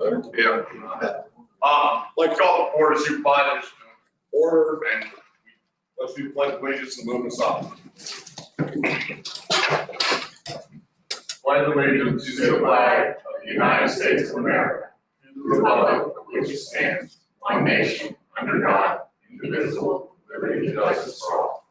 Yeah. Let's call the Board of Supervisors to order, and let's do pledge of allegiance and move us up. Pledge allegiance to the flag of the United States of America, to the republic for which it stands, one nation, under God, indivisible, with liberty and justice for all.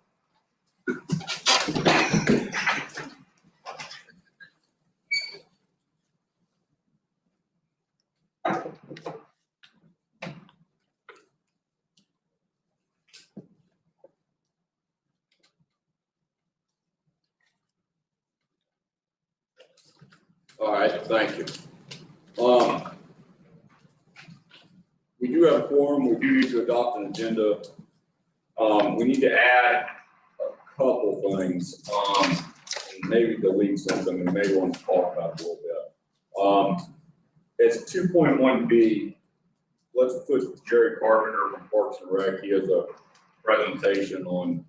All right, thank you. We do have a quorum. We do need to adopt an agenda. We need to add a couple things, and maybe delete something and maybe want to talk about it a little bit. It's 2.1B. Let's put Jerry Carpenter from Parks and Rec. He has a presentation on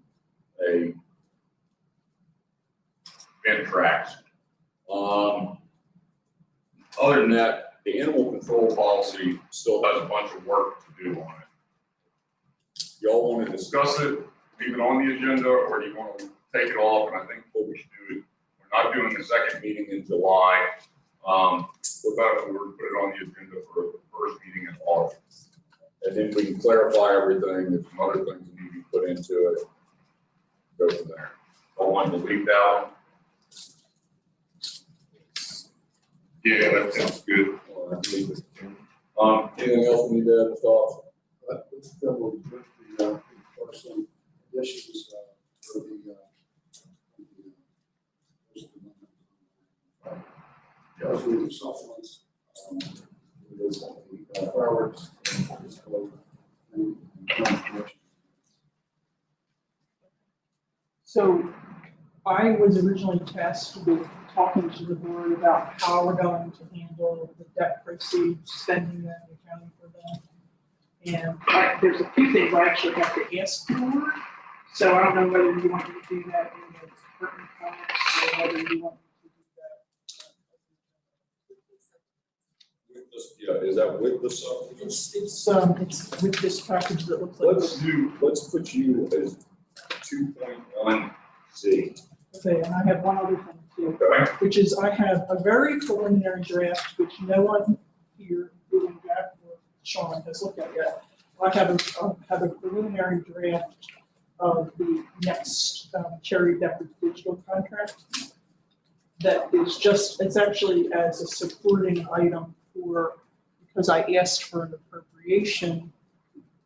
a bin tracks. Other than that, the animal control policy still has a bunch of work to do on it. Y'all want to discuss it, leave it on the agenda, or do you want to take it off? And I think what we should do is, we're not doing the second meeting in July. What about if we were to put it on the agenda for the first meeting in August? And then we can clarify everything, there's some other things that need to be put into it. Go from there. I want to leave that. Yeah, that sounds good. Anything else we need to add, Mr. Hobbs? Let's double check the some additions for the supplements. Fireworks. So I was originally tasked with talking to the board about how we're going to handle the debt proceeds, spending them, accounting for them. And there's a few things I actually have to ask for. So I don't know whether you want me to do that in the department comments or whether you want me to do that. Yeah, is that with the supplement? It's with this package that looks like. Let's put you as 2.1C. Okay, and I have one other thing too, Okay. which is I have a very preliminary draft, which no one here, including Jack or Sean, has looked at yet. I have a preliminary draft of the next Cherry Deckard digital contract that is just, it's actually as a supporting item for, because I asked for an appropriation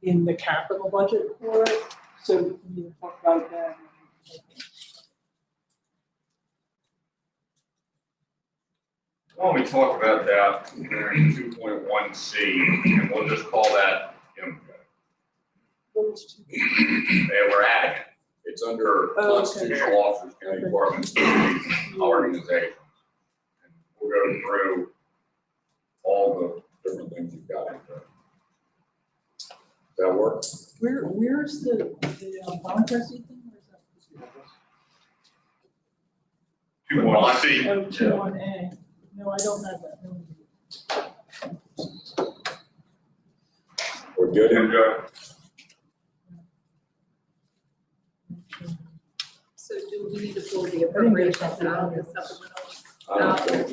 in the capital budget for it. So we can either talk about it then. Why don't we talk about that in 2.1C, and we'll just call that info. And we're adding it. It's under constitutional officers, county departments, organizations. And we'll go through all the different things you've got in there. Does that work? Where's the bond trustee thing? Where's that? 2.1C. Oh, 2.1A. No, I don't have that. No. We're good? And So do we need to pull the appropriations out of the supplemental? I don't think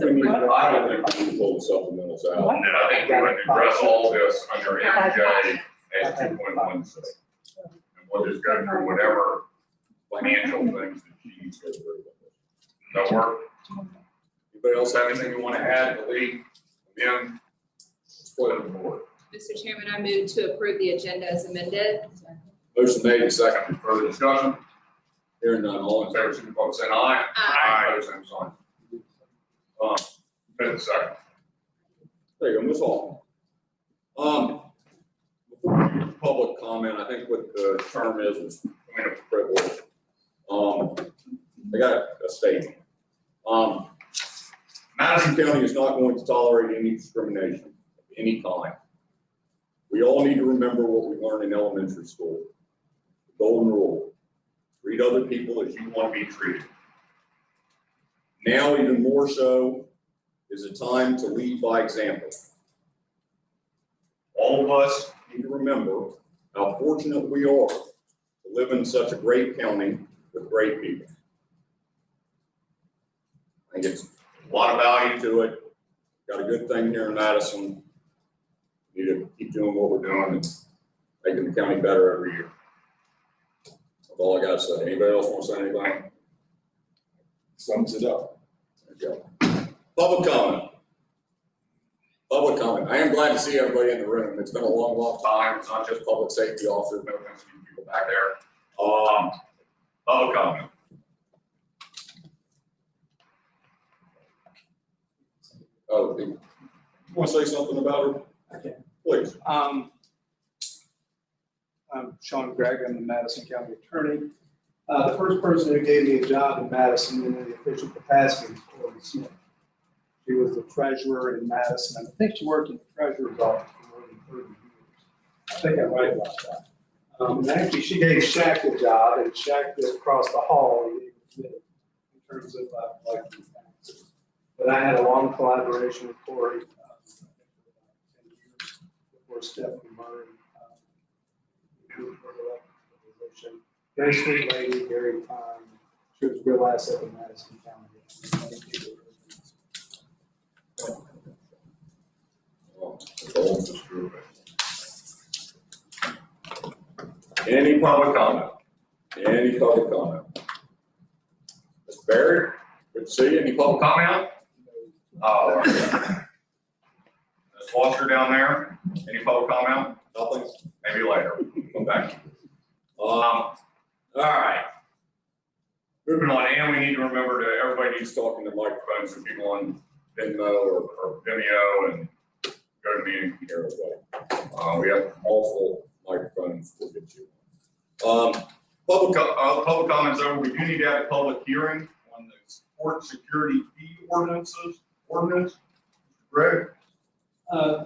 we need to pull the supplementals out. then I think we're going to address all this under MJ as 2.1C. And we'll just go through whatever financial things that she needs to go through. Does that work? Anybody else have anything you want to add, delete, amend? Split the board. Mr. Chairman, I move to approve the agenda as amended. Motion made and seconded. Further discussion? Hearing none, all All in in favor, signify by saying aye. Aye. Opposed, same sign. Been second. There you go, Ms. Hall. Before we do public comment, I think what the term is point of privilege. I got a statement. Madison County is not going to tolerate any discrimination of any kind. We all need to remember what we learned in elementary school. The golden rule: treat other people as you want to be treated. Now, even more so, is a time to lead by example. All of us need to remember how fortunate we are to live in such a great county with great people. I think it's a lot of value to it. Got a good thing here in Madison. Need to keep doing what we're doing and making the county better every year. That's all I got to say. Anybody else want to say anything? Sums it up. There you go. Public comment. Public comment. I am glad to see everybody in the room. It's been a long, long time. It's not just public safety officers. No offense to you people back there. Public comment. Oh, you want to say something about her? Okay. Please. I'm Sean Gregg, I'm the Madison County Attorney. The first person who gave me a job in Madison in the official capacity was Cory Smith. She was the treasurer in Madison, and I think she worked in the treasurer's office for more than 30 years. I think I'm right about that. And actually, she gave Shaq the job, and Shaq just across the hall in terms of collecting taxes. But I had a long collaboration with Cory for 10 years before Stephanie Murray was elected to the position. Very sweet lady, very kind. She was a real asset in Madison County. Any public comment? Any public comment? Mr. Barry, good to see you. Any public comment? Oh, Ms. Foster down there, any public comment? Nothing? Maybe later. Come back. All right. Moving on, and we need to remember that everybody needs talking to microphones so people on Venmo or Vimeo and go to meeting here as well. We have multiple microphones we'll get to. Public comments over. We do need to have a public hearing on the court security fee ordinance. Gregg?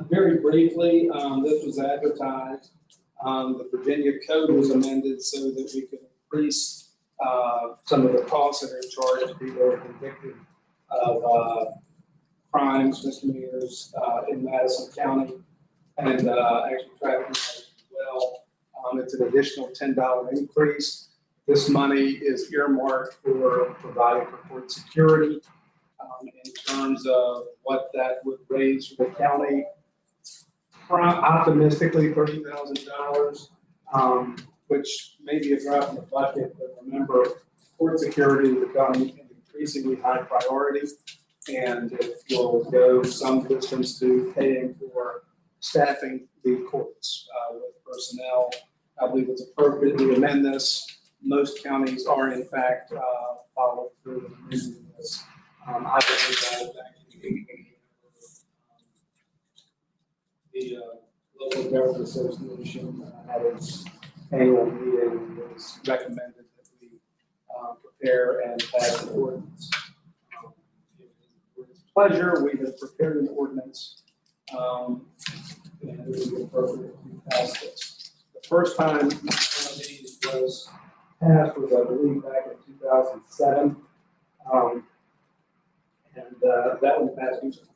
Very briefly, this was advertised. The Virginia code was amended so that we could increase some of the costs that are charged to people who are convicted of crimes, misdemeanors in Madison County, and actually traffic violations as well. It's an additional $10 increase. This money is earmarked for providing for court security. In terms of what that would raise for the county, optimistically $30,000, which may be a drop in the bucket, but remember, court security is becoming an increasingly high priority, and it will go some distance to paying for staffing the courts with personnel. I believe it's appropriate to amend this. Most counties are, in fact, following through with amending this. I believe that the local government association at its annual meeting was recommended that we prepare and pass an ordinance. With its pleasure, we have prepared an ordinance, and it would be appropriate to pass this. The first time one of these was passed was, I believe, back in 2007. And that one passed recently.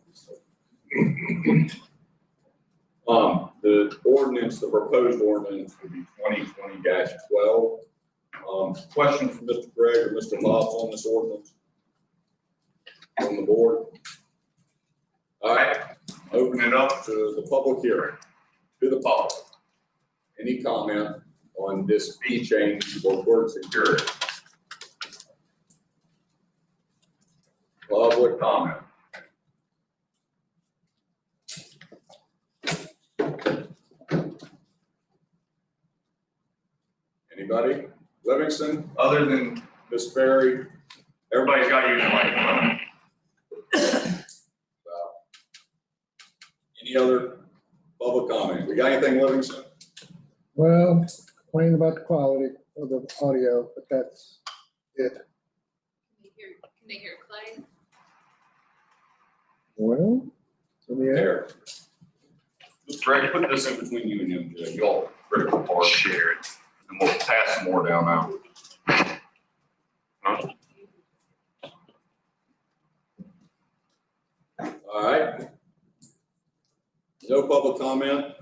The ordinance, the proposed ordinance would be 2020-12. Questions from Mr. Gregg or Mr. Hobbs on this ordinance? From the board? All right, open it up to the public hearing, to the public. Any comment on this fee change for court security? Public comment. Anybody? Livingston, other than Miss Ferry? Everybody's got to use a microphone. Any other public comment? We got anything, Livingston? Well, complaining about the quality of the audio, but that's it. Can they hear Clay? Well, in the air. Mr. Gregg, put this in between you and him, Jay. Y'all critical part. Share it. And we'll pass some more down now. Huh? All right. No public comment.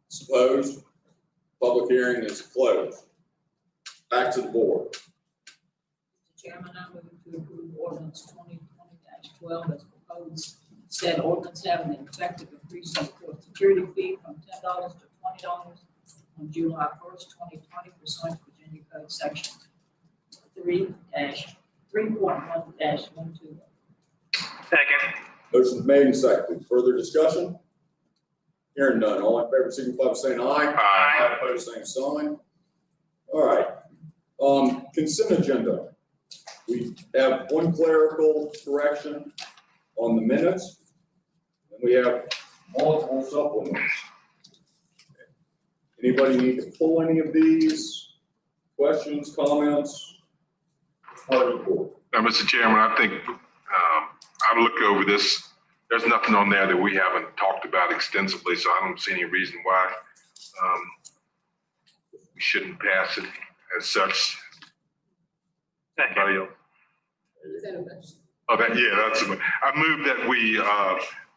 Supposed. Public hearing is closed. Back to the board. Mr. Chairman, I move to approve ordinance 2020-12 as proposed. Said ordinance having an effective increase in the court security fee from $10 to $20 on July 1st, 2020, pursuant to Virginia Code Section 3-3.1-120. Second. Motion made and seconded. Further discussion? Hearing none. All in favor, signify by saying aye. Aye. Opposed, same sign. All right. Consent agenda. We have one clerical correction on the minutes, and we have multiple supplements. Anybody need to pull any of these? Questions, comments? Part of the board. Now, Mr. Chairman, I think I looked over this. There's nothing on there that we haven't talked about extensively, so I don't see any reason why we shouldn't pass it as such. Anybody else? Is that a motion? Oh, that's. I move that we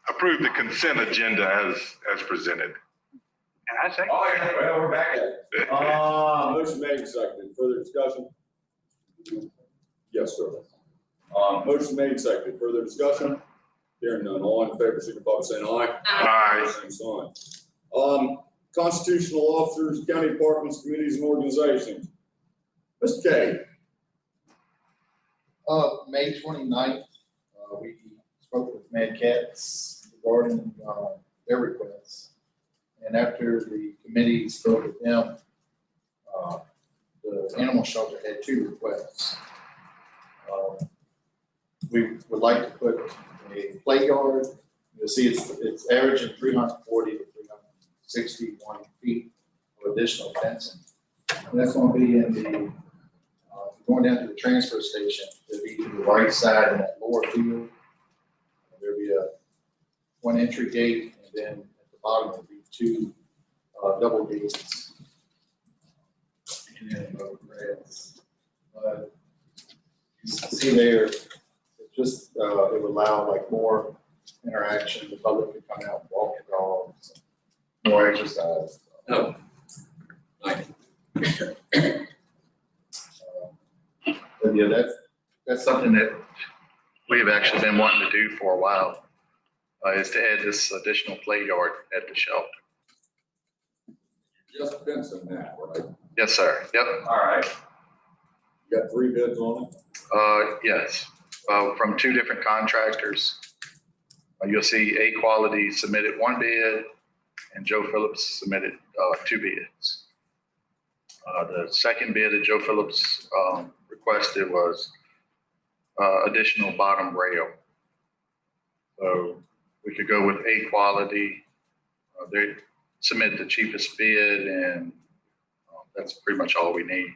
approve the consent agenda as presented. And I second. Oh, yeah, well, we're back at it. Motion made and seconded. Further discussion? Yes, sir. Motion made and seconded. Further discussion? Hearing none. All in favor, signify by saying aye. Aye. Same sign. Constitutional officers, county departments, committees, and organizations. Mr. K. May 29th, we spoke with Mad Cats regarding their requests. And after the committee spoke with them, the animal shelter had 2 requests. We would like to put a play yard. You'll see it's averaging 340 to 361 feet of additional fencing. And that's going to be in the going down to the transfer station. It'll be to the right side in that lower field. There'll be one entry gate, and then at the bottom will be 2 double gates. And then grass. You can see there, it just it would allow like more interaction. The public could come out and walk the dogs, more exercise. No. But yeah, that's something that we have actually been wanting to do for a while, is to add this additional play yard at the shelter. Just fencing that, right? Yes, sir. Yep. All right. You got 3 bids on it? Yes, from 2 different contractors. You'll see A Quality submitted 1 bid, and Joe Phillips submitted 2 bids. The second bid that Joe Phillips requested was additional bottom rail. So we could go with A Quality. They submitted the cheapest bid, and that's pretty much all we need.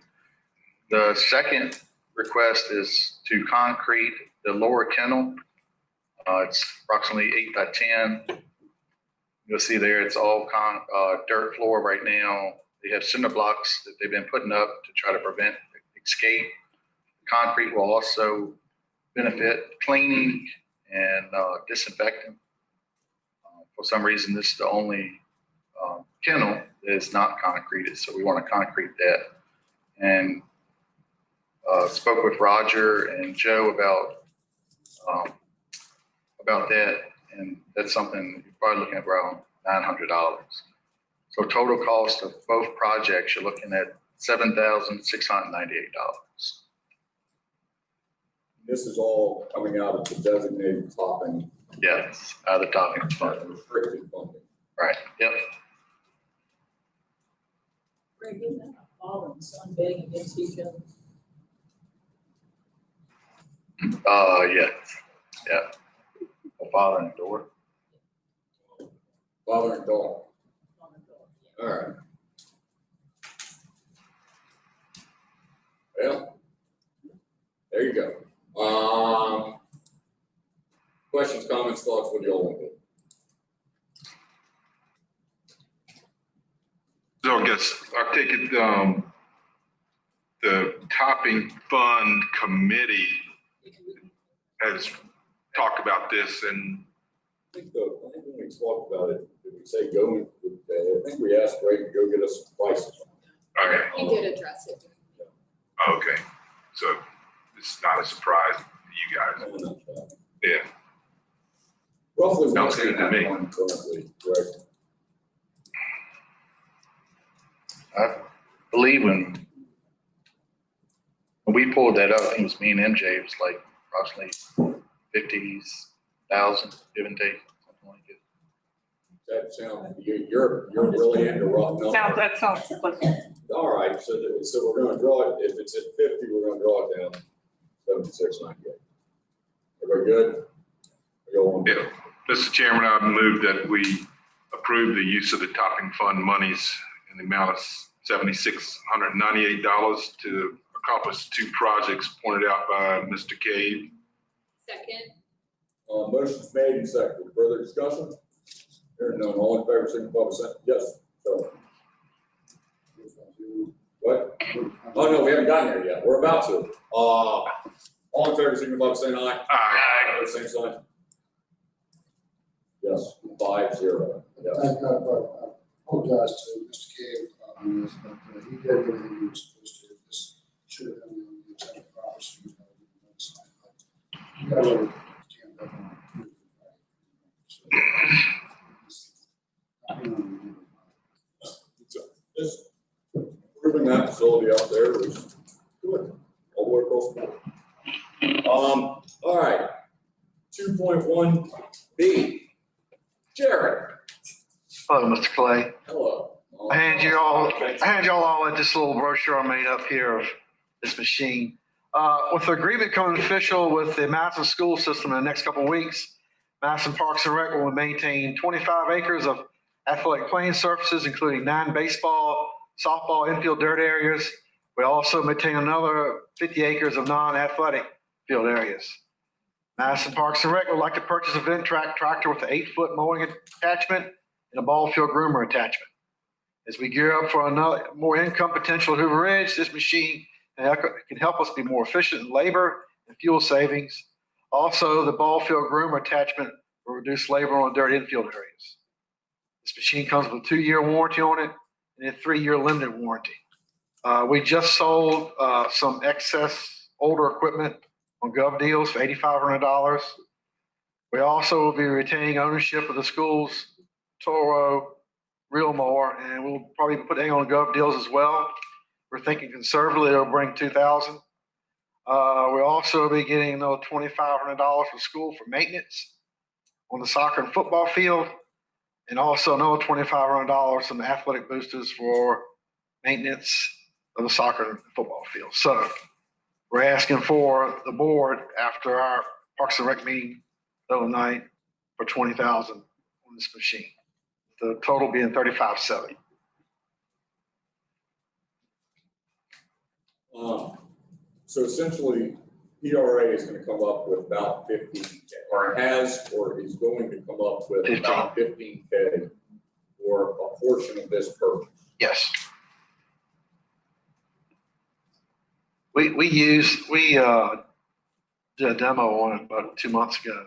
The second request is to concrete the lower kennel. It's approximately 8 by 10. You'll see there it's all dirt floor right now. They have cinder blocks that they've been putting up to try to prevent escape. Concrete will also benefit cleaning and disinfecting. For some reason, this is the only kennel that is not concreted, so we want to concrete that. And spoke with Roger and Joe about that, and that's something you're probably looking at around $900. So total cost of both projects, you're looking at $7,698. This is all coming out of the designated topping. Yes, out of the topping fund. Restricted funding. Right. Yep. Greg, isn't that a father and son betting against each other? Yes. Yeah. A father and a daughter. Father and daughter. On the door, yeah. All right. Well, there you go. Questions, comments, thoughts, what do y'all want to do? So I guess I take it the topping fund committee has talked about this, and think when we talked about it, did we say go, I think we asked Gregg to go get us some prices. Okay, He did address it. okay. So it's not a surprise to you guys. Yeah. Roughly. Sounds good to me. Currently, correct? I believe when we pulled that up, I think it was me and MJ, it was like approximately 50,000, give and take, something like it. That sound, you're really into rough numbers. That sounds pleasant. All right, so we're gonna draw it, if it's at 50, we're gonna draw it down 76.98. Everybody good? We go on. Yeah. Mr. Chairman, I move that we approve the use of the topping fund monies in the amount of $7,698 to accomplish 2 projects pointed out by Mr. Cade. Second. Motion's made and seconded. Further discussion? Hearing none, all in favor, signify by saying yes. So, what? Oh, no, we haven't gotten there yet. We're about to. All in favor, signify by saying aye. Aye. Same sign. Yes, 5-0. Yes. I apologize to Mr. Cave on this, but he did everything he was supposed to. This should have been on the agenda proper, so you know, we got to stand up on it. Just proving that facility out there is good, all the way across the board. All right, 2.1B, Jared, Hello, Mr. Clay. hello. I hand you all this little brochure I made up here of this machine. With the agreement coming official with the Madison school system in the next couple of weeks, Madison Parks and Rec will maintain 25 acres of athletic playing surfaces, including 9 baseball, softball, infield dirt areas. We also maintain another 50 acres of non-athletic field areas. Madison Parks and Rec would like to purchase a Ventrac tractor with an 8-foot mowing attachment and a ball field groomer attachment. As we gear up for another more income potential at Hoover Ridge, this machine can help us be more efficient in labor and fuel savings. Also, the ball field groomer attachment will reduce labor on dirt infield areas. This machine comes with a 2-year warranty on it and a 3-year limited warranty. We just sold some excess older equipment on Gov Deals for $8,500. We also will be retaining ownership of the school's Toro reel mower, and we'll probably put it on Gov Deals as well. We're thinking conservatively it'll bring $2,000. We'll also be getting another $2,500 from school for maintenance on the soccer and football field, and also another $2,500 from the athletic boosters for maintenance of the soccer and football field. So we're asking for the board after our Parks and Rec meeting the other night for $20,000 on this machine. The total being $35,770. So essentially, PRA is gonna come up with about 15K, or is going to come up with about 15K for a portion of this purchase. Yes. We did a demo on it about 2 months ago,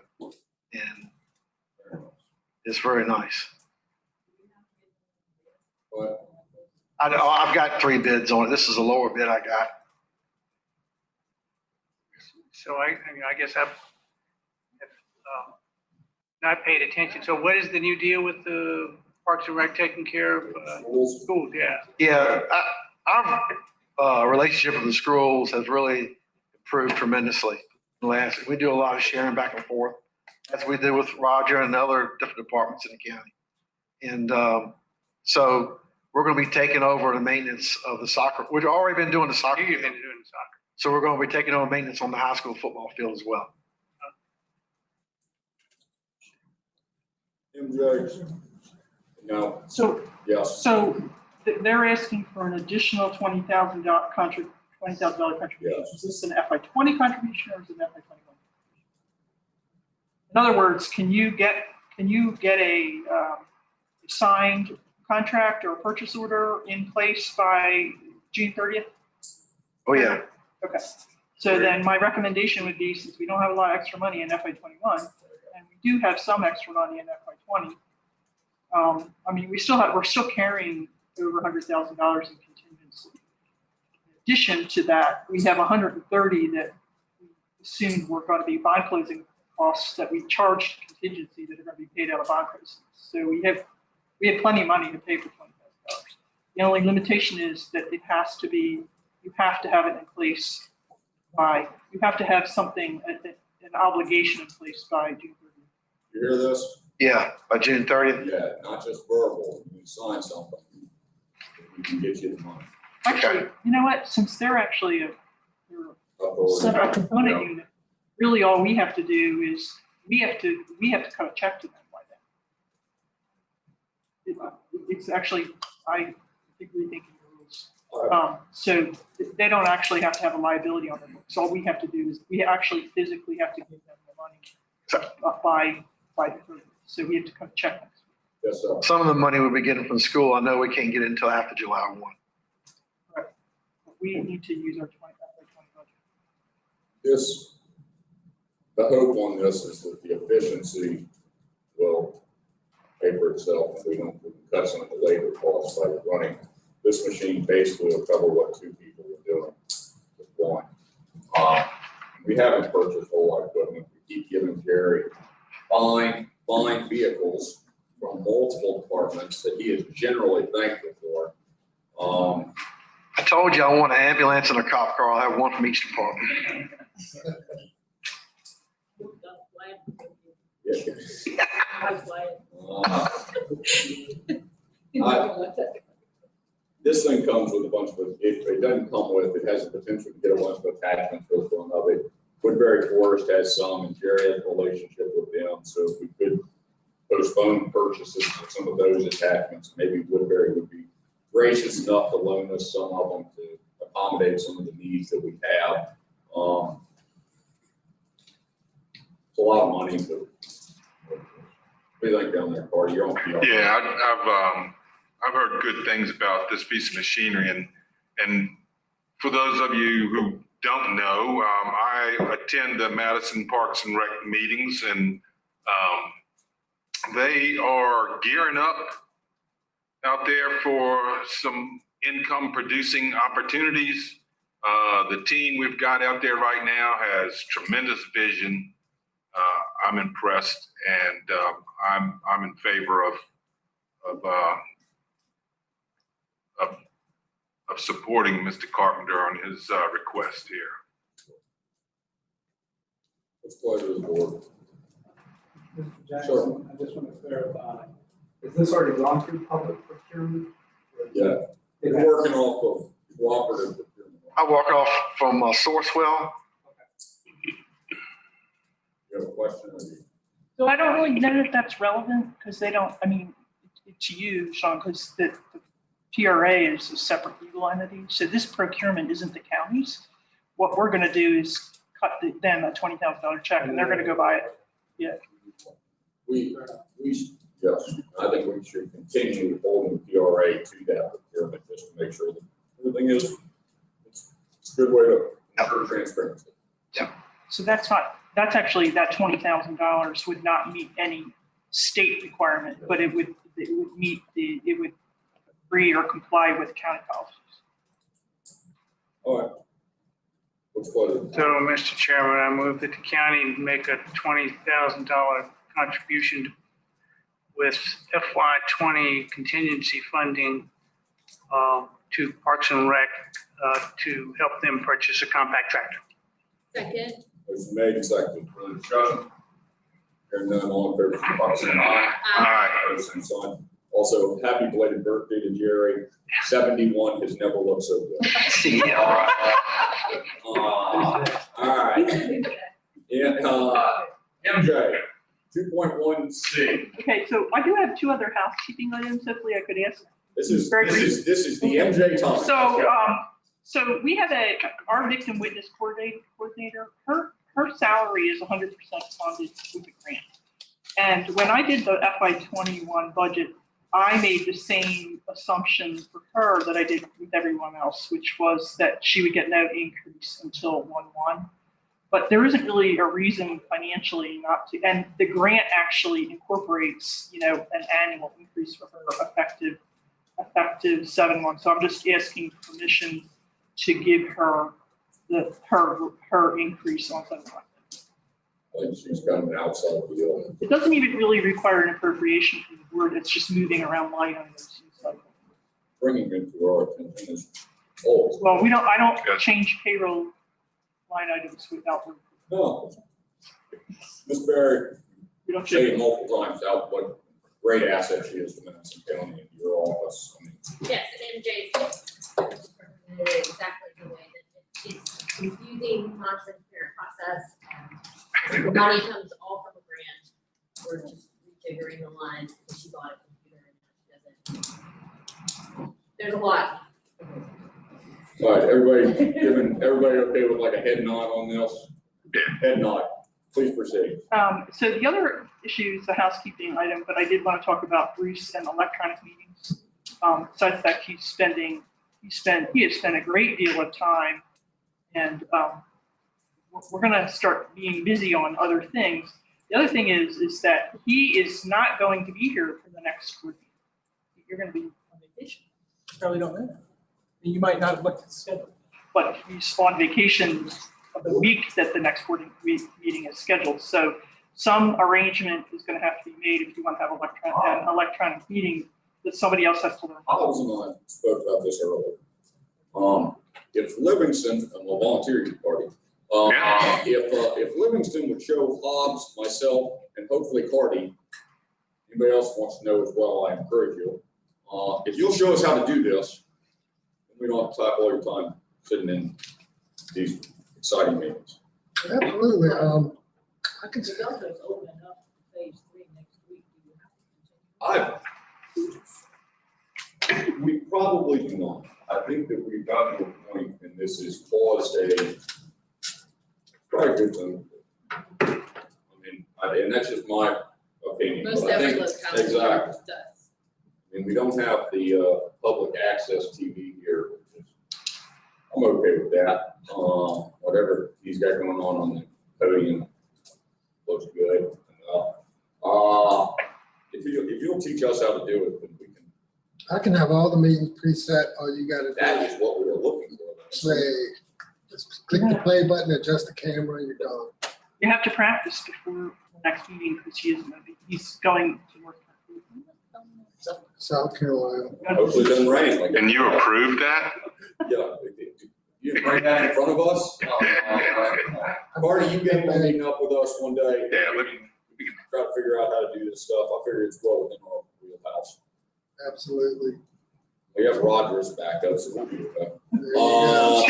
and it's very nice. But I've got 3 bids on it. This is a lower bid I got. So I guess I've not paid attention. So what is the new deal with the Parks and Rec taking care of schools? Yeah. Yeah, our relationship with the schools has really improved tremendously. We do a lot of sharing back and forth, as we do with Roger and other different departments in the county. And so we're going to be taking over the maintenance of the soccer. We've already been doing the soccer. You've been doing soccer. So we're going to be taking over maintenance on the high school football field as well. MJ, no, So, yes, they're asking for an additional $20,000 contribution. Yes. Is this an FY20 contribution or is it an FY21? In other words, can you get a signed contract or a purchase order in place by June 30th? Oh, yeah. Okay. So then my recommendation would be, since we don't have a lot of extra money in FY21, and we do have some extra money in FY20. I mean, we're still carrying over $100,000 in contingency. In addition to that, we have 130 that we assumed were going to be bond closing costs that we charged contingency that are going to be paid out of bond proceeds. So we have plenty of money to pay for $20,000. The only limitation is that it has to be, you have to have it in place you have to have something, an obligation in place by June 30th. You hear this? Yeah, by June 30th. Yeah, not just verbal, you sign something. We can get you the money. Actually, you know what, since they're actually a separate component unit, really all we have to do is, we have to cut a check to them by then. It's actually, I think rethinking the rules. So they don't actually have to have a liability on their books. All we have to do is, we actually physically have to give them the money by the 30th. So we have to cut a check next week. Yes, sir. Some of the money we'll be getting from the school, I know we can't get it until after July 1. But we need to use our 20 budget. This, the hope on this is that the efficiency will pay for itself if we don't cut some of the labor costs by running. This machine basically will cover what two people are doing with one. We haven't purchased a whole lot of equipment. We keep giving Jerry fine vehicles from multiple departments that he is generally thankful for. I told you I want an ambulance and a cop car. I'll have one from each department. This thing comes with a bunch of, if it doesn't come with, it has the potential to get a bunch of attachments built on of it. Woodbury Forest has some, and Jerry has a relationship with them, so if we could postpone purchases of some of those attachments, maybe Woodbury would be gracious enough to loan us some of them to accommodate some of the needs that we have. It's a lot of money, but what do you think down there, Carter? You're on PR. Yeah, I've heard good things about this piece of machinery, and for those of you who don't know, I attend the Madison Parks and Rec meetings, and they are gearing up out there for some income producing opportunities. The team we've got out there right now has tremendous vision. I'm impressed, and I'm in favor of supporting Mr. Carpenter on his request here. It's a pleasure of the board. Mr. Jackson, I just want to clarify, is this already gone through public procurement? Yeah, we're working off of cooperative procurement. I walk off from Sourcewell. You have a question? Or you- So I don't really know that that's relevant, because they don't, I mean, to you, Sean, because the PRA is a separate legal entity. So this procurement isn't the county's. What we're going to do is cut them a $20,000 check, and they're going to go buy it. Yeah. Yes, I think we should continue holding the PRA to that procurement just to make sure that everything is, it's a good way to ensure transparency. So that's actually, that $20,000 would not meet any state requirement, but it would meet it would agree or comply with county policies. All right. What's pleasure? So, Mr. Chairman, I move that the county make a $20,000 contribution with FY20 contingency funding to Parks and Rec to help them purchase a compact tractor. Second. Motion made and seconded. Further discussion? Hearing none, all in favor, signify by saying aye. Aye. Opposed, same sign. Also, happy belated birthday to Jerry. 71 has never looked so good. All right. Yeah, MJ, 2.1C. Okay, so I do have two other housekeeping items. Hopefully I could ask. This is the MJ time. So we have our victim witness coordinator. Her salary is 100% funded with a grant. And when I did the FY21 budget, I made the same assumption for her that I did with everyone else, which was that she would get no increase until 1/1. But there isn't really a reason financially not to, and the grant actually incorporates, an annual increase for her effective 7/1. So I'm just asking permission to give her her increase on 7/1. I think she's kind of an outside deal. It doesn't even really require an appropriation from the board. It's just moving around line items. Bringing it to our attention is always. Well, I don't change payroll line items without. No. Ms. Barry, We don't say change. multiple times out what great asset she is to Madison County and your office. I mean, Yes, and MJ presented it exactly the way that it's confusing, non-transparent process. The money comes all from a grant. We're just rejiggering the lines because she bought a computer and she doesn't. There's a lot. all right, everybody okay with like a head nod on this? Yeah. Head nod, please proceed. So the other issue is a housekeeping item, but I did want to talk about Bruce and electronic meetings. Besides that, he has spent a great deal of time, and we're going to start being busy on other things. The other thing is that he is not going to be here for the next week. You're going to be on vacation. You probably don't know that. You might not have looked at the schedule, but he's on vacation of the week that the next board meeting is scheduled. So some arrangement is going to have to be made if you want to have an electronic meeting that somebody else has to learn. Hobbs and I spoke about this earlier. If Livingston, I'm a volunteering party, if Livingston would show Hobbs, myself, and hopefully Cardi, anybody else wants to know as well, I encourage you. If you'll show us how to do this, we don't have to type all your time sitting in these exciting meetings. Absolutely. I can The governor is opening up phase 3 next week. Do you have to continue? We probably do not. I think that we've gotten to a point, and this has caused a probably good thing. I mean, and that's just my opinion. Most but I every think locality exactly. does. I mean, we don't have the public access TV here. I'm okay with that. Whatever he's got going on the podium looks good. If you'll teach us how to do it, then we can. I can have all the meetings preset. All you gotta That do is what we were looking for. is say, just click the play button, adjust the camera, and you're done. You have to practice before the next meeting because he's going to work. South Carolina. Hopefully it doesn't rain like. And you approved that? Yeah. You bring that in front of us? Marty, you came to meeting up with us one day. Yeah, We can try to figure out how to do this stuff. I figure it's well within our wheelhouse. Absolutely. We have Roger's backup, so we'll be okay. There you go.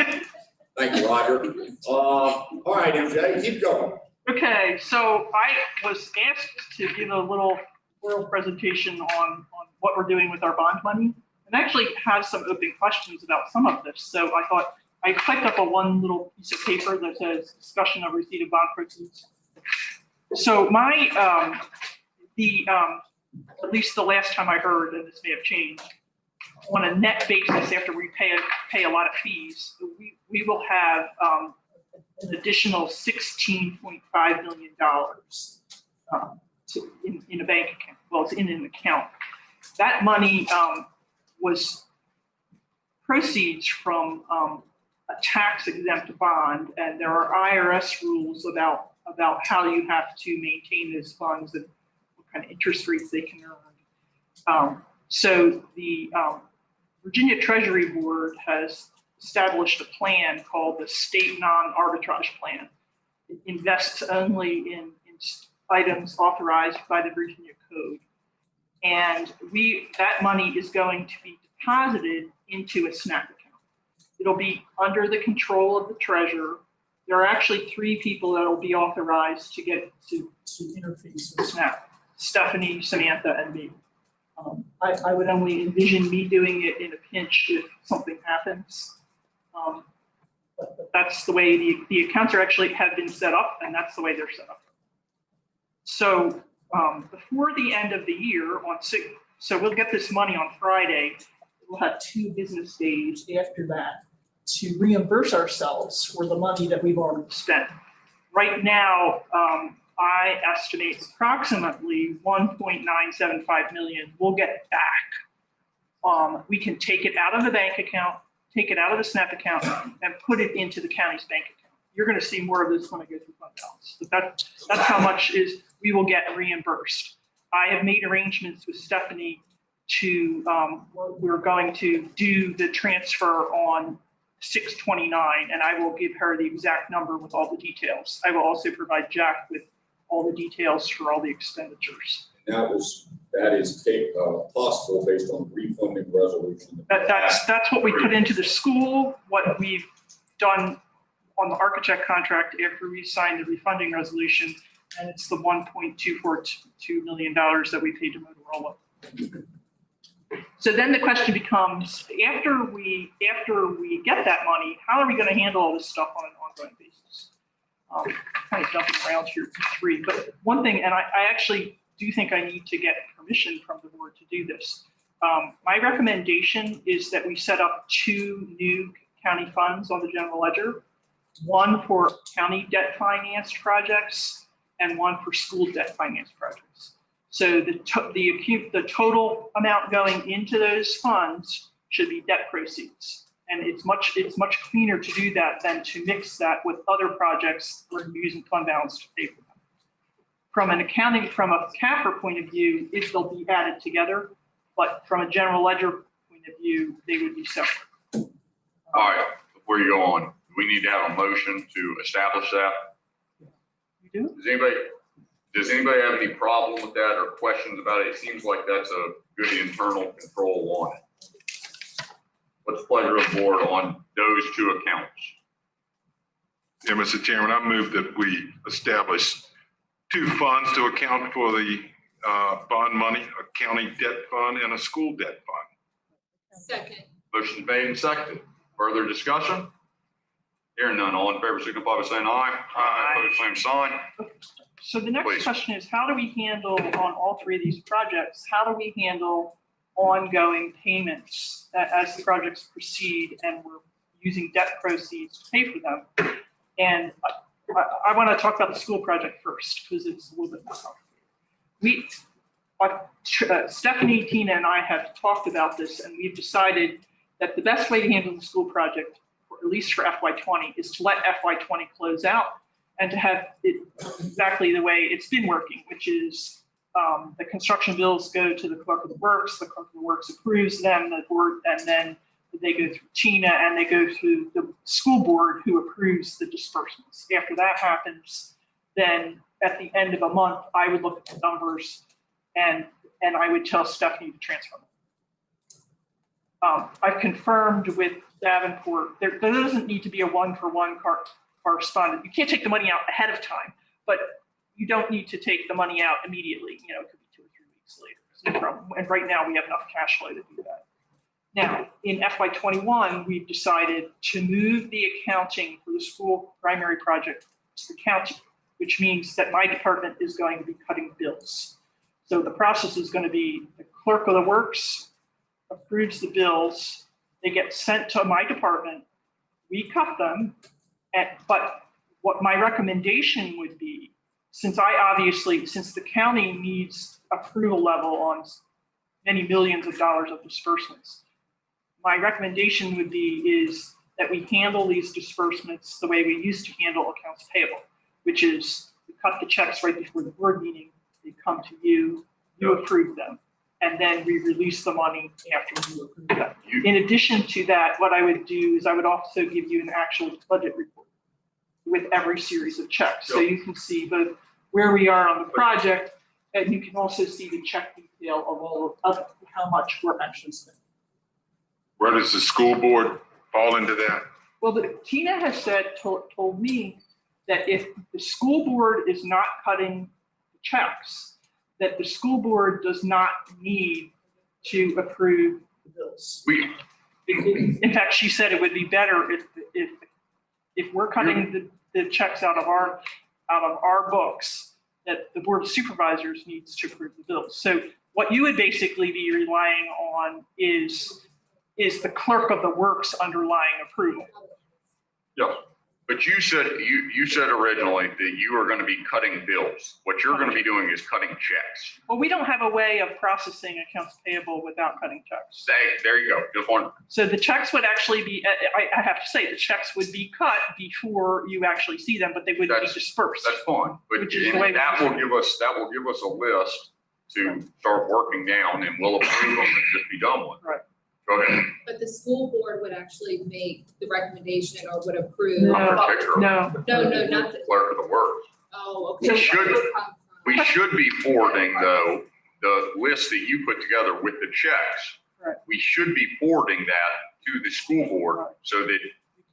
Thank you, Roger. All right, MJ, keep going. Okay, so I was asked to give a little oral presentation on what we're doing with our bond money, and actually have some open questions about some of this. So I thought I typed up one little piece of paper that says discussion of receipt of bond proceeds. So my at least the last time I heard, and this may have changed, on a net basis after we pay a lot of fees, we will have an additional $16.5 million in a bank account. Well, it's in an account. That money was proceeds from a tax exempt bond, and there are IRS rules about how you have to maintain those funds and what kind of interest rates they can earn. So the Virginia Treasury Board has established a plan called the State Non-Arbitrage Plan. It invests only in items authorized by the Virginia Code. And that money is going to be deposited into a SNAP account. It'll be under the control of the treasurer. There are actually 3 people that will be authorized to get to interface with SNAP: Stephanie, Samantha, and me. I would only envision me doing it in a pinch if something happens. But that's the way the accounts have been set up, and that's the way they're set up. So before the end of the year, so we'll get this money on Friday. We'll have 2 business days after that to reimburse ourselves for the money that we've already spent. Right now, I estimate approximately 1.975 million we'll get back. We can take it out of the bank account, take it out of the SNAP account, and put it into the county's bank account. You're going to see more of this when I go through fund balance. But that's how much is we will get reimbursed. I have made arrangements with Stephanie to, we're going to do the transfer on 6/29, and I will give her the exact number with all the details. I will also provide Jack with all the details for all the expenditures. That is possible based on refunding resolution. That's what we put into the school, what we've done on the architect contract after we signed the refunding resolution, and it's the $1.242 million that we paid to Motorola. So then the question becomes, after we get that money, how are we going to handle all this stuff on an ongoing basis? Kind of jumping around here to three, but one thing, and I actually do think I need to get permission from the board to do this. My recommendation is that we set up 2 new county funds on the general ledger, one for county debt finance projects and one for school debt finance projects. So the total amount going into those funds should be debt proceeds. And it's much cleaner to do that than to mix that with other projects where you're using fund balance to pay for them. From an accounting, from a CAFR point of view, they'll be added together, but from a general ledger point of view, they would be separate. All right, before you go on, we need to have a motion to establish that. You do? Does anybody have any problem with that or questions about it? It seems like that's a good internal control on it. What's the pleasure of the board on those 2 accounts? Yeah, Mr. Chairman, I move that we establish 2 funds to account for the bond money, a county debt fund and a school debt fund. Second. Motion made and seconded. Further discussion? Hearing none, all in favor signify by saying aye. Aye. Opposed, same sign. So the next Please. question is, how do we handle on all 3 of these projects, how do we handle ongoing payments as the projects proceed and we're using debt proceeds to pay for them? And I want to talk about the school project first because it's a little bit more complicated. Stephanie, Tina, and I have talked about this, and we've decided that the best way to handle the school project, at least for FY20, is to let FY20 close out and to have it exactly the way it's been working, which is the construction bills go to the clerk of the works approves them, the board, and then they go through Tina and they go through the school board who approves the disbursements. After that happens, then at the end of a month, I would look at the numbers and I would tell Stephanie to transfer them. I've confirmed with Davenport, there doesn't need to be a one-for-one correspondent. You can't take the money out ahead of time, but you don't need to take the money out immediately. It could be 2 or 3 weeks later. It's no problem. And right now we have enough cash flow to do that. Now, in FY21, we've decided to move the accounting for the school primary project to the county, which means that my department is going to be cutting bills. So the process is going to be the clerk of the works approves the bills, they get sent to my department, we cut them, but what my recommendation would be, since the county needs approval level on many millions of dollars of disbursements, my recommendation would be is that we handle these disbursements the way we used to handle accounts payable, which is we cut the checks right before the board meeting, they come to you, you approve them, and then we release the money after you approve them. In addition to that, what I would do is I would also give you an actual budget report with every series of checks. So you can see both where we are on the project, and you can also see the check detail of all of how much we're actually spending. Where does the school board fall into that? Well, Tina has told me that if the school board is not cutting the checks, that the school board does not need to approve the bills. In fact, she said it would be better if we're cutting the checks out of our books, that the board of supervisors needs to approve the bills. So what you would basically be relying on is the clerk of the works underlying approval. Yes. But you said originally that you were gonna be cutting bills. What you're gonna be doing is cutting checks. Well, we don't have a way of processing accounts payable without cutting checks. There you go, just one. So the checks would actually be, I have to say, the checks would be cut before you actually see them, but they wouldn't be That's- dispersed. That's fine, but Which is the way that we- will give us a list to start working down, and we'll approve them and just be done with. Right. Go ahead. But the school board would actually make the recommendation or would approve. No. Particularly. No, No, not the, Clerk of the works. oh, okay. We should- That would come from- We should be forwarding, though, the list that you put together with the checks. Right. We should be forwarding that to the school board so that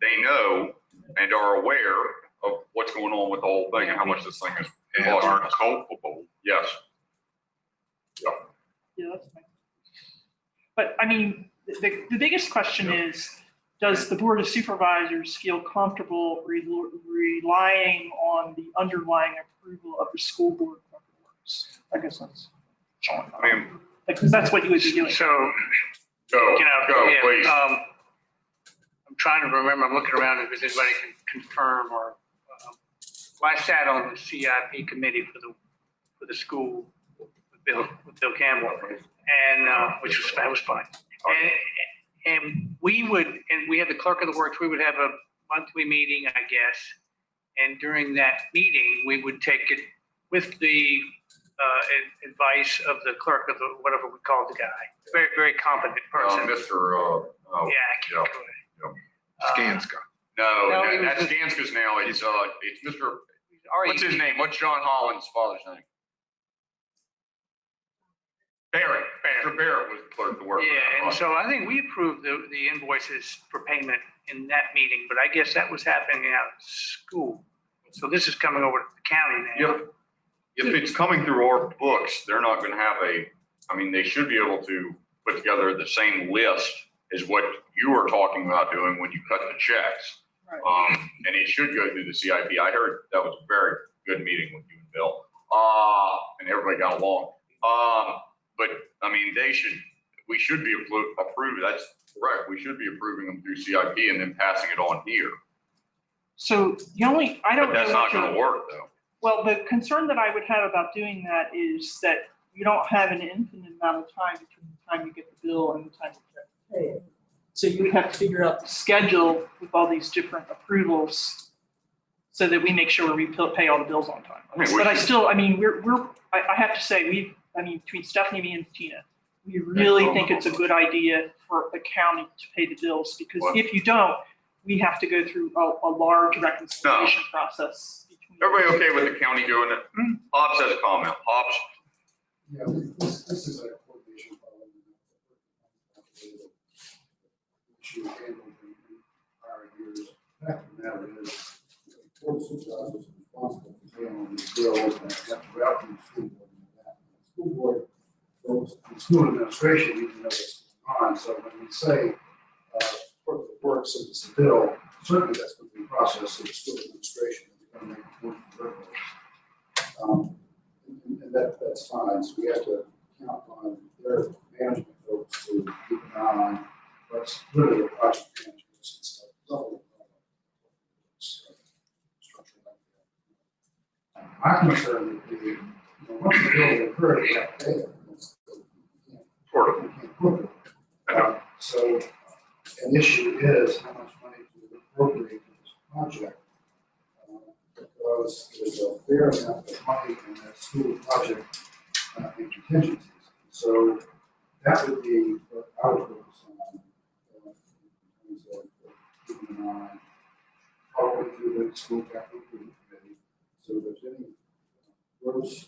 they know and are aware of what's going on with the whole thing and how much this thing is And are costing us. culpable. Yes. yeah, that's fine. But I mean, the biggest question is, does the Board of Supervisors feel comfortable relying on the underlying approval of the school board? I guess that's, I mean, because that's what you would be doing. So, go, yeah, please. I'm trying to remember, I'm looking around if anybody can confirm or, I sat on the CIP committee for the school with Bill Campbell, and, that was fine. And we had the clerk of the works, we would have a monthly meeting, I guess. And during that meeting, we would take it with the advice of the clerk of the, whatever we call the guy, very, very competent person. Mr. Yeah, yeah. Skanska. No, he was That's just- Skanska's now. It's Mr. Ari- What's his name? What's John Holland's father's name? Barrett. Mr. Barrett was the clerk of the works. Yeah, and so I think we approved the invoices for payment in that meeting, but I guess that was happening out of school. So this is coming over to the county now. If it's coming through our books, they're not gonna have they should be able to put together the same list as what you were talking about doing when you cut the checks. Right. And it should go through the CIP. I heard that was a very good meeting with you and Bill. And everybody got along. But I mean, we should be approved. That's correct. We should be approving them through CIP and then passing it on here. So I don't know. But that's not what your- gonna work though. Well, the concern that I would have about doing that is that you don't have an infinite amount of time between the time you get the bill and the time you get to pay it. So you would have to figure out the schedule with all these different approvals so that we make sure we pay all the bills on time. I mean, we But I should- still, I have to say, between Stephanie, me, and Tina, we really think it's a good idea for the county to pay the bills, because What? if you don't, we have to go through a large reconciliation process. Everybody okay with the county doing it? Hobbs has a comment. Hobbs? Yeah, this is a coordination problem. Which you handled in prior years. The fact of the matter is, the board of supervisors is responsible for handling these bills and have to route them to the school board and that. The school board, folks, the school administration need to know what's going on. So when we say, works of this bill, certainly that's going to be processed through the school administration. They're going to make important deliverables. And that's fine, so we have to count on their management folks to keep an eye on what's really the project management and stuff. Double structure like that. My concern would be, once the bill occurred, we have to pay it. You can't put it. So an issue is how much money to appropriate for this project. Because there's a fair amount of money in that school project in contingencies. So that would be what I would focus on in terms of keeping an eye, probably through the school capital improvement committee. So if there's any gross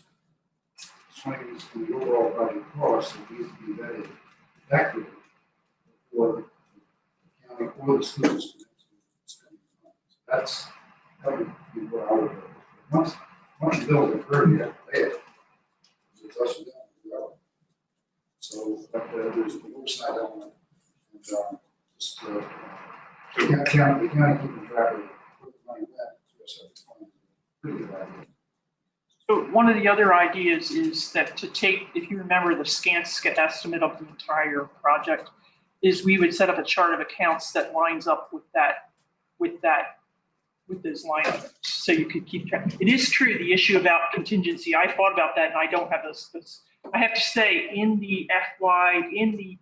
swings in the overall project cost, it needs to be vetted effectively before the county or the schools can spend funds. That would be what I would do. Once the bill is approved, you have to pay it. It's us and them. So there's the oversight element, and just the county keeping track of what the money went. Pretty good idea. So one of the other ideas is that if you remember the scant estimate of the entire project, is we would set up a chart of accounts that lines up with that with those line items, so you could keep track. It is true, the issue about contingency, I thought about that, and I don't have this. I have to say, in the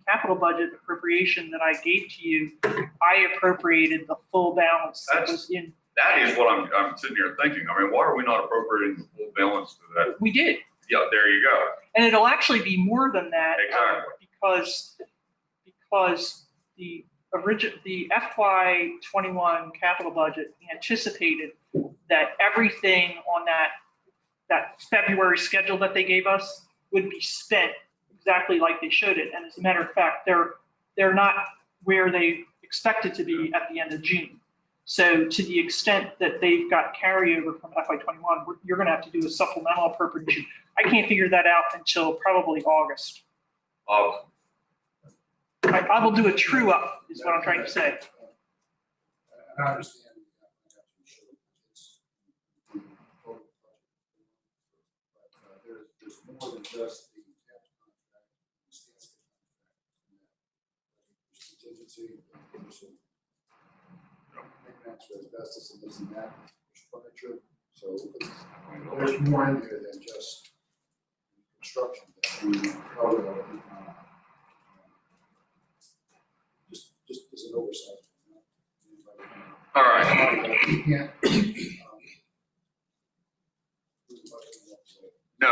capital budget appropriation that I gave to you, I appropriated the full balance that was in. That is what I'm sitting here thinking. I mean, why are we not appropriating the full balance to that? We did. Yeah, there you go. And it'll actually be more than that. Exactly. Because the FY '21 capital budget anticipated that everything on that February schedule that they gave us would be spent exactly like they showed it. And as a matter of fact, they're not where they expected to be at the end of June. So to the extent that they've got carryover from FY '21, you're going to have to do a supplemental appropriation. I can't figure that out until probably August. I will do a true up, is what I'm trying to say. And I understand. There's more than just the TAP contract, the standstill contract. There's contingency, there's some maintenance for asbestos and this and that, there's furniture. So there's more in there than just construction that we cover. Just as an oversight. All right. You can't. No.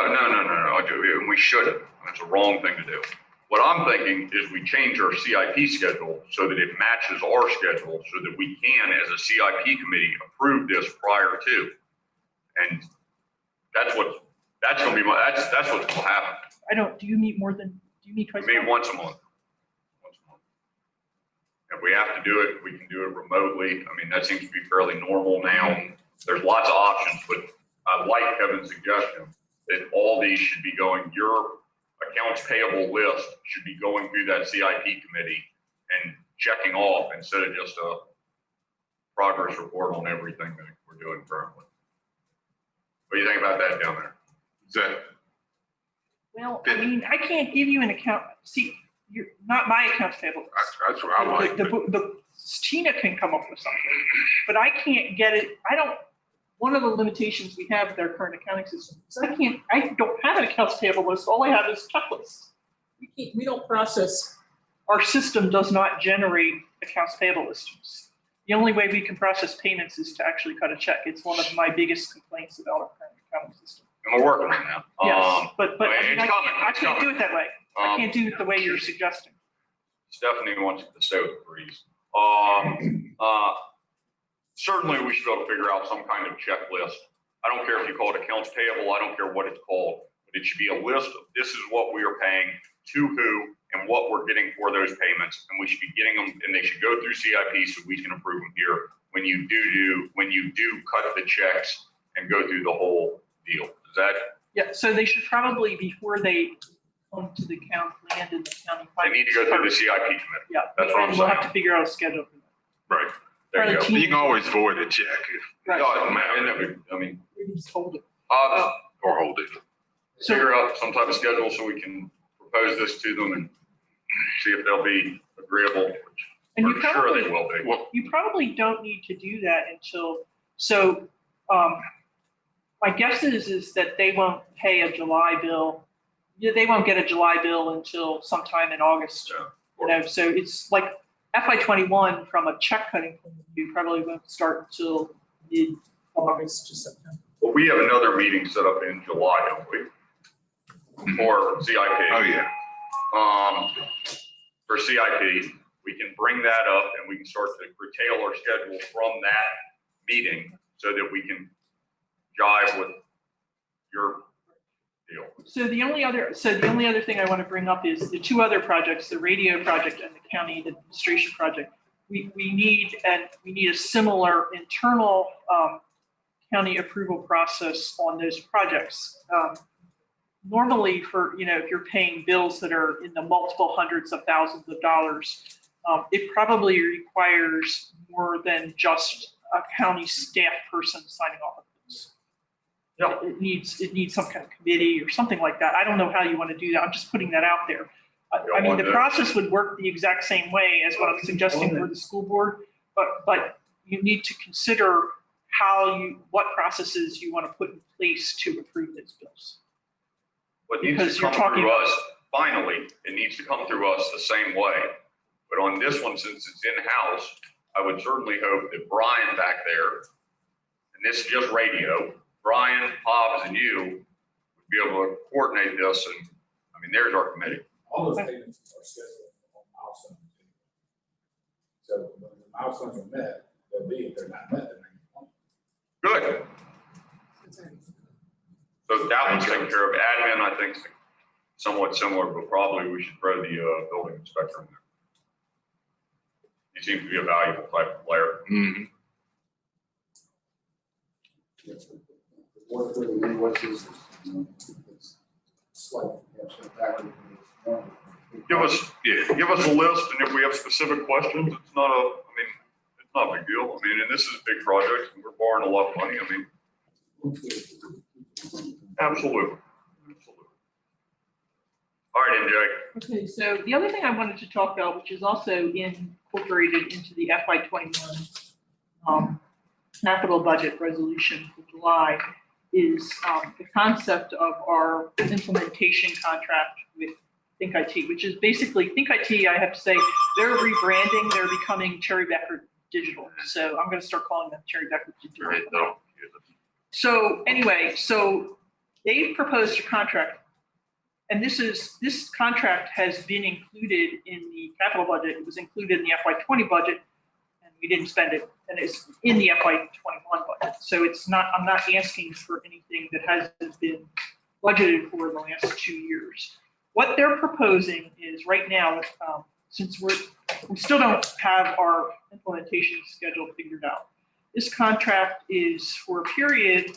We shouldn't. It's a wrong thing to do. What I'm thinking is we change our CIP schedule so that it matches our schedule so that we can, as a CIP committee, approve this prior to. And that's going to be that's what's going to happen. Do you meet twice a We meet month? once a month. If we have to do it, we can do it remotely. I mean, that seems to be fairly normal now. There's lots of options, but I like Kevin's suggestion that all these should be going, your accounts payable list should be going through that CIP committee and checking off instead of just a progress report on everything that we're doing currently. What do you think about that down there? Is that? Well, I mean, I can't give you an account. See, you're not my accounts payable. That's what I like. The Tina can come up with something, but I can't get it. One of the limitations we have with our current accounting system is I don't have an accounts payable list. All I have is checklists. We don't process. Our system does not generate accounts payable lists. The only way we can process payments is to actually cut a check. It's one of my biggest complaints about our current accounting system. And we're working on that. Yes, but I mean, it's coming. I can't do it that way. I can't do it the way you're suggesting. Stephanie wants to stay with the breeze. Certainly we should be able to figure out some kind of checklist. I don't care if you call it accounts payable, I don't care what it's called, but it should be a list of this is what we are paying to who and what we're getting for those payments. And we should be getting them, and they should go through CIP so we can approve them here when you do cut the checks and go through the whole deal. Is that? Yeah, so they should probably, before they come to the land in the county. They need to go through the CIP committee. Yeah, That's what I'm and we'll saying. have to figure out a schedule for that. Right. There you go. You can always void a check Right. I mean, We just hold it. or hold it. figure out some type of schedule so we can propose this to them and see if they'll be agreeable, which And we're sure they will be. Well, you probably don't need to do that my guess is that they won't pay a July bill. Yeah, they won't get a July bill until sometime in August. yeah. So it's like FY '21 from a check cutting point of view probably won't start until mid-August to September. But we have another meeting set up in July, don't we? For CIP. Oh, yeah. For CIP, we can bring that up and we can start to curtail our schedule from that meeting so that we can jive with your deal. So the only other thing I want to bring up is the two other projects, the radio project and the county administration project. We need a similar internal county approval process on those projects. Normally if you're paying bills that are in the multiple hundreds of thousands of dollars, it probably requires more than just a county staff person signing off on this. Yeah. It needs some kind of committee or something like that. I don't know how you want to do that. I'm just putting that out there. I mean, the process would work the exact same way as what I'm suggesting for the school board, but you need to consider what processes you want to put in place to approve those bills. What needs Because to you're come through talking- us, finally, it needs to come through us the same way. But on this one, since it's in-house, I would certainly hope that Brian back there, and this is just radio, Brian, Hobbs, and you would be able to coordinate this, and, I mean, there's our committee. All those payments are scheduled on milestones. So when the milestones are met, they'll be, if they're not met, then they won't. Good. So that one's taken care of. Admin, I think, is somewhat similar, but probably we should throw the building inspector in there. He seems to be a valuable type of player. Work for the invoices, it's slight, backward. Give us a list, and if we have specific questions, it's not a big deal. I mean, and this is a big project, and we're borrowing a lot of money. I mean, absolutely. All right, MJ. Okay, so the other thing I wanted to talk about, which is also incorporated into the FY21 capital budget resolution for July, is the concept of our implementation contract with Think IT, which is basically Think IT. I have to say, they're rebranding. They're becoming Cherry Becker Digital. So I'm going to start calling them Cherry Becker Digital. So anyway, so they've proposed a contract, and this contract has been included in the capital budget. It was included in the FY20 budget, and we didn't spend it, and it's in the FY21 budget. So it's not, I'm not asking for anything that hasn't been budgeted for in the last 2 years. What they're proposing is right now, since we still don't have our implementation schedule figured out, this contract is for a period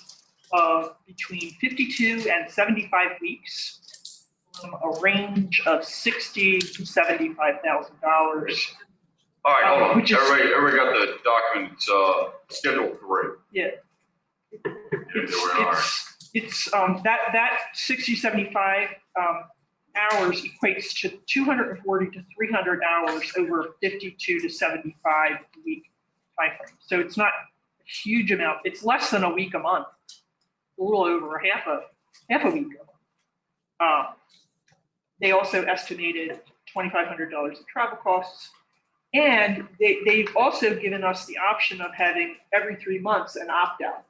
of between 52 and 75 weeks, a range of $60,000 to $75,000. All right, hold on. Which is- Everybody got the documents, schedule 3. Yeah. Yeah, It's that 60, 75 hours equates to 240 to 300 hours over a 52 to 75 week time frame. So it's not a huge amount. It's less than a week a month, a little over half a week a month. They also estimated $2,500 in travel costs. And they've also given us the option of having every 3 months an opt-out.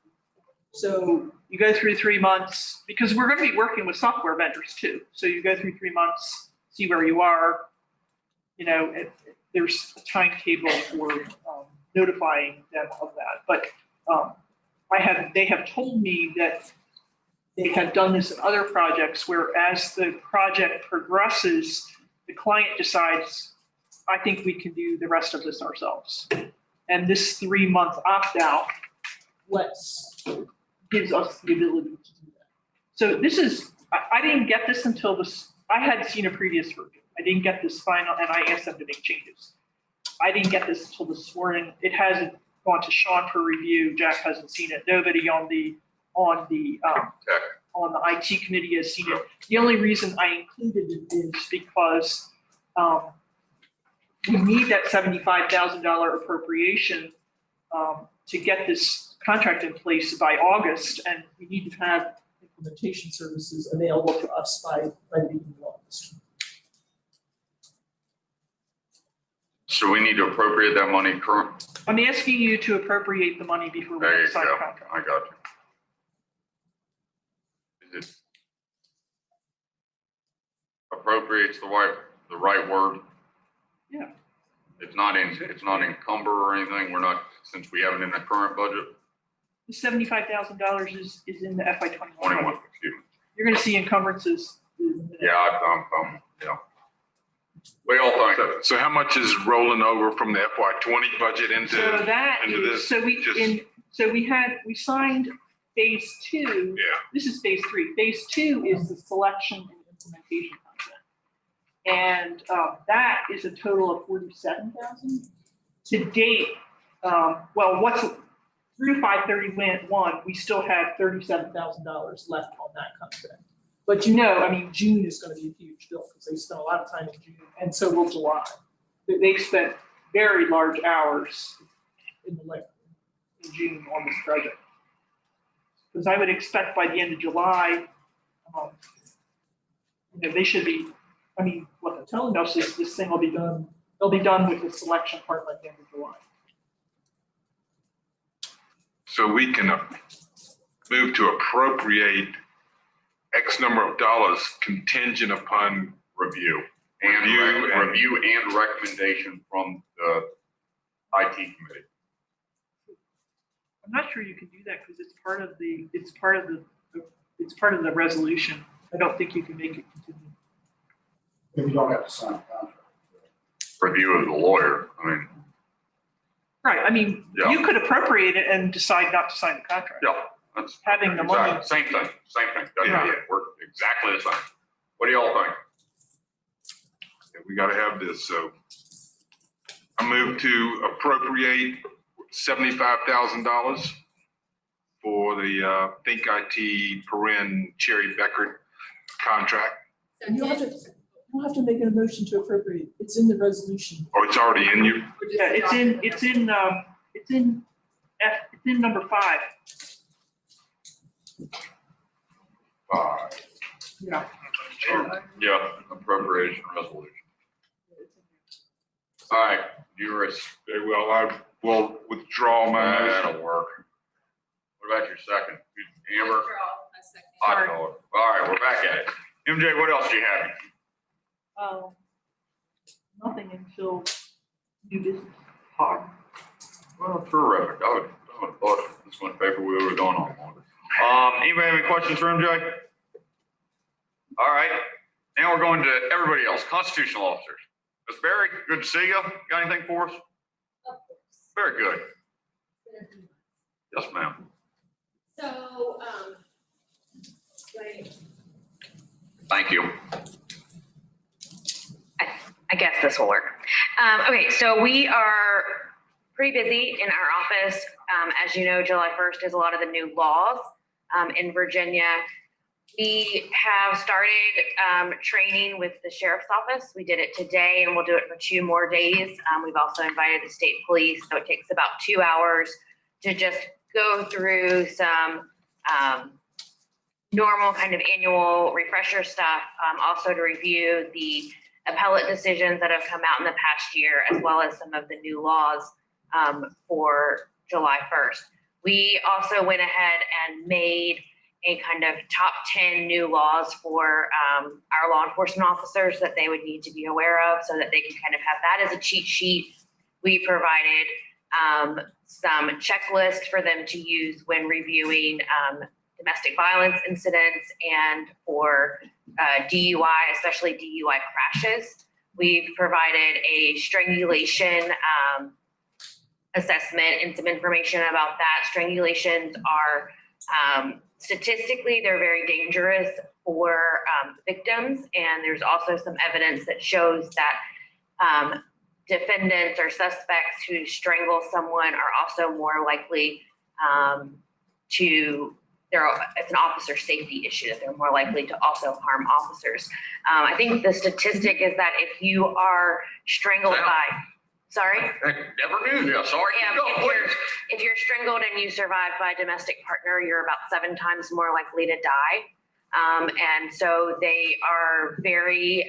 So you go through 3 months, because we're going to be working with software vendors too. So you go through 3 months, see where you are. You know, there's a timetable for notifying them of that. But they have told me that they have done this in other projects where as the project progresses, the client decides, I think we can do the rest of this ourselves. And this 3-month opt-out gives us the ability to do that. So this is, I didn't get this until this, I had seen a previous version. I didn't get this final, and I asked them to make changes. I didn't get this until this morning. It hasn't gone to Sean for review. Jack hasn't seen it. Nobody on the IT committee has seen it. The only reason I included it is because we need that $75,000 appropriation to get this contract in place by August, and we need to have implementation services available to us by the beginning of August. So we need to appropriate that money current. I'm asking you to appropriate the money before we There you sign go. the contract. I got you. Is it appropriates the right word? Yeah. It's not encumber or anything. We're not, since we haven't in the current budget. The $75,000 is in the FY21 21, budget. excuse me. You're going to see encumbrances. Yeah, yeah. We all think. So how much is rolling over from the FY20 budget into this? We signed phase 2. Yeah. This is phase 3. Phase 2 is the selection and implementation contract. And that is a total of $47,000. To date, through 5/31, we still have $37,000 left on that contract. But June is going to be a huge bill because they spent a lot of time in June, and so will July. They've spent very large hours in the to June on this project. Because I would expect by the end of July, they should be, what they're telling us is this thing will be done, they'll be done with the selection part by the end of July. So we can move to appropriate X number of dollars contingent upon review. Review and recommendation from the IT committee. I'm not sure you can do that because it's part of the resolution. I don't think you can make it contingent. If you don't have to sign a contract. Review of the lawyer, Right, Yeah. you could appropriate it and decide not to sign the contract. yeah, that's. Having the money. Same thing, doesn't Yeah. it? We're exactly the same. What do y'all think? Okay, we gotta have this, so I move to appropriate $75,000 for the Think IT Perrin Cherry Beckert contract. So You don't have to make a motion to appropriate. It's in the resolution. Oh, it's already in you? Yeah, it's in number 5. Yeah. Yeah, appropriation resolution. All right, yours. Very well, I will withdraw my motion. That'll work. What about your second? Amber? Withdraw, I second. I know it. All right, we're back at it. MJ, what else do you have? Nothing until new business. Well, terrific. I would have thought this one paper we would have gone on longer. Anybody have any questions for MJ? All right, now we're going to everybody else, constitutional officers. Ms. Berry, good to see you. Got anything for us? Of course. Very good. Yes, ma'am. So, wait. Thank you. I guess this will work. Okay, so we are pretty busy in our office. As you know, July 1st is a lot of the new laws in Virginia. We have started training with the sheriff's office. We did it today and we'll do it for 2 more days. We've also invited the state police, so it takes about 2 hours to just go through some normal kind of annual refresher stuff, also to review the appellate decisions that have come out in the past year, as well as some of the new laws for July 1st. We also went ahead and made a kind of top 10 new laws for our law enforcement officers that they would need to be aware of so that they can kind of have that as a cheat sheet. We provided some checklists for them to use when reviewing domestic violence incidents and for DUI, especially DUI crashes. We've provided a strangulation assessment and some information about that. Strangulations are statistically, they're very dangerous for victims, and there's also some evidence that shows that defendants or suspects who strangle someone are also more likely it's an officer safety issue, that they're more likely to also harm officers. I think the statistic is that if you are strangled sorry? Never knew this. Sorry. Yeah, if you're strangled and you survive by a domestic partner, you're about 7 times more likely to die. And so they are very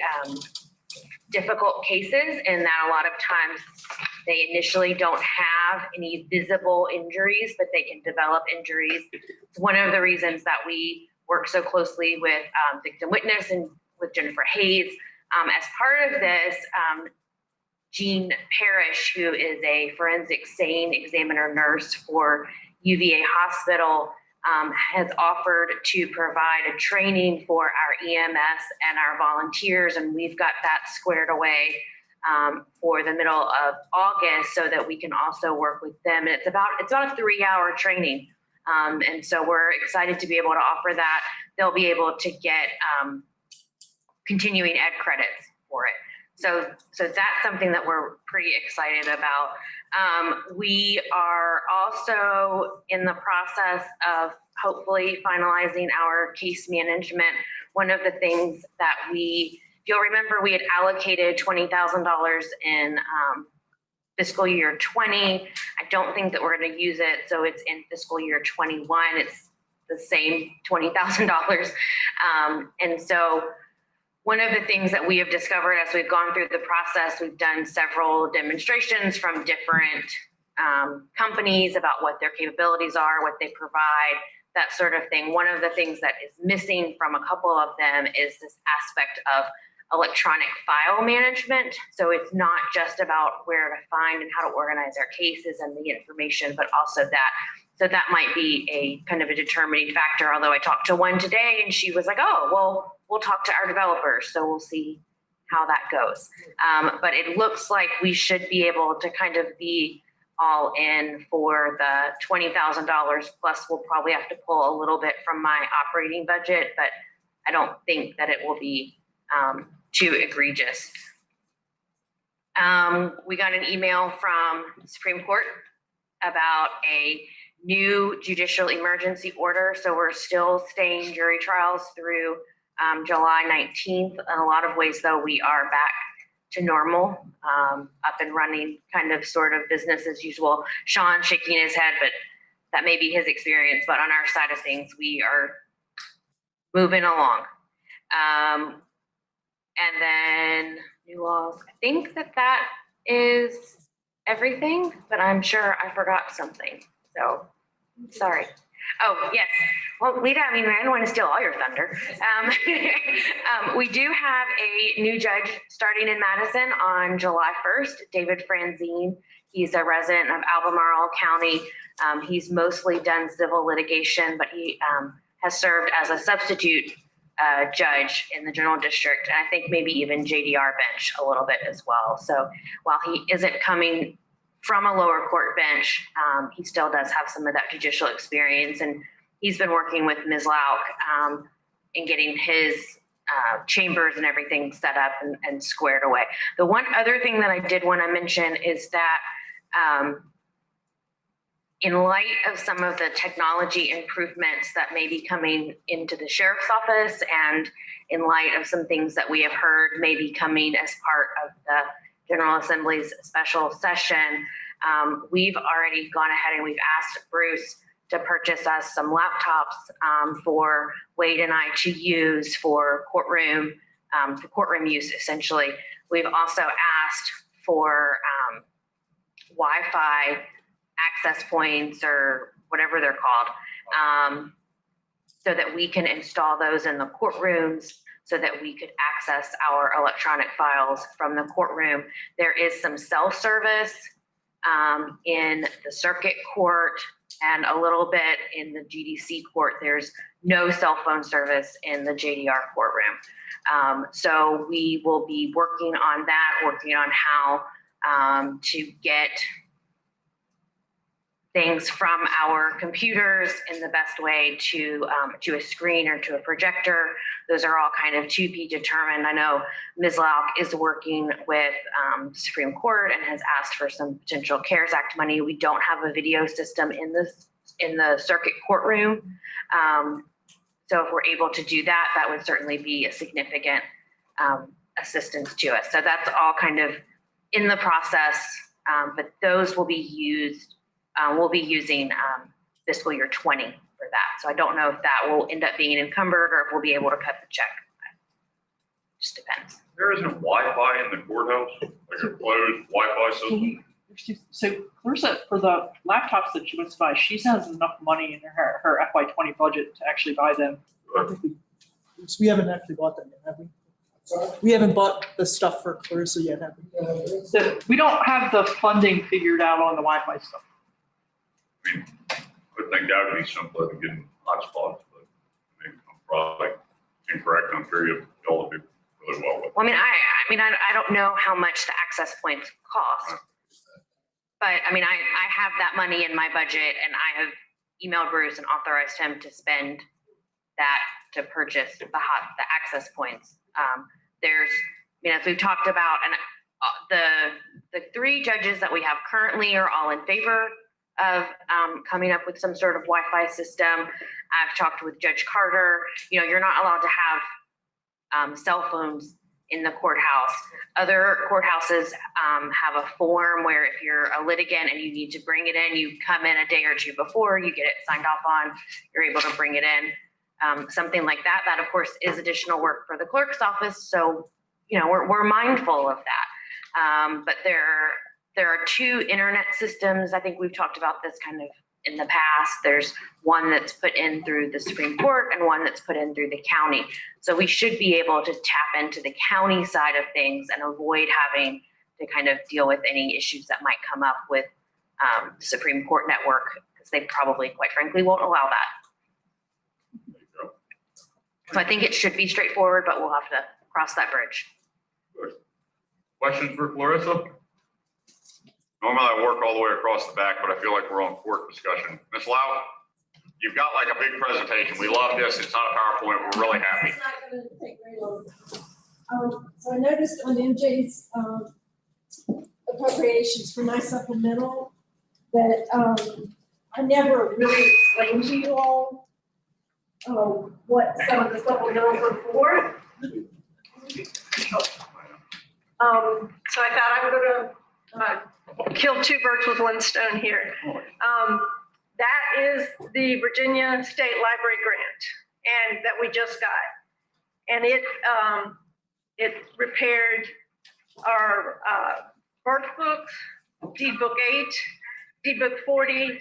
difficult cases in that a lot of times they initially don't have any visible injuries, but they can develop injuries. It's one of the reasons that we work so closely with Victim Witness and with Jennifer Hayes. As part of this, Jean Parrish, who is a forensic SANE examiner nurse for UVA Hospital, has offered to provide a training for our EMS and our volunteers, and we've got that squared away for the middle of August so that we can also work with them. And it's about a 3-hour training. And so we're excited to be able to offer that. They'll be able to get continuing ed credits for it. So that's something that we're pretty excited about. We are also in the process of hopefully finalizing our case management. One of the things that if you'll remember, we had allocated $20,000 in fiscal year 20. I don't think that we're going to use it, so it's in fiscal year 21. It's the same $20,000. And so one of the things that we have discovered as we've gone through the process, we've done several demonstrations from different companies about what their capabilities are, what they provide, that sort of thing. One of the things that is missing from a couple of them is this aspect of electronic file management. So it's not just about where to find and how to organize our cases and the information, but also that. So that might be a kind of a determining factor, although I talked to one today and she was like, oh, well, we'll talk to our developers. So we'll see how that goes. But it looks like we should be able to kind of be all in for the $20,000 plus we'll probably have to pull a little bit from my operating budget, but I don't think that it will be too egregious. We got an email from the Supreme Court about a new judicial emergency order. So we're still staying jury trials through July 19th. In a lot of ways though, we are back to normal, up and running, kind of sort of business as usual. Sean shaking his head, but that may be his experience. But on our side of things, we are moving along. And then new laws. I think that is everything, but I'm sure I forgot something. So sorry. Oh, yes. Well, Lita, I mean, I don't want to steal all your thunder. We do have a new judge starting in Madison on July 1st, David Franzine. He's a resident of Albemarle County. He's mostly done civil litigation, but he has served as a substitute judge in the general district, and I think maybe even JDR bench a little bit as well. So while he isn't coming from a lower court bench, he still does have some of that judicial experience, and he's been working with Ms. Lauk in getting his chambers and everything set up and squared away. The one other thing that I did want to mention is that in light of some of the technology improvements that may be coming into the sheriff's office, and in light of some things that we have heard may be coming as part of the General Assembly's special session, we've already gone ahead and we've asked Bruce to purchase us some laptops for Wade and I to use for courtroom use, essentially. We've also asked for Wi-Fi access points or whatever they're called, so that we can install those in the courtrooms so that we could access our electronic files from the courtroom. There is some self-service in the circuit court and a little bit in the GDC court. There's no cell phone service in the JDR courtroom. So we will be working on that, working on how to get things from our computers in the best way to a screen or to a projector. Those are all kind of to be determined. I know Ms. Lauk is working with the Supreme Court and has asked for some potential CARES Act money. We don't have a video system in the circuit courtroom. So if we're able to do that, that would certainly be a significant assistance to us. So that's all kind of in the process, but those will be used. We'll be using fiscal year 20 for that. So I don't know if that will end up being encumbered or if we'll be able to cut the check. Just depends. There isn't Wi-Fi in the courthouse, like a closed Wi-Fi system? So Clarissa, for the laptops that she wants to buy, she has enough money in her FY20 budget to actually buy them. We haven't actually bought them yet, have we? Sorry? We haven't bought the stuff for Clarissa yet, have we? So we don't have the funding figured out on the Wi-Fi stuff. I mean, I would think that would be simpler than getting hotspots, but I mean, I'm probably incorrect. I'm sure y'all will do really well with it. Well, I don't know how much the access points cost, but I mean, I have that money in my budget, and I have emailed Bruce and authorized him to spend that to purchase the access points. As we've talked about, and the three judges that we have currently are all in favor of coming up with some sort of Wi-Fi system. I've talked with Judge Carter. You're not allowed to have cell phones in the courthouse. Other courthouses have a form where if you're a litigant and you need to bring it in, you come in a day or two before, you get it signed off on, you're able to bring it in. Something like that, that of course is additional work for the clerk's office. So, we're mindful of that. But there are two internet systems. I think we've talked about this kind of in the past. There's one that's put in through the Supreme Court and one that's put in through the county. So we should be able to tap into the county side of things and avoid having to kind of deal with any issues that might come up with the Supreme Court network, because they probably, quite frankly, won't allow that. So I think it should be straightforward, but we'll have to cross that bridge. Good. Questions for Clarissa? Normally I work all the way across the back, but I feel like we're on court discussion. Ms. Lau, you've got like a big presentation. We love this. It's not a PowerPoint. We're really happy. It's not gonna take very long. So I noticed on MJ's appropriations for my supplemental that I never really explained to you all what some of the supplementals are for. So I thought I would kill two birds with one stone here. That is the Virginia State Library grant, and that we just got. And it repaired our birth books, deed book 8, deed book 40,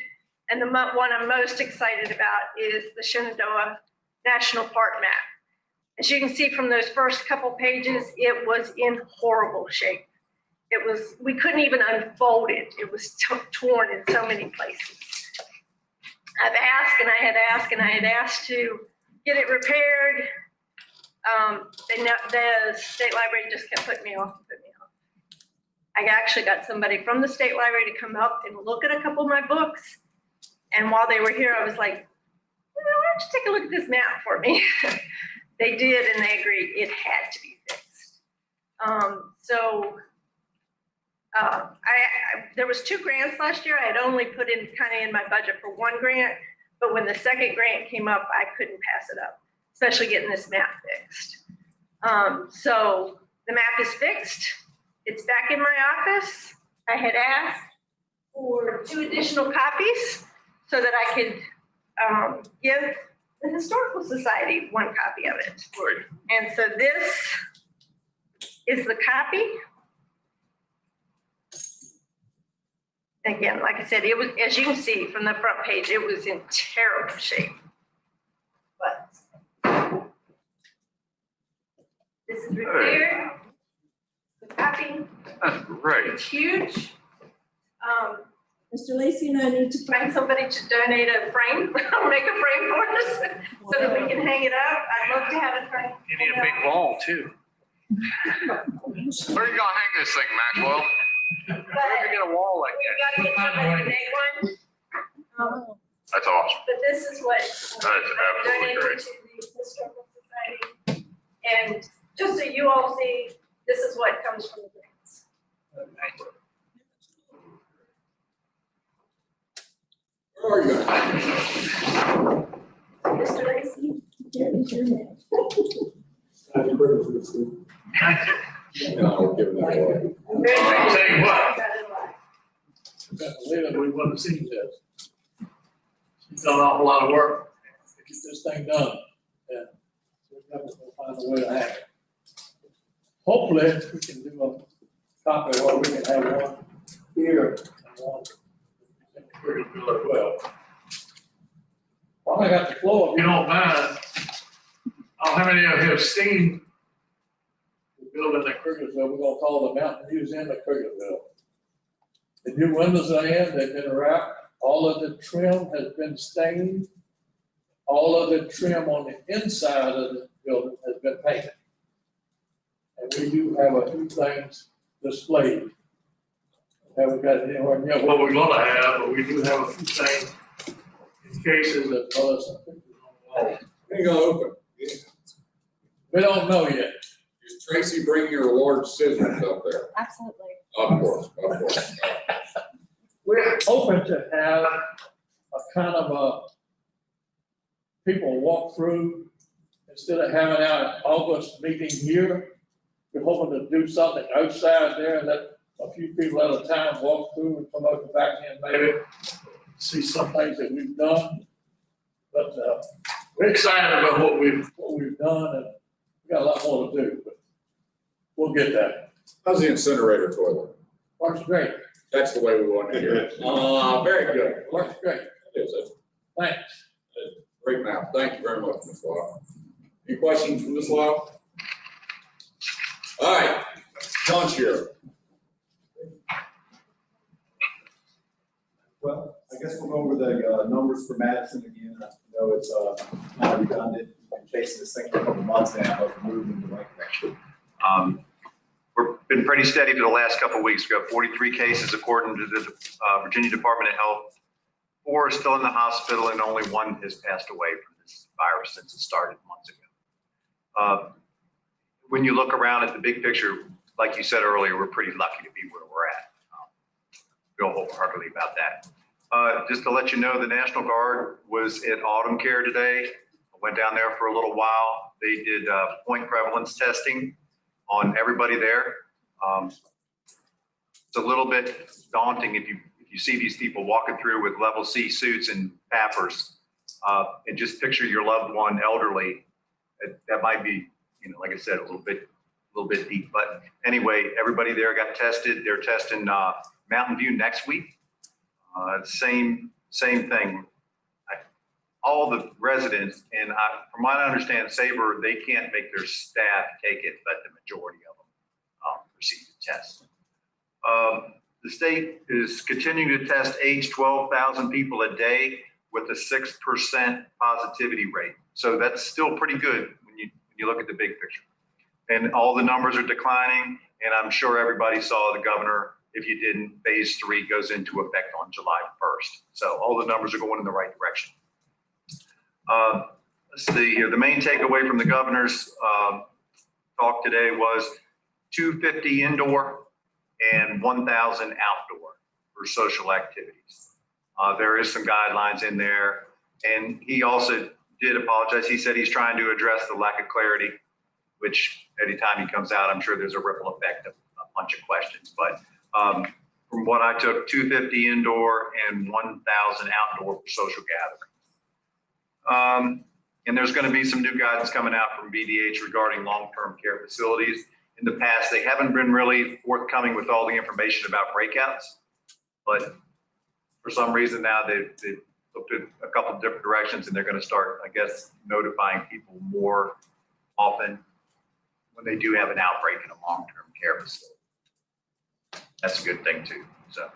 and the one I'm most excited about is the Shenandoah National Park map. As you can see from those first couple pages, it was in horrible shape. We couldn't even unfold it. It was torn in so many places. I've asked and I had asked to get it repaired. The state library just kept putting me off. I actually got somebody from the state library to come up and look at a couple of my books. And while they were here, I was like, why don't you take a look at this map for me? They did, and they agreed it had to be fixed. There was 2 grants last year. I had only put in in my budget for 1 grant, but when the second grant came up, I couldn't pass it up, especially getting this map fixed. So the map is fixed. It's back in my office. I had asked for 2 additional copies so that I could give the Historical Society 1 copy of it. Right. And so this is the copy. Again, like I said, it was, as you can see from the front page, it was in terrible shape. But this is repaired. The copy. That's great. It's huge. Mr. Lacy and I need to find somebody to donate a frame, make a frame for us so that we can hang it up. I'd love to have it hung. You need a big wall too. Where are you gonna hang this thing, Maxwell? Where do you get a wall like that? We gotta get somebody to make one. That's awesome. But this is what That is absolutely donated great. to the Historical Society. And just so you all see, this is what comes from the grants. Where are you? Mr. Lacy, here is your man. No, give it away. I'll tell you what. We want to see this. She's done an awful lot of work to get this thing done. And we're going to find a way to have it. Hopefully, we can do a copy where we can have one here and one in the Krugersville as well. While I got the floor, if you don't mind, I don't know how many of you have seen the building in Krugersville. We're going to call the Mountain Museum at Krugersville. The new windows are in, they've been wrapped. All of the trim has been stained. All of the trim on the inside of the building has been painted. And we do have a few things displayed. Haven't got anywhere near what we're gonna have, but we do have a few things in cases that tell us some pictures on the wall. Ain't gonna open. We don't know yet. Is Tracy bringing her large scissors up there? Absolutely. Of course, of course. We're open to have a kind of a people walk through instead of having our August meeting here. we're hoping to do something outside there and let a few people at a time walk through and come up the back end, maybe see some things that we've done. But, we're excited about what we've done, and we got a lot more to do, but we'll get that. How's the incinerator toilet? Works great. That's the way we want to hear it. Very good. Works great. Yes, that's Thanks. great map. Thank you very much, Ms. Lyle. Any questions from Ms. Lyle? All right, John Shearer. Well, I guess we'll go over the numbers for Madison again. I know it's kind of redundant. We've been chasing this thing for a couple months now, but we're moving in the right direction. We've been pretty steady for the last couple of weeks. We've got 43 cases according to the Virginia Department of Health. 4 are still in the hospital, and only 1 has passed away from this virus since it started months ago. When you look around at the big picture, like you said earlier, we're pretty lucky to be where we're at. Feel wholeheartedly about that. Just to let you know, the National Guard was at Autumn Care today. I went down there for a little while. They did point prevalence testing on everybody there. It's a little bit daunting if you see these people walking through with level C suits and pappers, and just picture your loved one elderly. That might be, like I said, a little bit deep. But anyway, everybody there got tested. They're testing Mountain View next week. Same thing. All the residents, and from what I understand, Sabre, they can't make their staff take it, but the majority of them receive the test. The state is continuing to test age 12,000 people a day with a 6% positivity rate. So that's still pretty good when you look at the big picture. And all the numbers are declining, and I'm sure everybody saw the governor. If you didn't, phase 3 goes into effect on July 1st. So all the numbers are going in the right direction. Let's see here. The main takeaway from the governor's talk today was 250 indoor and 1,000 outdoor for social activities. There is some guidelines in there. And he also did apologize. He said he's trying to address the lack of clarity, which anytime he comes out, I'm sure there's a ripple effect of a bunch of questions. But from what I took, 250 indoor and 1,000 outdoor for social gatherings. And there's going to be some new guidance coming out from VDH regarding long-term care facilities. In the past, they haven't been really forthcoming with all the information about breakouts, but for some reason now they've looked at a couple of different directions, and they're going to start, I guess, notifying people more often when they do have an outbreak in a long-term care facility. That's a good thing too. So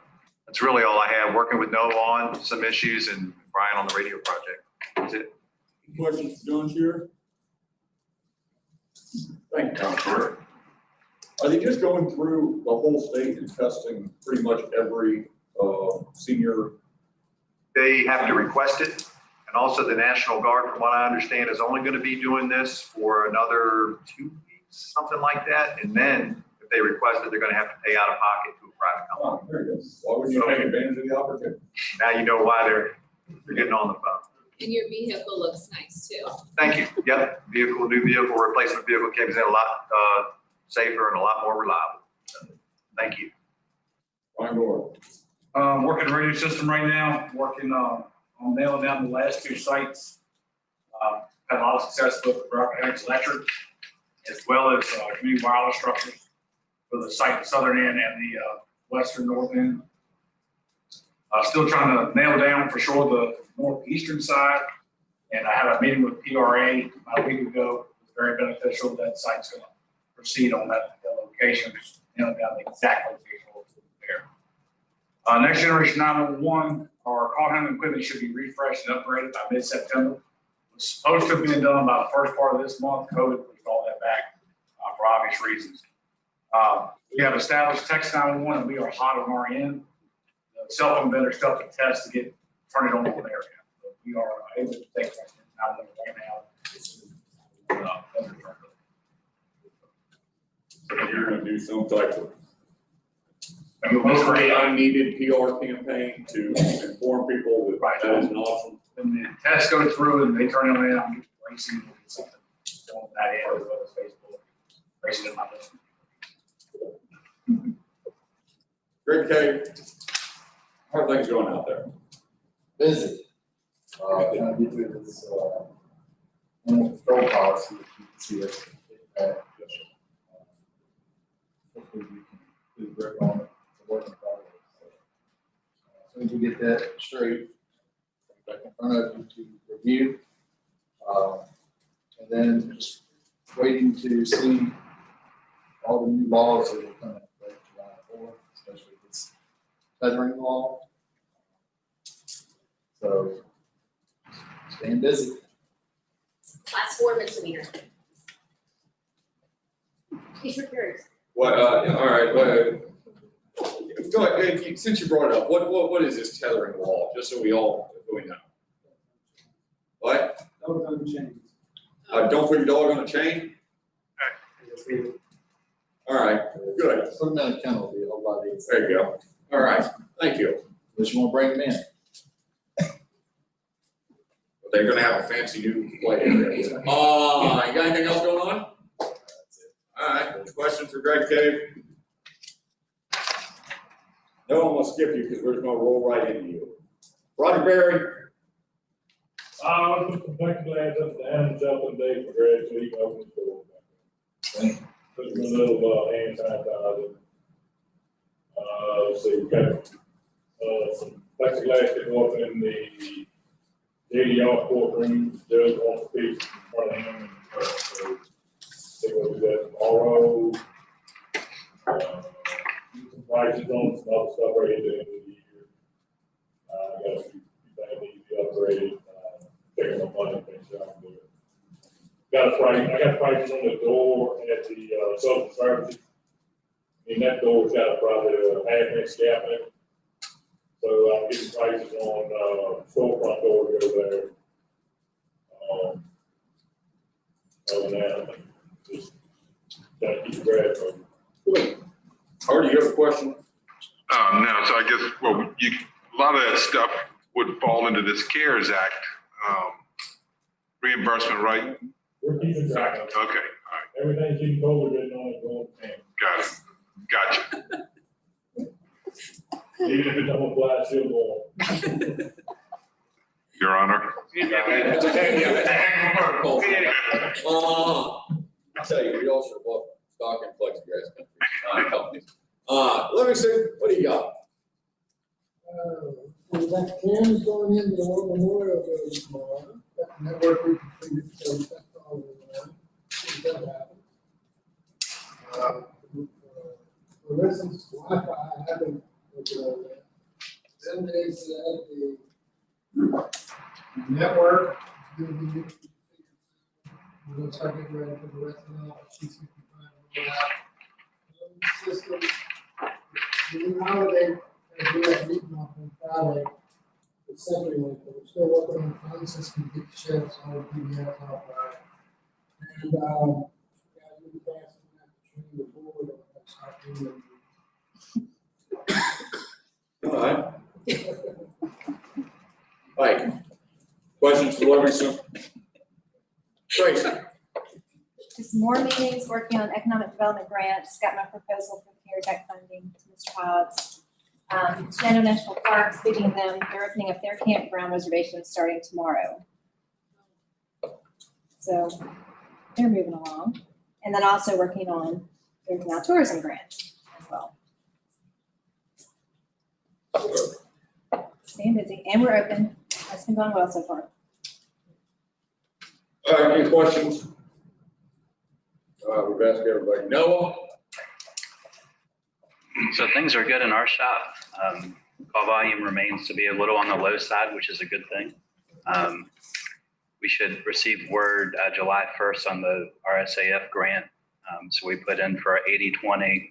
that's really all I have. Working with Noah on some issues and Brian on the radio project. That's it. Questions for John Shearer? Thank you, John Shearer. Are they just going through the whole state and testing pretty much every senior? They have to request it. And also the National Guard, from what I understand, is only going to be doing this for another 2 weeks, something like that. And then if they request it, they're going to have to pay out of pocket to a private company. Oh, very good. Why wouldn't you take advantage of the opportunity? Now you know why they're getting on the phone. And your vehicle looks nice too. Thank you. Yep, new vehicle replacement vehicle came in a lot safer and a lot more reliable. So, thank you. Brian Gore. Working the radio system right now, working on nailing down the last 2 sites. Had a lot of success with Appropriations Electric, as well as community wireless structures for the site, the southern end and the western north end. Still trying to nail down for sure the northeastern side. And I had a meeting with PRA about a week ago. It was very beneficial. That site's going to proceed on that location, nailing down the exact location there. Next generation 911, our call handling equipment should be refreshed and upgraded by mid-September. It was supposed to have been done by the first part of this month. COVID pushed all that back for obvious reasons. We have established text 911 and we are hot on our end. The cell phone vendor stuff to test to turn it on there. So we are able to take text 911 right now. So you're going to do some type of unneeded PR campaign to inform people that that is an option. When the tests go through and they turn it on, I'm racing with something on that end as well as Facebook, racing in my list. Greg K, how are things going out there? Busy. Trying to get through this, animal control policy, if you can see us. Hopefully we can do Greg on it, it's a work in progress. As soon as we get that straight, back in front of you to review. And then just waiting to see all the new laws that will come in effect July 4th, especially this tethering law. So, staying busy. Class 4 misdemeanor. Case repairs. What, all right, go ahead, since you brought it up, what is this tethering law, just so we know? What? Dog on chains. Don't put your dog on a chain? All right, good. Put them in a kennel, will be a whole lot easier. There you go. All right, thank you. Unless you want to bring them in. They're gonna have a fancy new play area. You got anything else going on? All right, question for Greg Cave? No, I'm gonna skip you because we're just gonna roll right into you. Roger Berry? I put some plexiglass up the hands up and day for Greg so he can open the door. Put some little hand sanitizer. Let's see, we got some plexiglass to go up in the JDR courtroom. Judge wants to speak in front of him. So they will do that tomorrow. Some prices on some other stuff right at the end of the year. I got a few things that need to be upgraded. Taking my money, things out there. I got prices on the door at the social services. That door's got probably a half-inch gap in it. So I'm getting prices on storefront doors over there. Other than that, I think just gotta keep Brad from. Good. Hardy, you have a question? No, so I guess, well, a lot of that stuff would fall into this CARES Act reimbursement, right? We're keeping track of it. Okay, all right, Everything's getting colder, getting on it, going to got it, gotcha. even if it don't apply, still going. Your Honor. I'll tell you, we also bought stock in plexiglass companies. Let me see, what do you got? We got cameras going into the War Memorial Building tomorrow. That network we completed, so that's all we learned. That happened. For instance, Wi-Fi, I haven't looked at all that. Then they said the network is going to be we're going to start getting ready for the rest of the office. She's going to be fine. System. The holiday, as we have meeting on Friday, the second one, but we're still working on the phone system to get the sheriff's all PDFs off right. And, yeah, we'll be passing that to train the board on what's happening. All right. Mike, questions for Livingston? Tracy? Just more meetings, working on economic development grants, got my proposal for CARES Act funding to Mr. Hobbs. Shenandoah National Park, speaking of them, they're opening up their campground reservations starting tomorrow. So they're moving along. And then also working on, there's now tourism grants as well. Staying busy, and we're open. That's been going well so far. All right, any questions? We've asked everybody. Noah? So things are good in our shop. Call volume remains to be a little on the low side, which is a good thing. We should receive word July 1st on the RSAF grant. So we put in for 80-20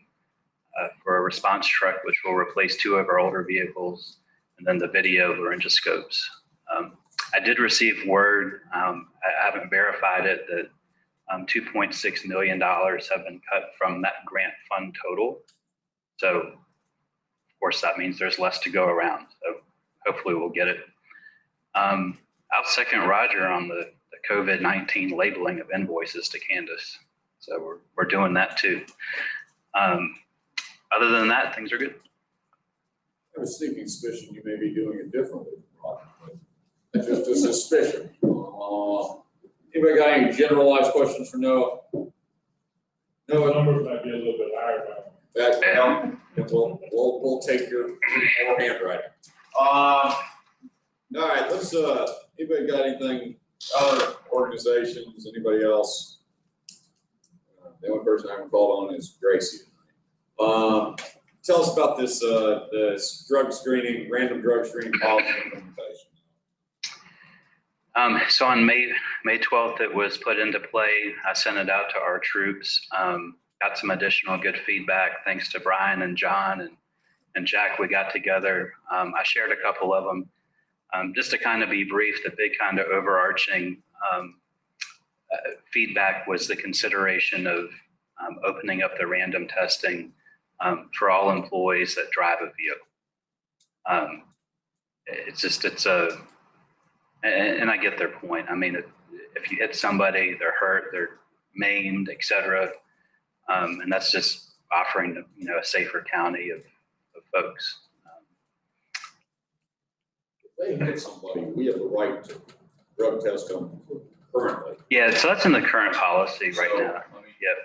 for a response truck, which will replace 2 of our older vehicles, and then the video laryngoscopes. I did receive word, I haven't verified it, that $2.6 million have been cut from that grant fund total. So, of course, that means there's less to go around. So hopefully we'll get it. I'll second Roger on the COVID-19 labeling of invoices to Candace. So we're doing that too. other than that, things are good. I have a sneaking suspicion you may be doing it differently. It's just a suspicion. Anybody got any generalized questions for Noah? The numbers might be a little bit higher now. We'll take your handwriting. All right, let's, anybody got anything, other organizations, anybody else? The only person I haven't called on is Gracie. Tell us about this, this drug screening, random drug screening policy implementation. So on May 12th, it was put into play. I sent it out to our troops. Got some additional good feedback thanks to Brian and John and Jack. We got together. I shared a couple of them. Just to kind of be brief, the big kind of overarching feedback was the consideration of opening up the random testing for all employees that drive a vehicle. And I get their point. I mean, if you hit somebody, they're hurt, they're maimed, et cetera. And that's just offering, a safer county of folks. If they hit somebody, we have the right to drug test them currently. Yeah, so that's in the current policy right now. Yep.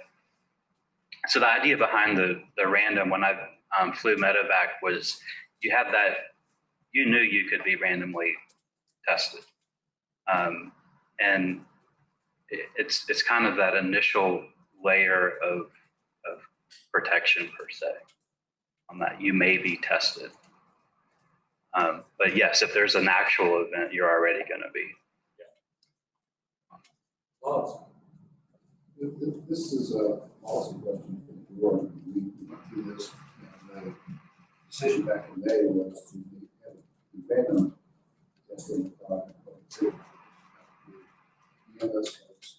So the idea behind the random, when I flew medevac, was you had that, you knew you could be randomly tested. And it's kind of that initial layer of protection per se on that you may be tested. But yes, if there's an actual event, you're already going to be. This is a policy question for the board. We went through this, the decision back in May was to be random testing product. The those folks,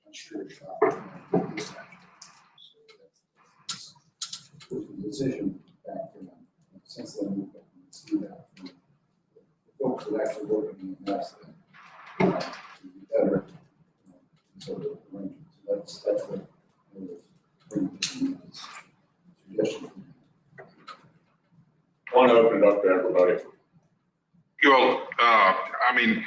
I'm sure shop dispatch. So that's the decision back then. Since then, we've gotten to see that from the folks that actually working in the mass to be better. So that's what I was bringing to this suggestion. I want to open it up to everybody. Well, I mean,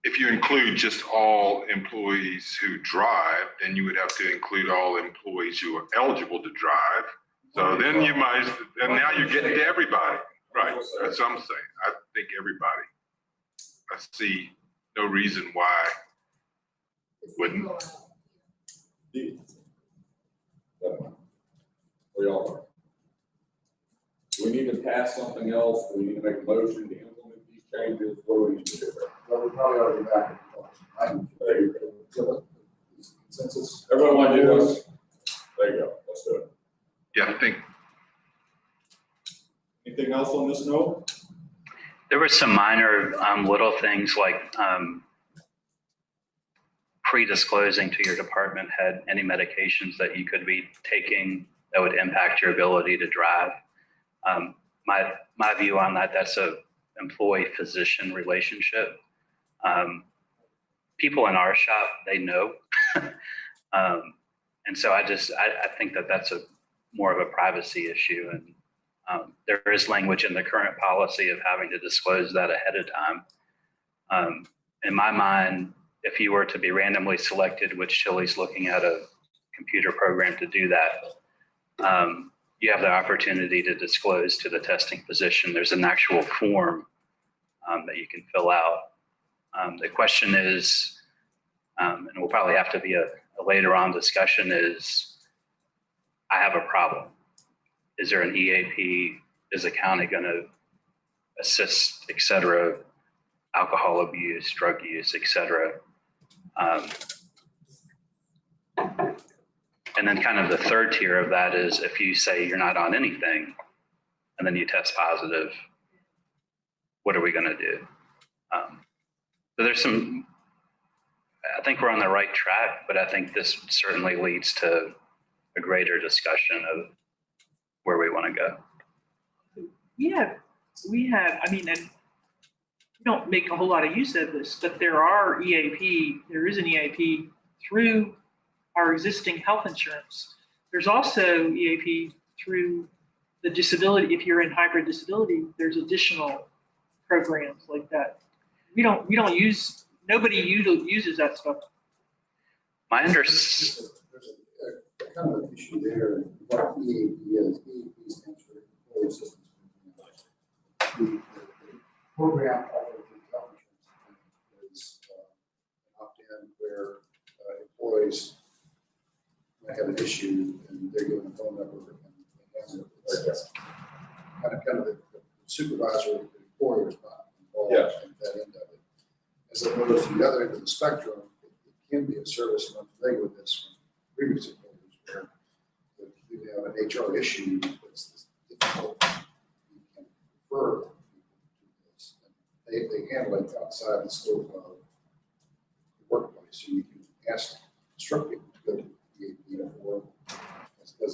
if you include just all employees who drive, then you would have to include all employees who are eligible to drive. So then you might, and now you're getting to everybody. Right, that's what I'm saying. I think everybody. I see no reason why it wouldn't. We all are. Do we need to pass something else? Do we need to make a motion to implement these changes? What do we need to do? Well, we probably ought to be back in consensus. Everyone want to do this? There you go. Let's do it. Yeah, I think. Anything else on this note? There were some minor little things like pre-disclosing to your department head any medications that you could be taking that would impact your ability to drive. My view on that, that's a employee-physician relationship. People in our shop, they know. And so I think that that's more of a privacy issue. And there is language in the current policy of having to disclose that ahead of time. In my mind, if you were to be randomly selected, which Chili's looking at a computer program to do that, you have the opportunity to disclose to the testing physician. There's an actual form that you can fill out. The question is, and will probably have to be a later on discussion, is I have a problem. Is there an EAP? Is the county going to assist, et cetera, alcohol abuse, drug use, et cetera? And then kind of the third tier of that is if you say you're not on anything and then you test positive, what are we going to do? So there's some, I think we're on the right track, but I think this certainly leads to a greater discussion of where we want to go. We have, I mean, and we don't make a whole lot of use of this, but there is an EAP through our existing health insurance. There's also EAP through the disability, if you're in hybrid disability, there's additional programs like that. We don't use, nobody uses that stuff. My There's a kind of an issue there, what EAP is, EAP stands for Employee Assistance. The program offered through health insurance is an opt-in where employees might have an issue and they're given a phone number and kind of the supervisor, the employer is not involved in that end of it. As opposed to the other end of the spectrum, it can be a service, and I'm familiar with this from previous employers, where if you have an HR issue that's difficult, you can refer people to this. And they handle it outside the scope of the workplace, so you can instruct people to go to the EAP or as a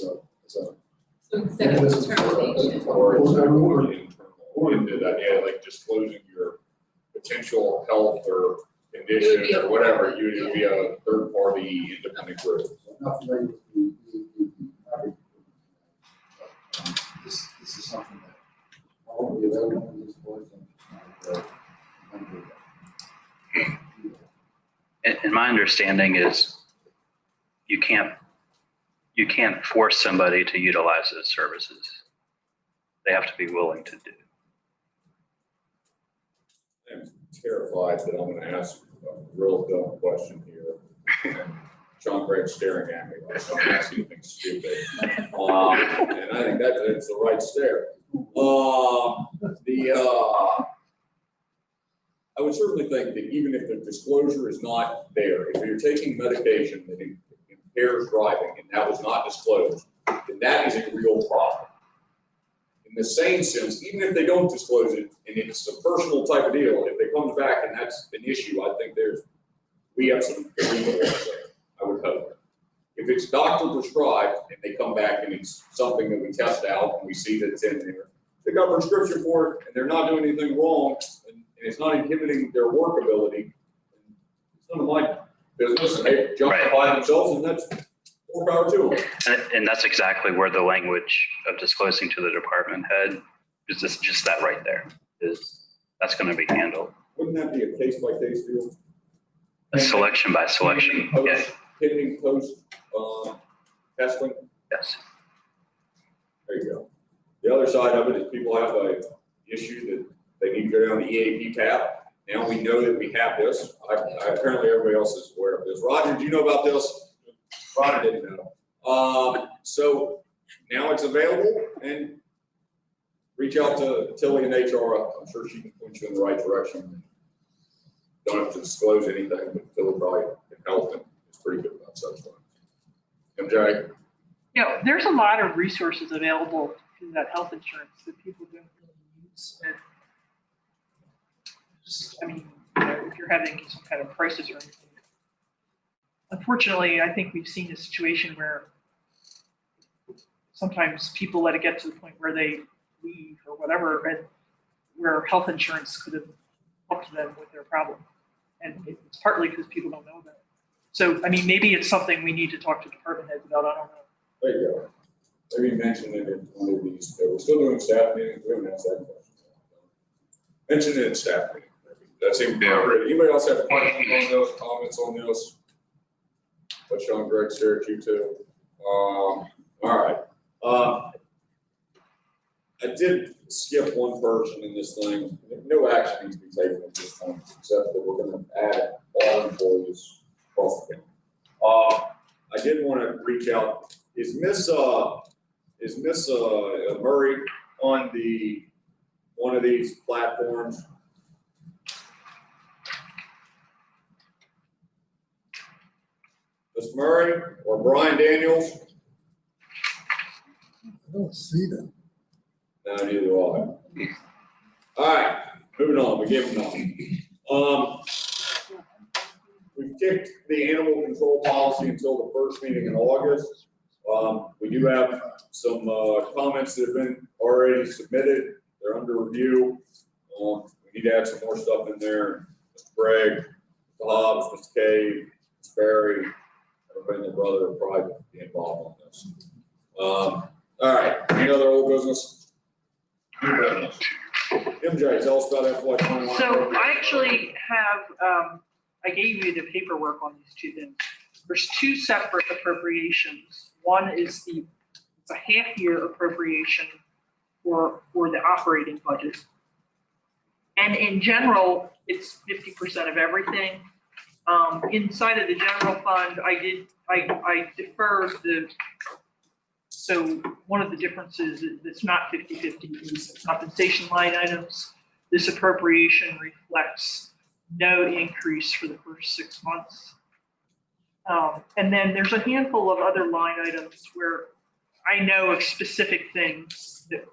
So instead of determination. Or into that, yeah, like disclosing your potential health or condition or whatever, you would be a third party independent group. So I'm not familiar with the EAP. This is something that probably available in this board. And my understanding is you can't force somebody to utilize those services. They have to be willing to do. I'm terrified that I'm gonna ask a real dumb question here. And John Gregg's staring at me like I'm asking anything stupid. And I think that's the right stare. I would certainly think that even if the disclosure is not there, if you're taking medication that impairs driving and that was not disclosed, then that is a real problem. In the same sense, even if they don't disclose it and it's a personal type of deal, if it comes back and that's an issue, I think we have some legal there, I would hope. If it's doctor prescribed and they come back and it's something that we test out and we see that it's in there, they got a prescription for it and they're not doing anything wrong and it's not inhibiting their work ability, it's none of my business, and they justify themselves, and that's more power to them. And that's exactly where the language of disclosing to the department head is just that right there, that's going to be handled. Wouldn't that be a case by case deal? A selection by selection, yeah. Pending post testing? Yes. There you go. The other side of it is people have an issue that they need to go down the EAP path. Now we know that we have this. Apparently everybody else is aware of this. Roger, do you know about this? Roger didn't know. So now it's available, and reach out to Tilly in HR. I'm sure she can point you in the right direction. Don't have to disclose anything, but Tilly probably can help, and it's pretty good about such things. MJ? There's a lot of resources available through that health insurance that people don't really use. And if you're having some kind of crisis or anything. Unfortunately, I think we've seen a situation where sometimes people let it get to the point where they leave or whatever, and where health insurance could have helped them with their problem. And it's partly because people don't know about it. So, maybe it's something we need to talk to department heads about, I don't know. There you go. Maybe mention it in one of these. We're still doing staff meetings. We haven't asked that question. Mention it in staff meeting. That seems appropriate. Anybody else have questions on this, comments on this? What Sean Gregg stared at you too. All right. I did skip one person in this thing. No action needs to be taken at this point, except that we're going to add all employees across the county. I did want to reach out. Is Miss Murray on one of these platforms? Miss Murray or Brian Daniels? I don't see them. No, neither do I. All right, moving on. We gave them none. We've kicked the animal control policy until the first meeting in August. We do have some comments that have been already submitted. They're under review. We need to add some more stuff in there. Mr. Gregg, Mr. Hobbs, Mr. Cave, Mr. Barry, everybody and their brother will probably be involved on this. All right, any other old business? New business. MJ, tell us about FY 21. So I actually have, I gave you the paperwork on these two things. There's two separate appropriations. One is it's a half-year appropriation for the operating budget. And in general, it's 50% of everything. Inside of the general fund, I deferred so one of the differences that's not 50-50 is compensation line items. This appropriation reflects no increase for the first 6 months. And then there's a handful of other line items where I know of specific things that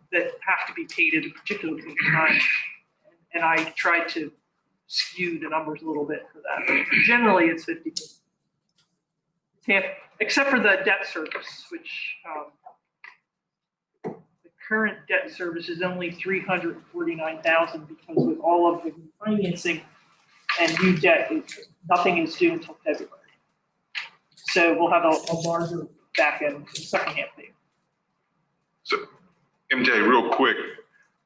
have to be paid at a particular point in time. And I tried to skew the numbers a little bit for that. Generally, it's 50. It's half, except for the debt service, which the current debt service is only $349,000 because with all of the financing and new debt, nothing is due until February. So we'll have a larger back end, second half thing. So, MJ, real quick,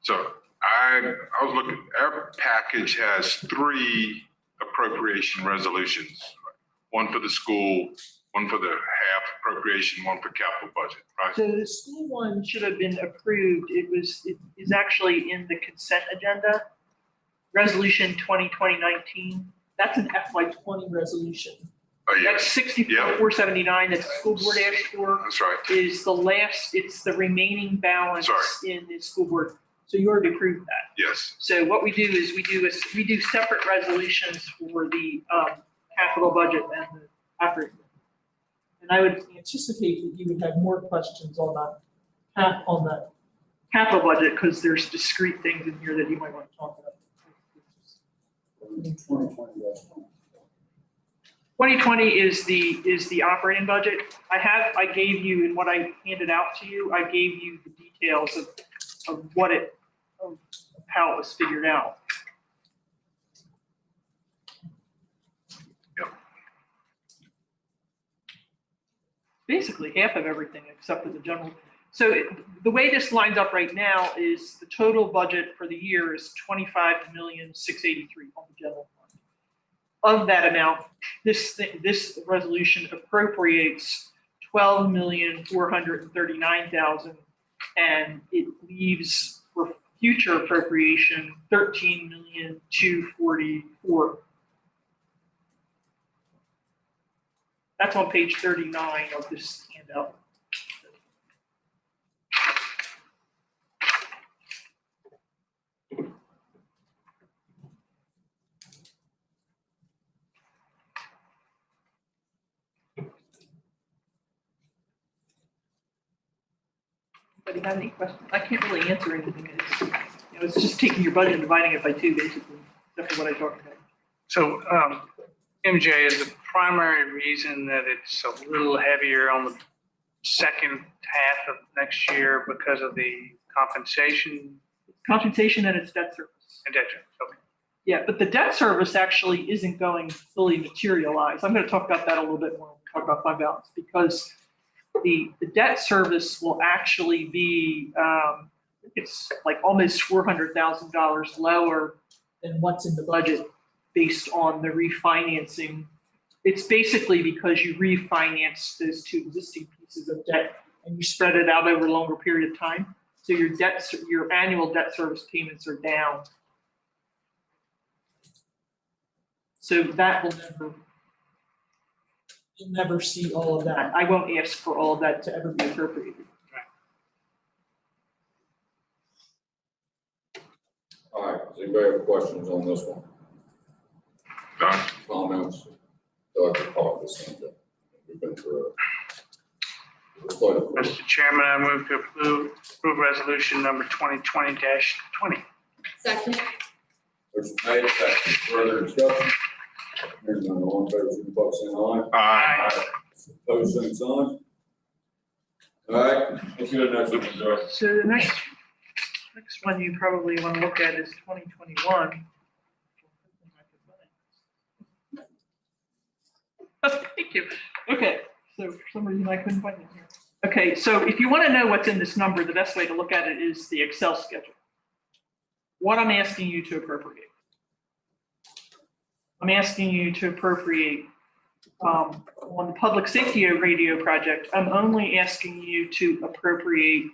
so I was looking, our package has 3 appropriation resolutions. One for the school, one for the half appropriation, one for capital budget, right? So the school one should have been approved. It is actually in the consent agenda. Resolution 2020-19, that's an FY20 resolution. Oh, yeah. That's 64,479 that the school board asked for. That's right. Is the last, it's the remaining balance in the school board. So you already approved that. Yes. So what we do is we do separate resolutions for the capital budget and the operating. And I would anticipate that you would have more questions on the capital budget because there's discrete things in here that you might want to talk about. 2020 is the operating budget. I gave you, in what I handed out to you, I gave you the details of how it was figured out. Yep. Basically half of everything except for the general. So the way this lines up right now is the total budget for the year is $25,683,000 on the general fund. Of that amount, this resolution appropriates $12,439,000, and it leaves for future appropriation $13,244,000. That's on page 39 of this handout. Anybody have any questions? I can't really answer anything. It's just taking your budget and dividing it by 2, basically. That's what I talked about. So, MJ, is the primary reason that it's a little heavier on the second half of next year because of the compensation? Compensation and its debt service. And debt service, okay. Yeah, but the debt service actually isn't going to fully materialize. I'm going to talk about that a little bit more when we talk about fund balance, because the debt service will actually be, it's like almost $400,000 lower than what's in the budget based on the refinancing. It's basically because you refinance those 2 existing pieces of debt and you spread it out over a longer period of time. So your annual debt service payments are down. So that will you'll never see all of that. I won't ask for all of that to ever be appropriated. All right, does anybody have questions on this one? Done. Comments? Dr. Hobbs, we've been through it. Mr. Chairman, I move to approve resolution number 2020-20. Second. Motion made, second. Further discussion? Hearing none, all in favor, signify by saying aye. Aye. Opposed, same sign. All right, let's get to the next one, Joe. So the next one you probably want to look at is 2021. Thank you. Okay, so for some reason I couldn't find it here. Okay, so if you want to know what's in this number, the best way to look at it is the Excel schedule. What I'm asking you to appropriate. I'm asking you to appropriate on the public safety radio project. I'm only asking you to appropriate,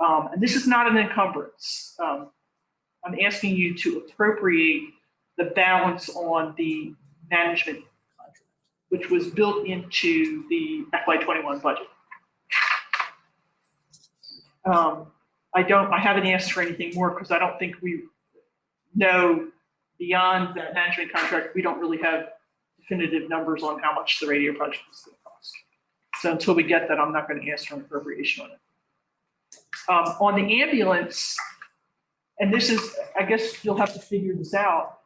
and this is not an encumbrance. I'm asking you to appropriate the balance on the management contract, which was built into the FY21 budget. I haven't asked for anything more because I don't think we know beyond that management contract. We don't really have definitive numbers on how much the radio project is going to cost. So until we get that, I'm not going to ask for an appropriation on it. On the ambulance, and this is, I guess you'll have to figure this out.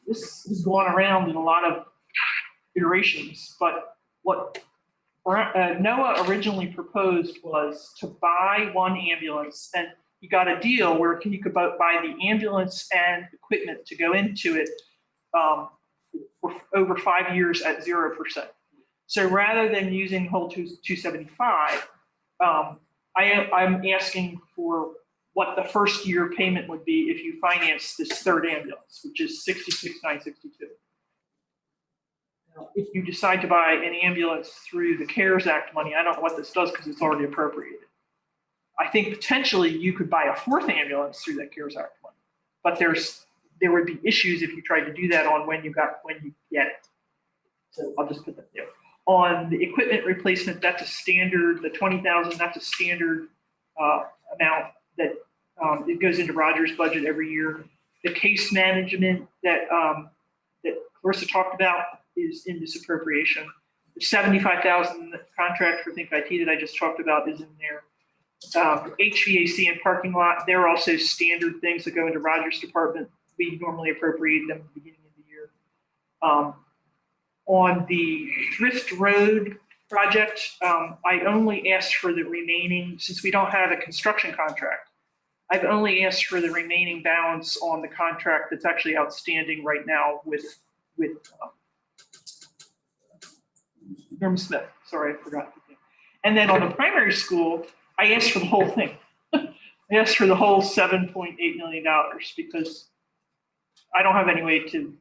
This has gone around in a lot of iterations, but what NOAA originally proposed was to buy one ambulance, and you got a deal where you could buy the ambulance and equipment to go into it for over 5 years at 0%. So rather than using whole 275, I'm asking for what the first year payment would be if you finance this third ambulance, which is $66,962. Now, if you decide to buy an ambulance through the CARES Act money, I don't know what this does because it's already appropriated. I think potentially you could buy a fourth ambulance through that CARES Act money, but there would be issues if you tried to do that on when you get it. So I'll just put that there. On the equipment replacement, that's a standard. The $20,000, that's a standard amount that it goes into Roger's budget every year. The case management that Clarissa talked about is in this appropriation. The $75,000 contract for Think IT that I just talked about is in there. HVAC and parking lot, they're also standard things that go into Roger's department. We normally appropriate them at the beginning of the year. On the Thrift Road project, I only asked for the remaining, since we don't have a construction contract, I've only asked for the remaining balance on the contract that's actually outstanding right now with Norm Smith. Sorry, I forgot the name. And then on the primary school, I asked for the whole thing. I asked for the whole $7.8 million because I don't have any way to,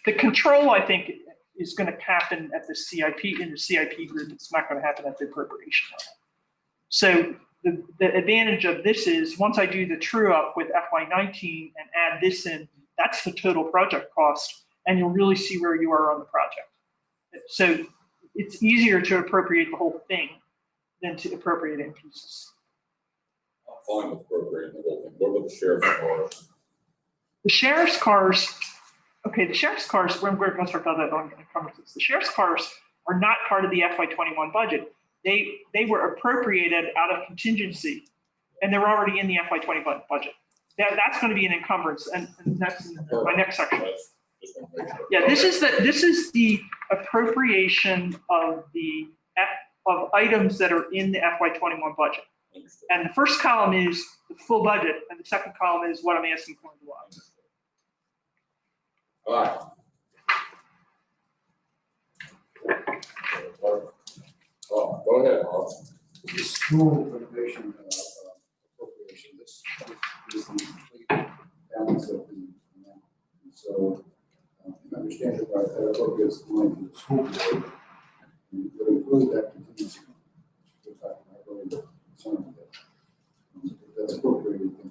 the control, I think, is going to happen at the CIP, in the CIP group. It's not going to happen at the appropriation level. So the advantage of this is once I do the true up with FY19 and add this in, that's the total project cost, and you'll really see where you are on the project. So it's easier to appropriate the whole thing than to appropriate in pieces. I'm fine with appropriating the whole thing. What about the sheriff's cars? The sheriff's cars, okay, the sheriff's cars, we're going to talk about that on conferences. The sheriff's cars are not part of the FY21 budget. They were appropriated out of contingency, and they're already in the FY21 budget. That's going to be an encumbrance, and that's in my next section. Yeah, this is the appropriation of of items that are in the FY21 budget. And the first column is the full budget, and the second column is what I'm asking for in the line. All right. Go ahead, Hobbs. The school renovation appropriation, this is the complete balance of the amount. And so, I understand it right, that appropriates the money to the school board, and would include that contingency. Which I'm not really concerned with that. If that's appropriated, then.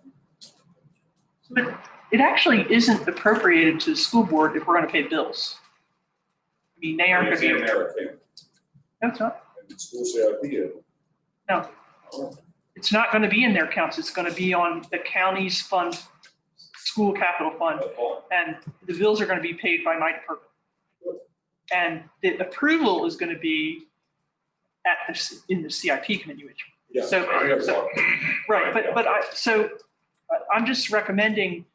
But it actually isn't appropriated to the school board if we're going to pay bills. I mean, they aren't going to be. No, it's not. And the school CIP. No. It's not going to be in their accounts. It's going to be on the county's fund, school capital fund, and the bills are going to be paid by my department. And the approval is going to be in the CIP committee. Yeah. So right, but I'm just recommending,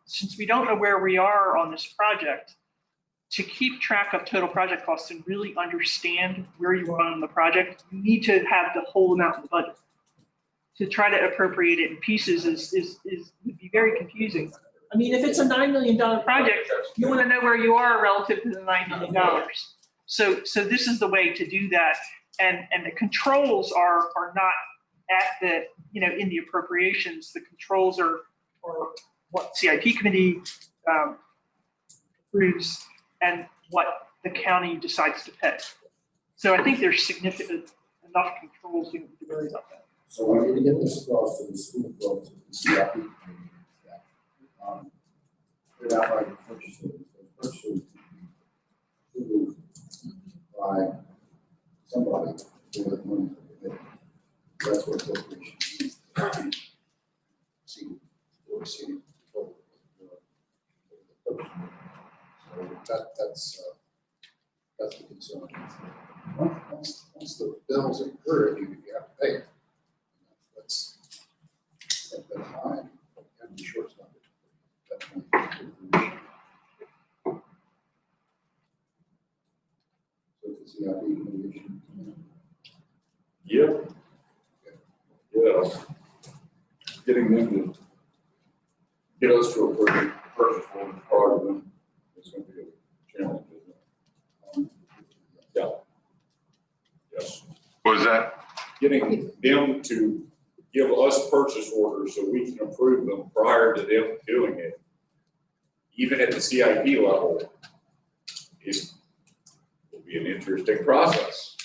since we don't know where we are on this project, to keep track of total project costs and really understand where you are on the project, you need to have the whole amount in the budget. To try to appropriate it in pieces would be very confusing. I mean, if it's a $9 million project, you want to know where you are relative to the $9 million. So this is the way to do that. And the controls are not at the, in the appropriations. The controls are what CIP committee approves and what the county decides to pay. So I think there's significant enough controls to worry about that. So when we get this across to the school folks, the CIP committee, put it out like the purchase orders. The purchase orders to be approved by somebody for the money. That's what appropriation means. See, or see. So that's the concern. Once the bills incurred, you have to pay it. That's fine. And be short it's not. So it's a CIP committee. Yeah. Yeah. Getting them to get us to a purchase order part of them is going to be a challenge, isn't it? Yeah. Yes. What is that? Getting them to give us purchase orders so we can approve them prior to them doing it, even at the CIP level, will be an interesting process.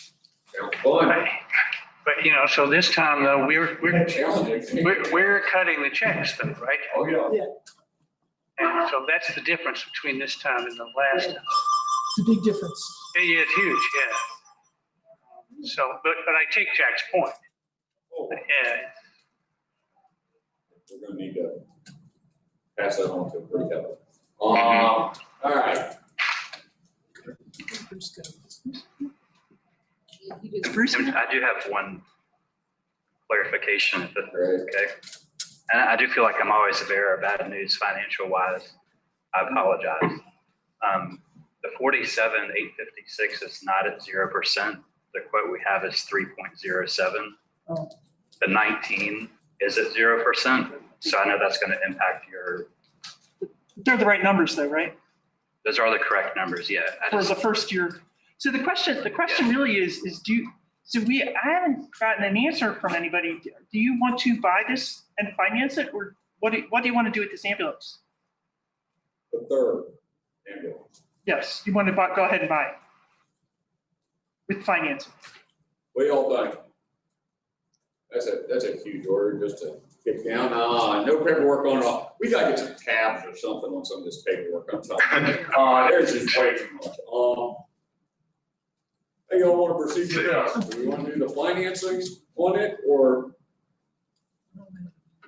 Sounds fun. But, so this time though, we're challenging. we're cutting the checks though, right? Oh, yeah. And so that's the difference between this time and the last time. It's a big difference. Yeah, it's huge, yeah. So, but I take Jack's point. Yeah. We're gonna need to pass that on to Greg. All right. I do have one clarification, if it's okay. And I do feel like I'm always a bearer of bad news financial wise. I apologize. The 47,856 is not at 0%. The quote we have is 3.07. Oh. The 19 is at 0%. So I know that's going to impact your. They're the right numbers though, right? Those are the correct numbers, yeah. For the first year. So the question really is I haven't gotten an answer from anybody. Do you want to buy this and finance it, or what do you want to do with this ambulance? The third ambulance. Yes, you want to go ahead and buy it with financing. What do y'all think? That's a huge order just to get down. No paperwork on it. We gotta get some tabs or something on some of this paperwork. I'm telling you. There's just way too much. Hey, y'all want to proceed with this? Do we want to do the financing on it, or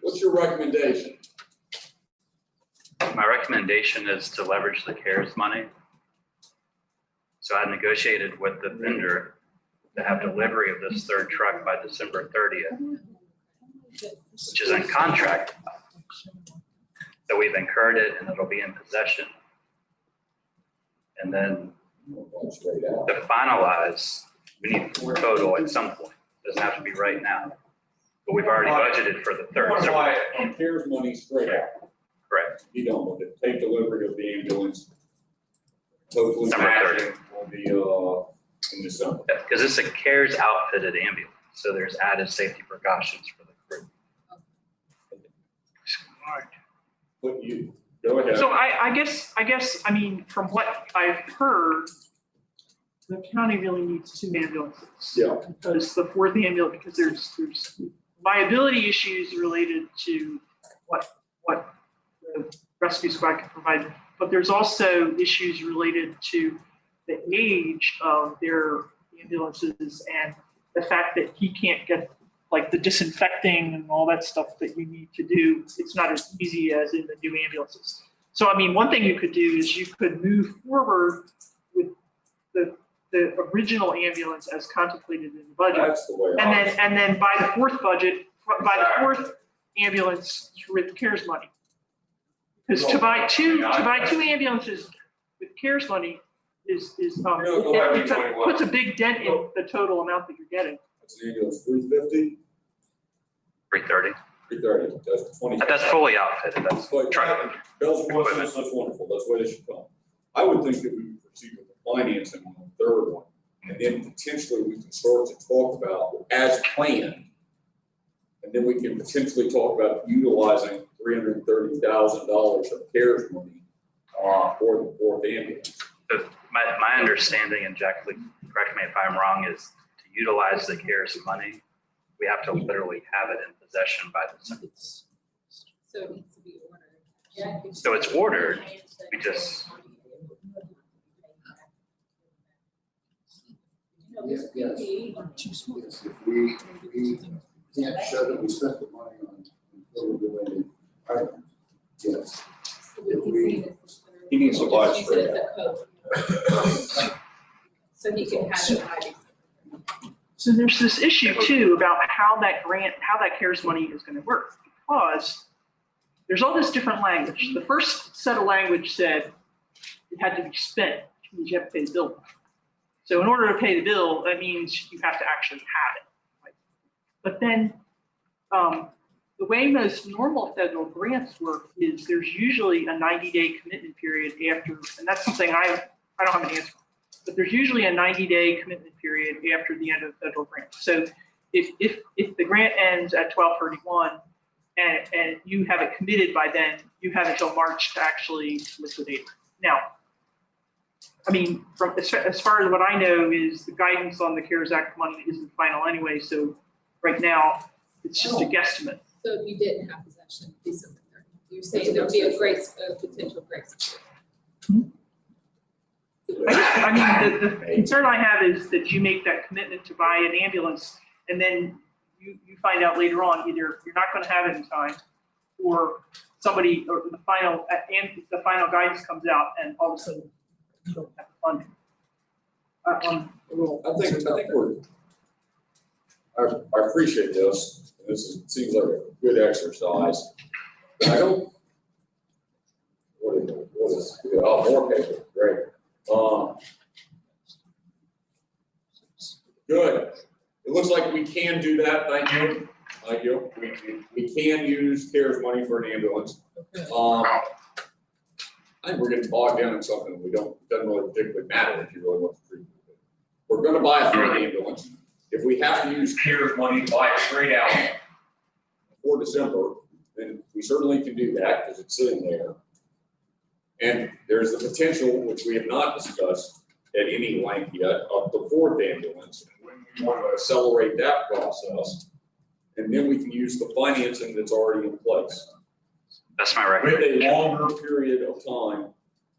what's your recommendation? My recommendation is to leverage the CARES money. So I negotiated with the vendor to have delivery of this third truck by December 30th, which is in contract. So we've incurred it and it'll be in possession. And then to finalize, we need 4 total at some point. Doesn't have to be right now, but we've already budgeted for the third. So on CARES money straight out. Correct. You don't want to take delivery of the ambulance. Hopefully December 30th. will be in December. Because it's a CARES outfitted ambulance, so there's added safety precautions for the crew. Smart. What you go ahead. So I guess from what I've heard, the county really needs 2 ambulances. Yeah. Because the 4th ambulance, because there's liability issues related to what the rescue squad can provide, but there's also issues related to the age of their ambulances and the fact that he can't get like the disinfecting and all that stuff that you need to do. It's not as easy as in the new ambulances. So one thing you could do is you could move forward with the original ambulance as contemplated in the budget. That's the way. And then buy the 4th ambulance with CARES money. Because to buy two ambulances with CARES money puts a big dent in the total amount that you're getting. That's an ambulance 350. 330. 330. That's 20. That's fully outfitted. That's bells and whistles. That's wonderful. That's the way they should come. I would think that we would proceed with the financing on the third one. And then potentially we can start to talk about as planned. And then we can potentially talk about utilizing $330,000 of CARES money for the fourth ambulance. But my understanding, and Jack, please correct me if I'm wrong, is to utilize the CARES money, we have to literally have it in possession by the sentence. So it needs to be ordered. So it's ordered, we just, Yes, yes. Yes, if we can't show that we spent the money on COVID-related items, yes. He needs to buy it Use straight it as a code. So he can have it by So there's this issue too about how that CARES money is going to work, because there's all this different language. The first set of language said it had to be spent, which means you have to pay the bill. So in order to pay the bill, that means you have to actually have it. Right? But then the way most normal federal grants work is there's usually a 90-day commitment period after, and that's something I don't have an answer for, but there's usually a 90-day commitment period after the end of the federal grant. So if the grant ends at 12/31 and you have it committed by then, you have until March to actually liquidate it. Now, I mean, from as far as what I know is the guidance on the CARES Act money isn't final anyway. So right now, it's just a guesstimate. So if you didn't have possession December 30th, you're saying there'll be a potential grace period. I mean, the concern I have is that you make that commitment to buy an ambulance and then you find out later on either you're not going to have it in time, or somebody, or the final guidance comes out and all of a sudden you don't have the funding. I appreciate this. Seems like a good exercise. But I don't. What is more paper? Great. Good. It looks like we can do that. Thank you. Thank you. We can use CARES money for an ambulance. I think we're getting bogged down in something doesn't really particularly matter if you really want to treat it. We're going to buy a third ambulance. If we have to use CARES money to buy it straight out before December, then we certainly can do that because it's sitting there. And there's the potential, which we have not discussed at any length yet, of the fourth ambulance. And when we want to accelerate that process, and then we can use the financing that's already in place. That's my recommendation. With a longer period of time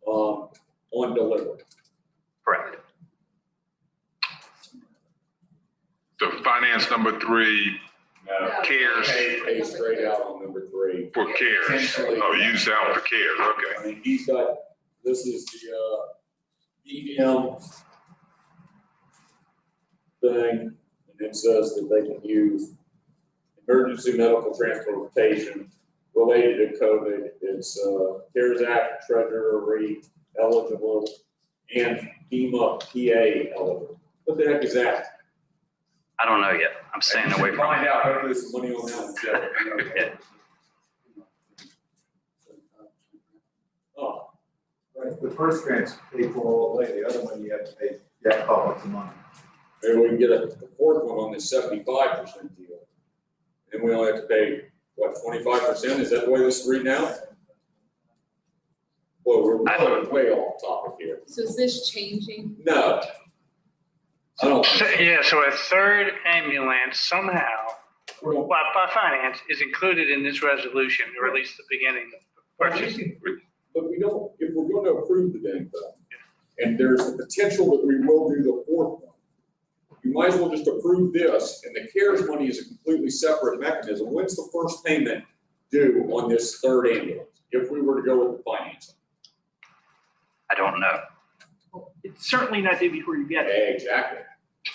on delivery. Correct. So finance number 3, CARES. Pay straight out on number 3. For CARES. Oh, use out for CARES, okay. I mean, he's got, this is the EDM thing, and it says that they can use emergency medical transportation related to COVID. It's CARES Act, Treasury eligible, and FEMA PA eligible. What the heck is that? I don't know yet. I'm staying away from Find it. out, hopefully there's some money on that. Yeah. Oh, Right, the first grant's paid for all the way, the other one you have to pay, you have to call it some money. maybe we can get the fourth one on this 75% deal. And we only have to pay, what, 25%? Is that the way this is reading out? Well, we're way off topic here. So is this changing? No. I don't. So a third ambulance somehow, by finance, is included in this resolution, or at least the beginning of the purchase. But we don't, if we're going to approve the dang thing, and there's the potential that we will do the fourth one, you might as well just approve this, and the CARES money is a completely separate mechanism. When's the first payment due on this third ambulance, if we were to go with the financing? I don't know. It's certainly not due before you get it. Exactly.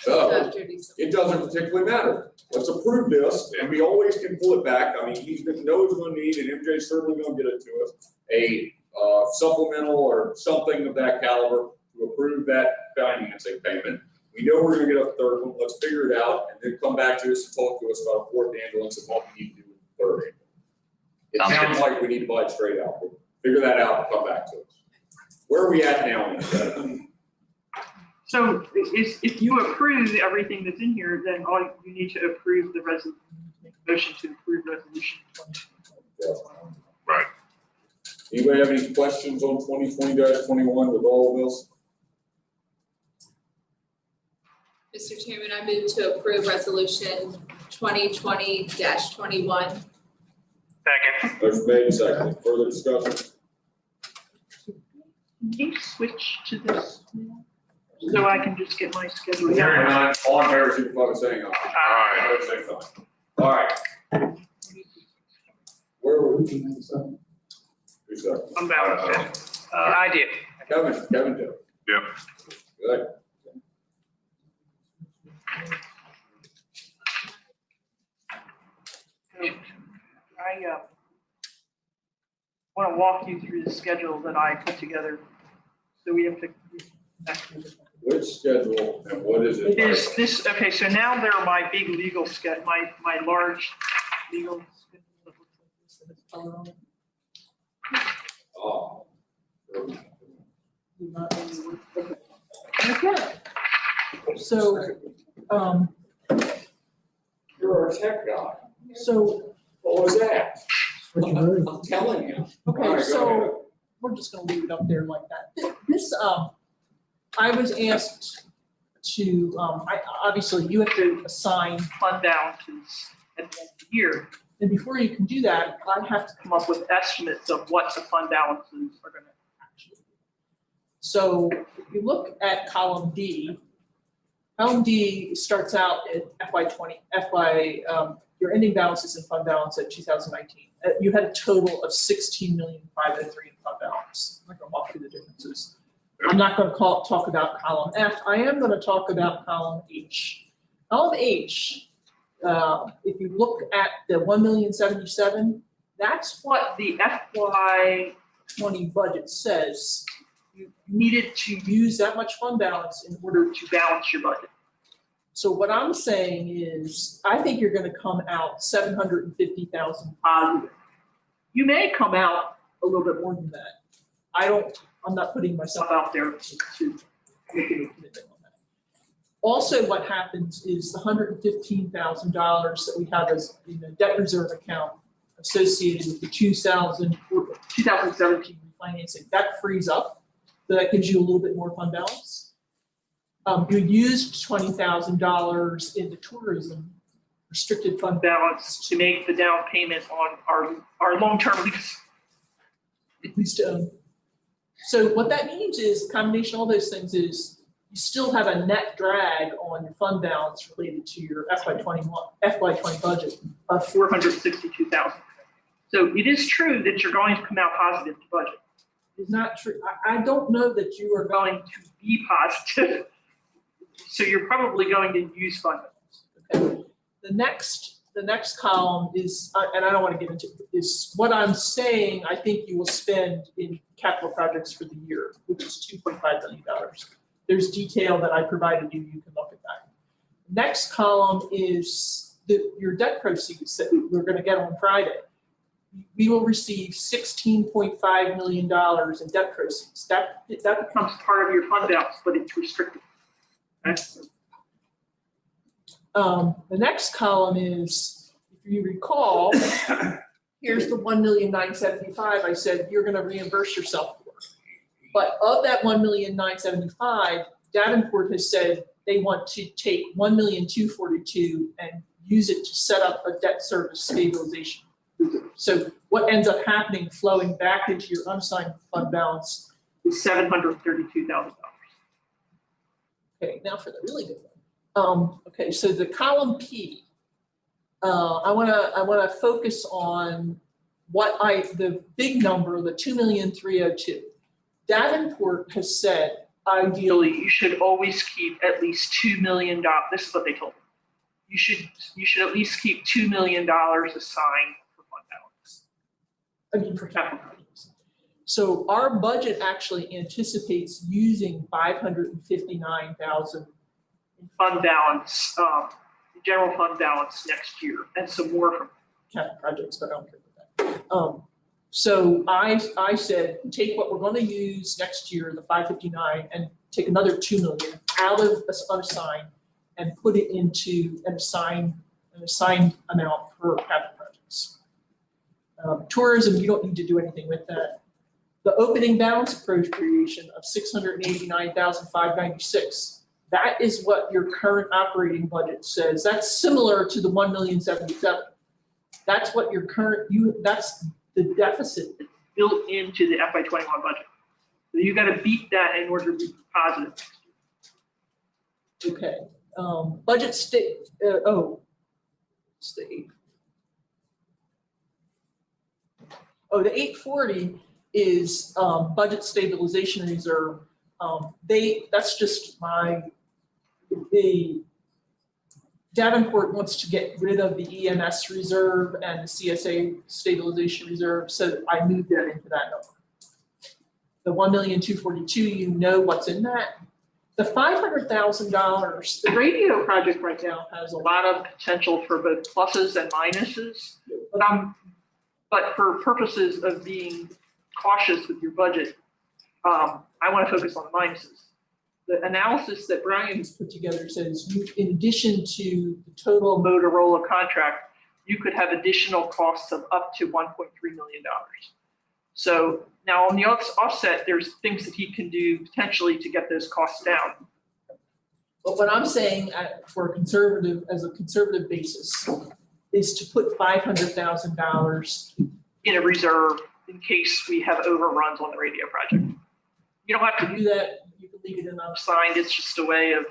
So, it doesn't particularly matter. Let's approve this, and we always can pull it back. I mean, he's gonna know he's gonna need, and MJ's certainly gonna get it to us, a supplemental or something of that caliber to approve that financing payment. We know we're gonna get a third one. Let's figure it out, and then come back to us and talk to us about a fourth ambulance and what we need to do with the third ambulance. It sounds like we need to buy it straight out. We'll figure that out and come back to us. Where are we at now? So if you approve everything that's in here, then all you need to approve the motion to approve resolution 20. Right. Anybody have any questions on 2020-21 with all of this? Mr. Chairman, I move to approve resolution 2020-21. Second. Motion made and seconded. Further discussion? Can you switch to this now? So I can just get my schedule. Hearing none, all in favor, signify by saying aye. Aye. Opposed, same sign. All right. Where were we? Who's that? I'm balanced. I did. Kevin did. Yep. Good. I want to walk you through the schedule that I put together. So we have to. Which schedule and what is it? It is this, okay, so now there are my big legal my large legal schedule. Oh. Okay. So, You're a tech guy. So. What was that? I'm telling you. Okay, All right, go so ahead. we're just gonna leave it up there like that. This, I was asked to, obviously you have to assign fund balances at the end of the year. And before you can do that, I have to come up with estimates of what the fund balances are gonna actually be. So if you look at column D starts out at your ending balances and fund balance at 2019. You had a total of 16,503,000 in fund balance. I'm not gonna walk through the differences. I'm not gonna talk about column F. I am gonna talk about column H. Column H, if you look at the 1,077,000, that's what the FY20 budget says. You needed to use that much fund balance in order to balance your budget. So what I'm saying is, I think you're gonna come out 750,000 positive. You may come out a little bit more than that. I'm not putting myself out there to make any commitment on that. Also, what happens is the $115,000 that we have as in a debt reserve account associated with the 2017 refinancing, that frees up. So that gives you a little bit more fund balance. You used $20,000 in the tourism restricted fund balance to make the down payment on our long-term lease to own. So what that means is, combination of all those things is, you still have a net drag on your fund balance related to your FY20 budget of $462,000. So it is true that you're going to come out positive to budget. It's not true. I don't know that you are going to be positive. So you're probably going to use fund balance. Okay. The next column is, and I don't want to get into it, is what I'm saying I think you will spend in capital projects for the year, which is $2.5 million. There's detail that I provided you, you can look at that. Next column is your debt proceeds that we're going to get on Friday. We will receive $16.5 million in debt proceeds. That becomes part of your fund balance, but it's restricted. Okay. The next column is, if you recall, here's the 1,975,000 I said you're going to reimburse yourself for. But of that 1,975,000, Davenport has said they want to take 1,242,000 and use it to set up a debt service stabilization. So what ends up happening, flowing back into your unassigned fund balance, is $732,000. Okay, now for the really good one. Okay, so the column P, I wanna focus on the big number, the 2,302,000. Davenport has said, ideally, you should always keep at least $2 million. This is what they told me. You should at least keep $2 million assigned for fund balance. I mean, for capital projects. So our budget actually anticipates using $559,000 in fund balance, general fund balance next year, and some more from capital projects, but I don't care about that. So I said, take what we're going to use next year, the 559, and take another $2 million out of unassigned and put it into an assigned amount for capital projects. Tourism, you don't need to do anything with that. The opening balance appropriation of $689,596, that is what your current operating budget says. That's similar to the $1,077,000. That's what your current, that's the deficit built into the FY21 budget. So you gotta beat that in order to be positive. Okay, budget state, state. Oh, the 840 is budget stabilization reserve. That's just the Davenport wants to get rid of the EMS reserve and the CSA stabilization reserve, so I moved that into that number. The $1,242,000, you know what's in that. The $500,000, the radio project right now has a lot of potential for both pluses and minuses, but for purposes of being cautious with your budget, I want to focus on the minuses. The analysis that Brian has put together says in addition to the total Motorola contract, you could have additional costs of up to $1.3 million. So now on the offset, there's things that he can do potentially to get those costs down. But what I'm saying as a conservative basis is to put $500,000 in a reserve in case we have overruns on the radio project. You don't have to do that. You can leave it in unassigned. It's just a way of.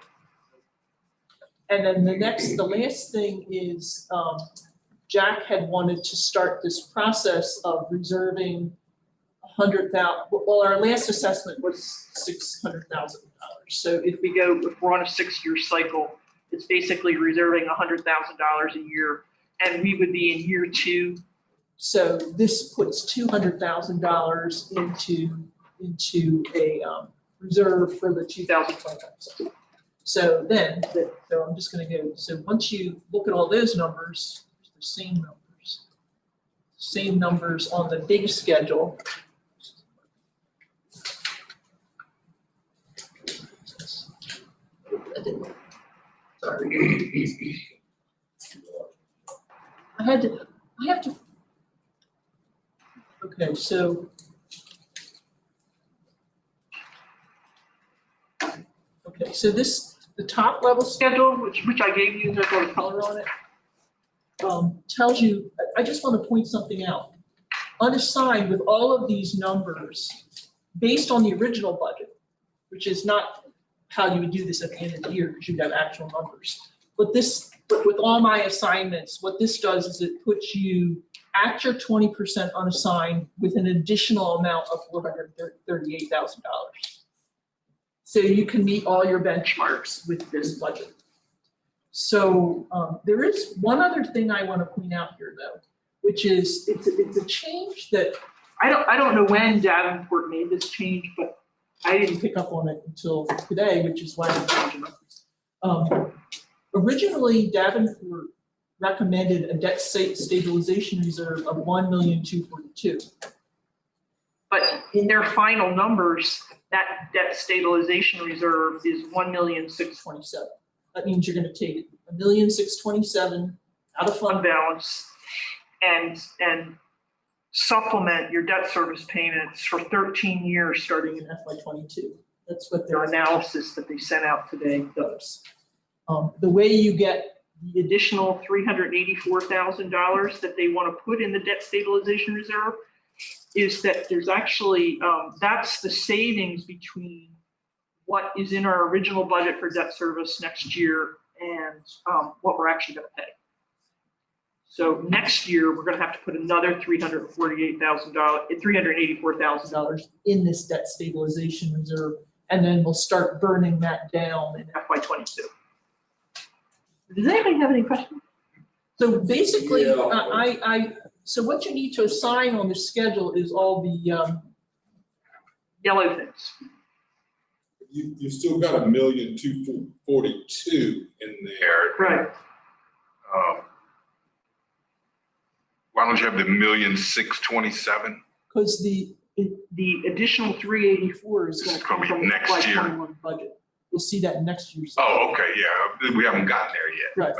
And then the last thing is Jack had wanted to start this process of reserving $100,000. Well, our last assessment was $600,000. So if we're on a 6-year cycle, it's basically reserving $100,000 a year, and we would be in year 2. So this puts $200,000 into a reserve for the 2025. So I'm just going to go. So once you look at all those numbers, the same numbers on the big schedule. Sorry. I have to. Okay, so. Okay, so the top level schedule, which I gave you, there's a little color on it, tells you, I just want to point something out. Unassigned with all of these numbers, based on the original budget, which is not how you would do this at the end of the year because you'd have actual numbers. But with all my assignments, what this does is it puts you at your 20% unassigned with an additional amount of $438,000. So you can meet all your benchmarks with this budget. So there is one other thing I want to point out here, though, which is it's a change that I don't know when Davenport made this change, but I didn't pick up on it until today, which is why I'm changing it. Originally, Davenport recommended a debt stabilization reserve of $1,242,000. But in their final numbers, that debt stabilization reserve is $1,627,000. That means you're going to take $1,627,000 out of fund balance and supplement your debt service payments for 13 years starting in FY22. That's what their analysis that they sent out today does. The way you get the additional $384,000 that they want to put in the debt stabilization reserve is that there's actually, that's the savings between what is in our original budget for debt service next year and what we're actually going to pay. So next year, we're going to have to put another $384,000 in this debt stabilization reserve, and then we'll start burning that down in FY22. Does anybody have any questions? So basically, so what you need to assign on the schedule is all the yellow things. You still got $1,242,000 in there. Right. Why don't you have the $1,627,000? Because the additional 384 is going to come from the next year. FY21 budget. The You'll see that in next year's. Oh, okay, yeah, we haven't gotten there yet. Right.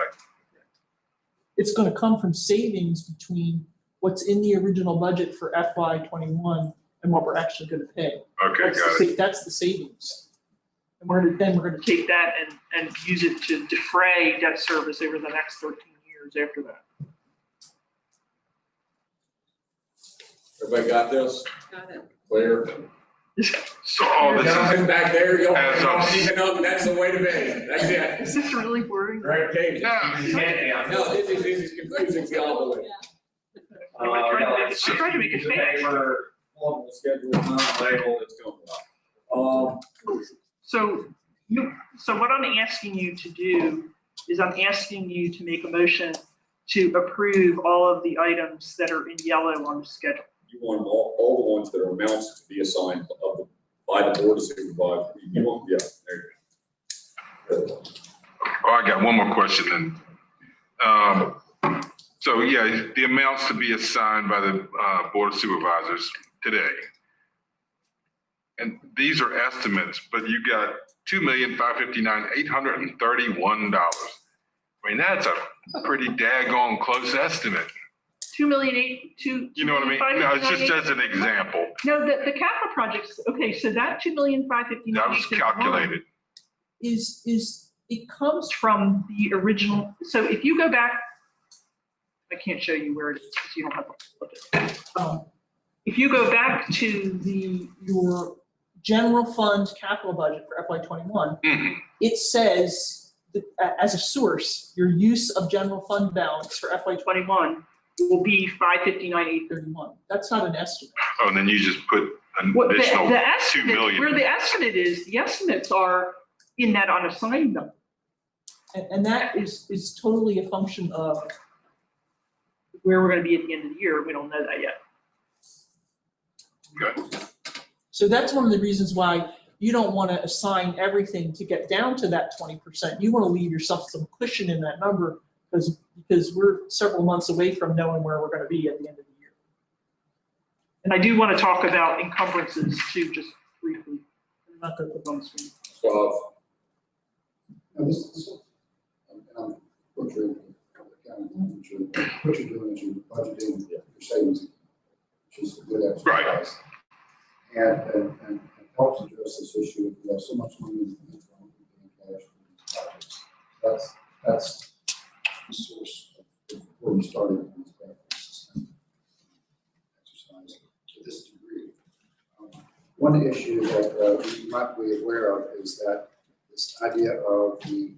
It's gonna come from savings between what's in the original budget for FY '21 and what we're actually gonna pay. Okay, That's got the then we're gonna Take that and use it to defray debt service over the next 13 years after that. Everybody got this? Got it. Clear? So all this Nothing is, back there, you as don't of- even know that's the way to be. That's it. Is this really boring? Greg Cave. Yeah. No, this is confusing to all the way. I'm trying to make it fair. Paper, on the schedule, not labeled, it's going up. So what I'm asking you to do is I'm asking you to make a motion to approve all of the items that are in yellow on the schedule. You want all the ones that are amounts to be assigned by the board of supervisors. You want, yeah, there you go. oh, I got one more question then. So yeah, the amounts to be assigned by the Board of Supervisors today. And these are estimates, but you got $2,559,831. I mean, that's a pretty daggone close estimate. 2,000,008, You know what I mean? No, it's just as an example. No, the capital projects, okay, so that 2,559,831. That was calculated. Is it comes from the original, so if you go back, I can't show you where it is because you don't have to look at it. If you go back to your general fund capital budget for FY '21, it says that, as a source, your use of general fund balance for FY '21 will be 559,831. That's not an estimate. Oh, and then you just put an What additional the 2 estimate, million. where the estimate is, the estimates are in that unassigned number. And that is totally a function of, Where we're gonna be at the end of the year, we don't know that yet. Good. so that's one of the reasons why you don't want to assign everything to get down to that 20%. You want to leave yourself some cushion in that number because we're several months away from knowing where we're going to be at the end of the year. And I do want to talk about encumbrances too, just briefly. I'm not gonna put them on the screen. So, I'm butchering, what you're doing is you're budgeting your savings, which is a good exercise. Right. And helps address this issue. We have so much money in the account, we can cash for these projects. That's the source of where we started on this system exercise to this degree. One issue that we might be aware of is that this idea of the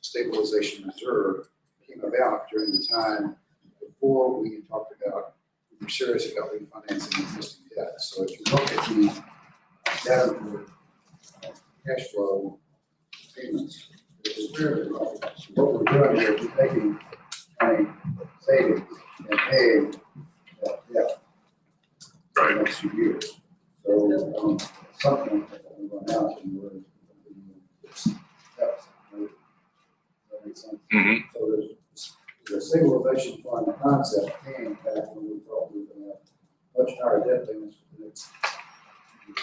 stabilization reserve came about during the time before we talked about, we were serious about refinancing existing debt. So if you look at the data cash flow payments, it is very low. So what we're doing here is we're taking county savings and paying that debt for the next few years. So at some point that will run out and we're going to be in this deficit. Right? Does that make sense? So there's a stabilization fund concept came back when we thought we were going to have much higher debt payments for the next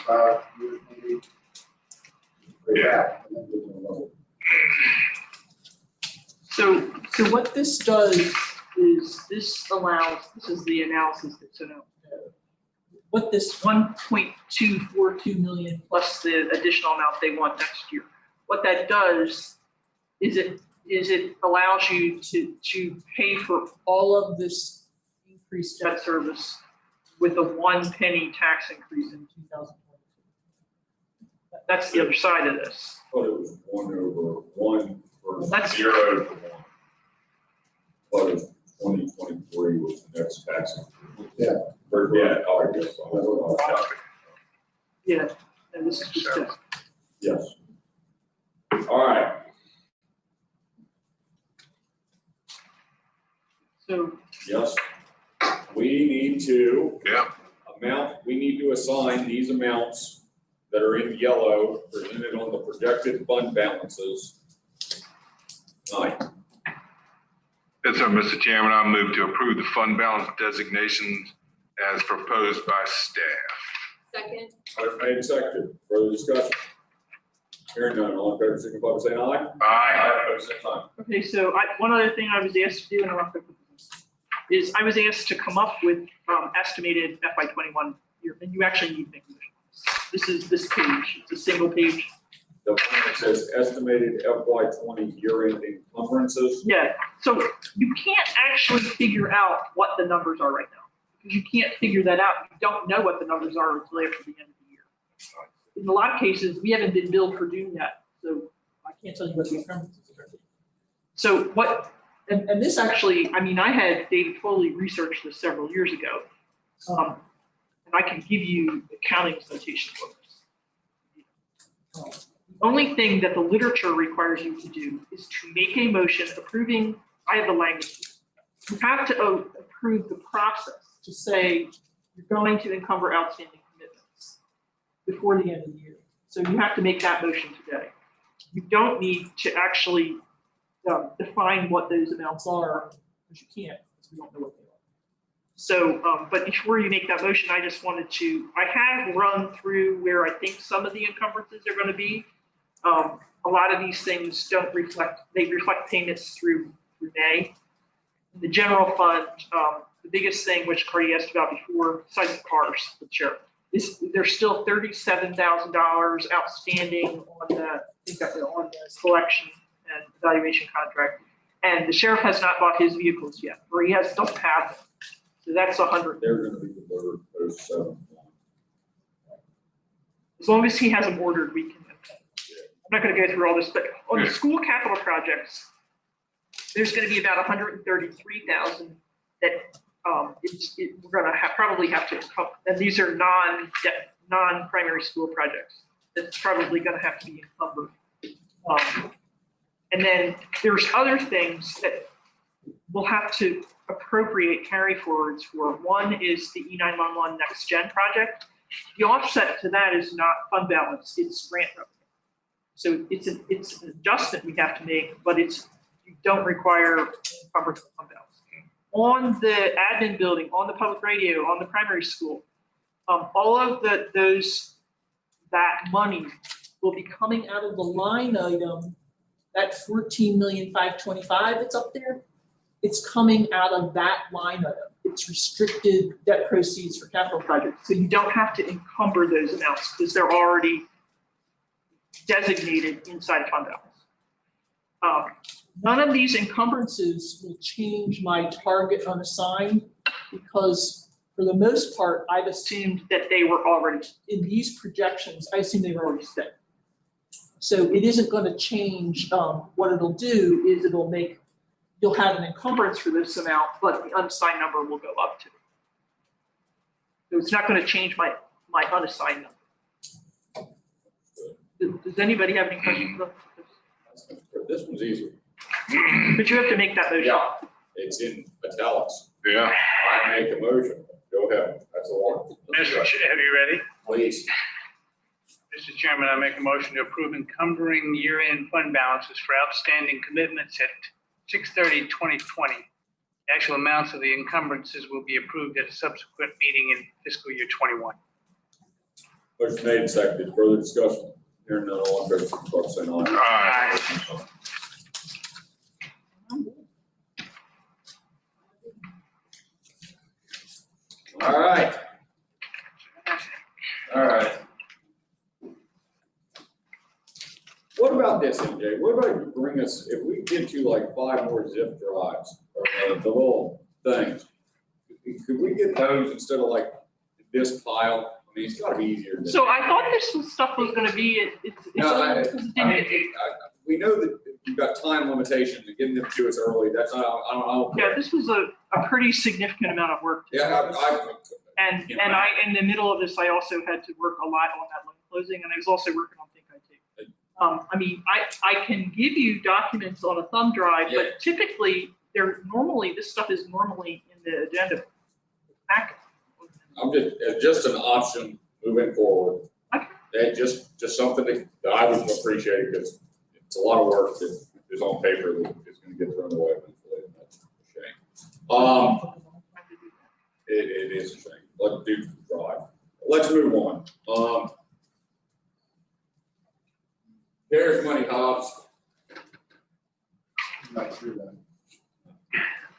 5 years maybe. Way back, and then we're going to lower. So what this does is this is the analysis that's in it. What this 1.242 million plus the additional amount they want next year, what that does is it allows you to pay for all of this increased debt service with a 1 penny tax increase in 2022. That's the other side of this. I thought it was 1/1 versus That's- 0 to 1. But it 2023 was the next tax increase. Yeah. Or, yeah, I guess. So. Yeah, and this is just this. Yes. All right. So Yes. We need to. We need to assign these amounts that are in yellow presented on the projected fund balances tonight. Yes, sir, Mr. Chairman, I move to approve the fund balance designations as proposed by staff. Second. Motion made and seconded. Further discussion? Hearing none, all in favor, signify by saying aye. Aye. Opposed, same sign. Okay, so one other thing I was asked to do, and I'll is I was asked to come up with estimated FY '21 year, and you actually need to make a motion. This is this page, it's a single page. The one that says estimated FY '20 year-end encumbrances. Yeah, so you can't actually figure out what the numbers are right now, because you can't figure that out. You don't know what the numbers are until after the end of the year. In a lot of cases, we haven't been billed for doing that, so I can't tell you what the encumbrances are. So what, and this actually, I mean, I had David Foley research this several years ago. And I can give you accounting notation for this. The only thing that the literature requires you to do is to make a motion approving, I have the language. You have to approve the process to say you're going to encumber outstanding commitments before the end of the year. So you have to make that motion today. You don't need to actually define what those amounts are, because you can't, because we don't know what they are. So, but before you make that motion, I just wanted to, I have run through where I think some of the encumbrances are going to be. A lot of these things don't reflect, they reflect payments through May. In the general fund, the biggest thing, which Cardi asked about before, besides the cars, the sheriff, is there's still $37,000 outstanding on the collection and evaluation contract. And the sheriff has not bought his vehicles yet, or he doesn't have them. So that's 100. They're gonna be delivered, those 7. As long as he has them ordered, we can. I'm not going to go through all this, but on the school capital projects, there's going to be about 133,000 that we're going to probably have to, and these are non-primary school projects. That's probably going to have to be encumbered. And then there's other things that we'll have to appropriate carry forwards for. One is the E911 Next Gen project. The offset to that is not fund balance, it's grant revenue. So it's an adjustment we have to make, but you don't require encumbrance of fund balance. On the admin building, on the public radio, on the primary school, all of that money will be coming out of the line item, that $14,525,000 that's up there. It's coming out of that line item. It's restricted debt proceeds for capital projects. So you don't have to encumber those amounts because they're already designated inside fund balance. None of these encumbrances will change my target unassigned because for the most part, I've assumed that they were already, in these projections, I assume they were already set. So it isn't going to change. What it'll do is you'll have an encumbrance for this amount, but the unassigned number will go up too. So it's not going to change my unassigned number. Does anybody have any questions about this? This one's easy. But you have to make that motion. Yeah, it's in italics. Yeah. I make a motion. Go ahead. That's the one. Mr. Chair, have you ready? Please. Mr. Chairman, I make a motion to approve encumbering year-end fund balances for outstanding commitments at 6/30/2020. The actual amounts of the encumbrances will be approved at a subsequent meeting in fiscal year 21. Motion made and seconded. Further discussion? Hearing none, all in favor, signify by saying aye. Aye. All right. All right. What about this, MJ? What about if you bring us, if we get you like 5 more zip drives, or the little things, could we get those instead of like this pile? I mean, it's gotta be easier than. So I thought this stuff was gonna be, we know that you've got time limitations and getting them to us early, that's not, I don't. Yeah, this was a pretty significant amount of work. Yeah, And in the middle of this, I also had to work a lot on that loan closing, and I was also working on Think IT. I mean, I can give you documents on a thumb drive, but typically this stuff is normally in the agenda packet. I'm just an option moving forward. And just something that I would appreciate because it's a lot of work that is on paper that is going to get thrown away eventually. And that's a shame. It is a shame. Let's do drive. Let's move on. There's money, Hobbs. Not through that.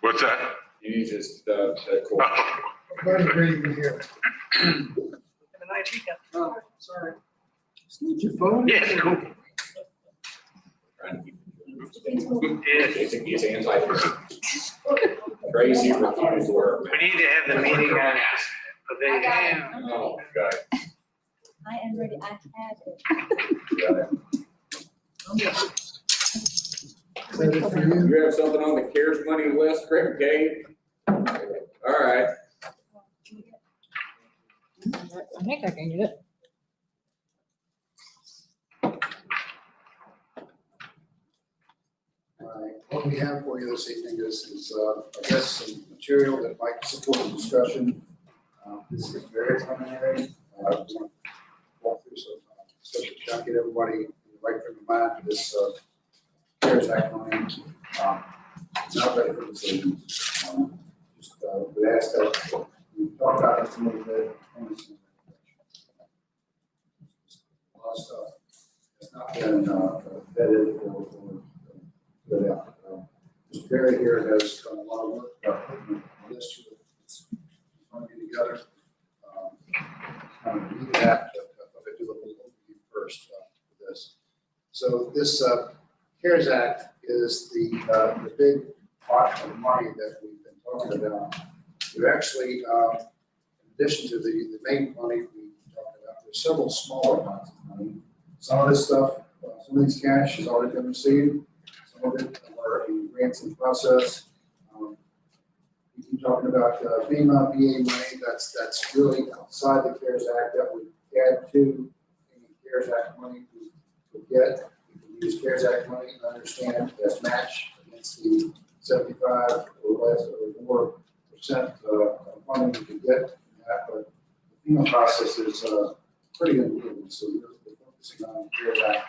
What's that? You need just, that quote. Glad to hear you here. Oh, sorry. Need your phone? Yeah, cool. He's anti. Crazy refused to work. We need to have the meeting on a video. Oh, God. I am ready, I have it. You have something on the CARES money list, Gregg gave? All right. I think I can get it. What we have for you this evening is I guess, some material that might support the discussion. This is very preliminary. We want to walk through some, try to get everybody in the right frame of mind for this CARES Act money. Not ready for decision. Just would ask that we talk about this a little bit. A lot of stuff has not been vetted or put out. Mr. Perry here has done a lot of work about putting a list of together. Kind of read that, but I thought I'd do a little overview first for this. So this CARES Act is the big pot of money that we've been talking about. We're actually, in addition to the main money we talked about, there's several smaller amounts of money. Some of this stuff, some of these cash has already been received. Some of it are in grants in process. We keep talking about FEMA, BA money. That's really outside the CARES Act that would add to any CARES Act money we would get. We can use CARES Act money and understand as match against the 75 or less or more percent funding we could get from that. But the FEMA process is pretty unbelievable. So we're focusing on the CARES Act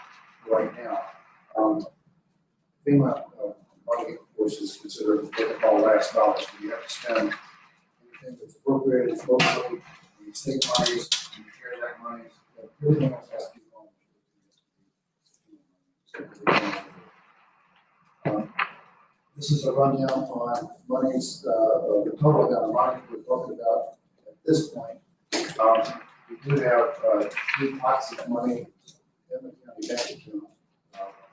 right now. FEMA money, of course, is considered what they call last dollars. You have to spend anything that's appropriated locally, the state monies, the CARES Act monies, everything else has to be on. This is a rundown on monies, the total amount of money we're talking about at this point. We do have 3 pots of money in the county bank account.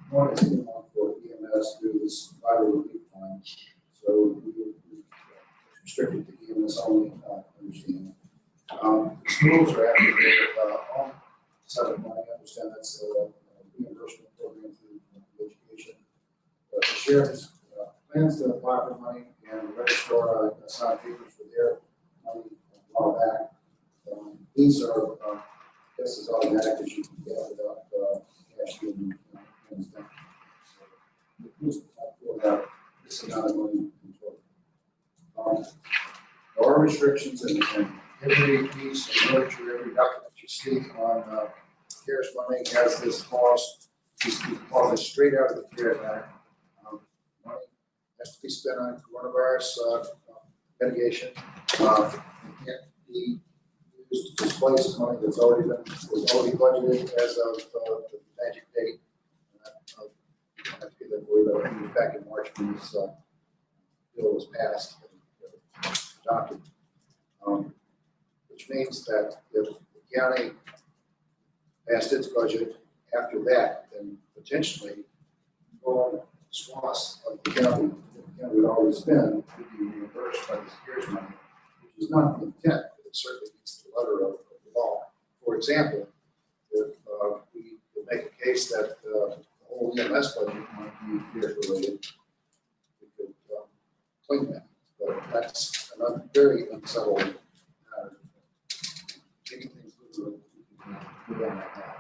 One is in one for EMS through this vital relief fund. So we restricted to EMS only, understand. Schools are after their own set of money. I understand that's a reimbursement program through education. The sheriff's plans to apply for money and the registrar assigned papers for their money a while back. These are, this is automatic as you can get without cash being this amount of money in total. There are restrictions and every piece of literature, every document you see on CARES money has this clause. These clauses straight out of the CARES Act. Money has to be spent on coronavirus mitigation. It can't be used to displace money that's already budgeted as of the magic date. I have to get that for you, but I think it was back in March when this bill was passed and adopted. Which means that if the county passed its budget after that, then potentially all swaths of the county would always spend would be reimbursed by this CARES money, which is not the intent, but it certainly meets the letter of the law. For example, if we could make a case that the whole EMS budget might be CARES related, we could claim that. But that's a very unsettled matter. Getting things moving, we can on that now.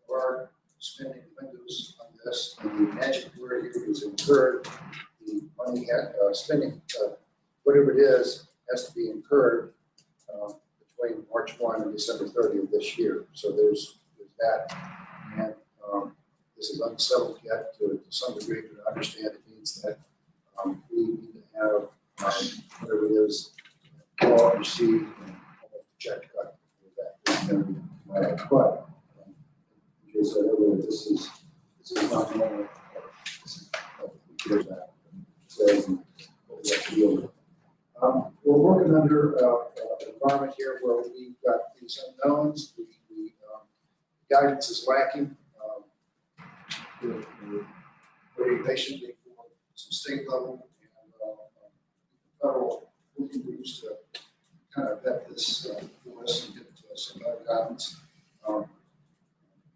There are spending windows on this, and the magic word here is incurred. The money spending, whatever it is, has to be incurred between March 1 and December 30 of this year. So there's that. And this is unsettled yet to some degree, but I understand it means that we need to have whatever it is, all received and check cut with that. But, as I said earlier, We're working under an environment here where we've got these unknowns, the guidance is lacking. We're waiting patiently for some state level and federal working groups to kind of vet this for us and get some better guidance.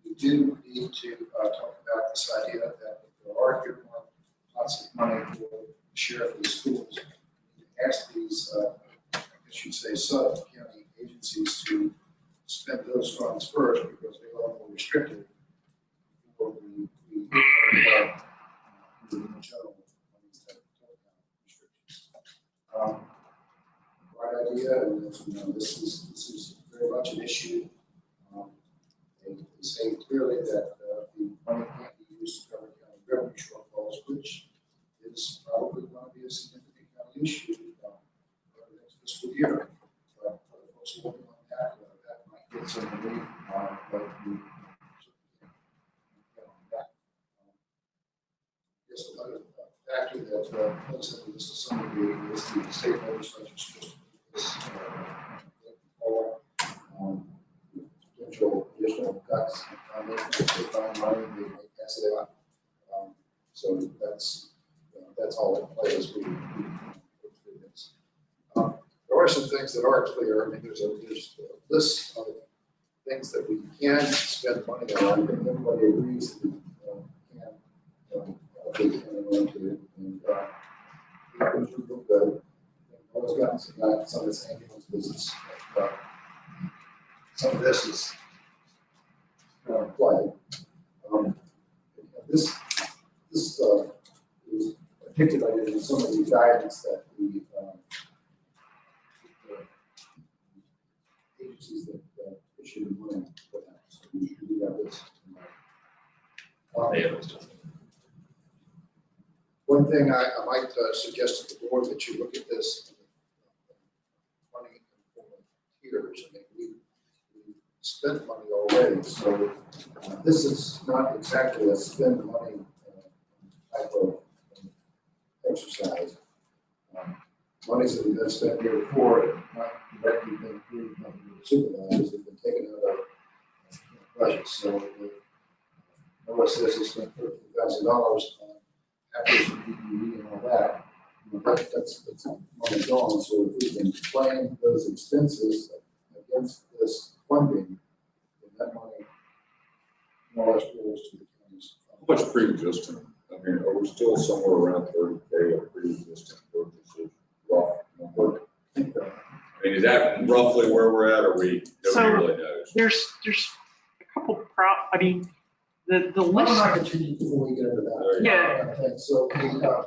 We do need to talk about this idea that there are earmarked lots of money for the sheriff of the schools. Ask these, I guess you'd say, sub-county agencies to spend those funds first because they are more restricted before we talk about the general restrictions. Right idea, and this is very much an issue. They say clearly that the money can't be used to cover county revenue shortfalls, which is probably going to be a significant county issue for the next fiscal year. But other folks are working on that. That might get some relief, but we certainly can't get on that. I guess another factor that plays into this to some degree is the state legislature supposed to do this potential additional cuts. They find money, they pass it out. So that's all in play as we go through this. There are some things that are clear. I mean, there's a list of things that we can spend money on, and everybody agrees that we can allocate money to. And which we look good. Always gotten some of this ambulance business. Some of this is play. This is articulated in some of the guidance that the agencies that issue the money for that. So we should do that this. One thing I might suggest to the board that you look at this money in form of tiers. I mean, we spent money already, so this is not exactly a spend money type of exercise. Monies that have been spent here before, not directly been approved by the supervisors, have been taken out of budget. So Noah says he spent $13,000 on actors and PPE and all that. That's money gone. So if we can claim those expenses against this funding, then that money more or less rolls to the counties. How much pre-existing? I mean, are we still somewhere around 30K of pre-existing purchases? Rough number. I mean, is that roughly where we're at, or we don't really know? There's a couple I mean, the Why list. don't I continue before we get into that? Yeah. Okay, so the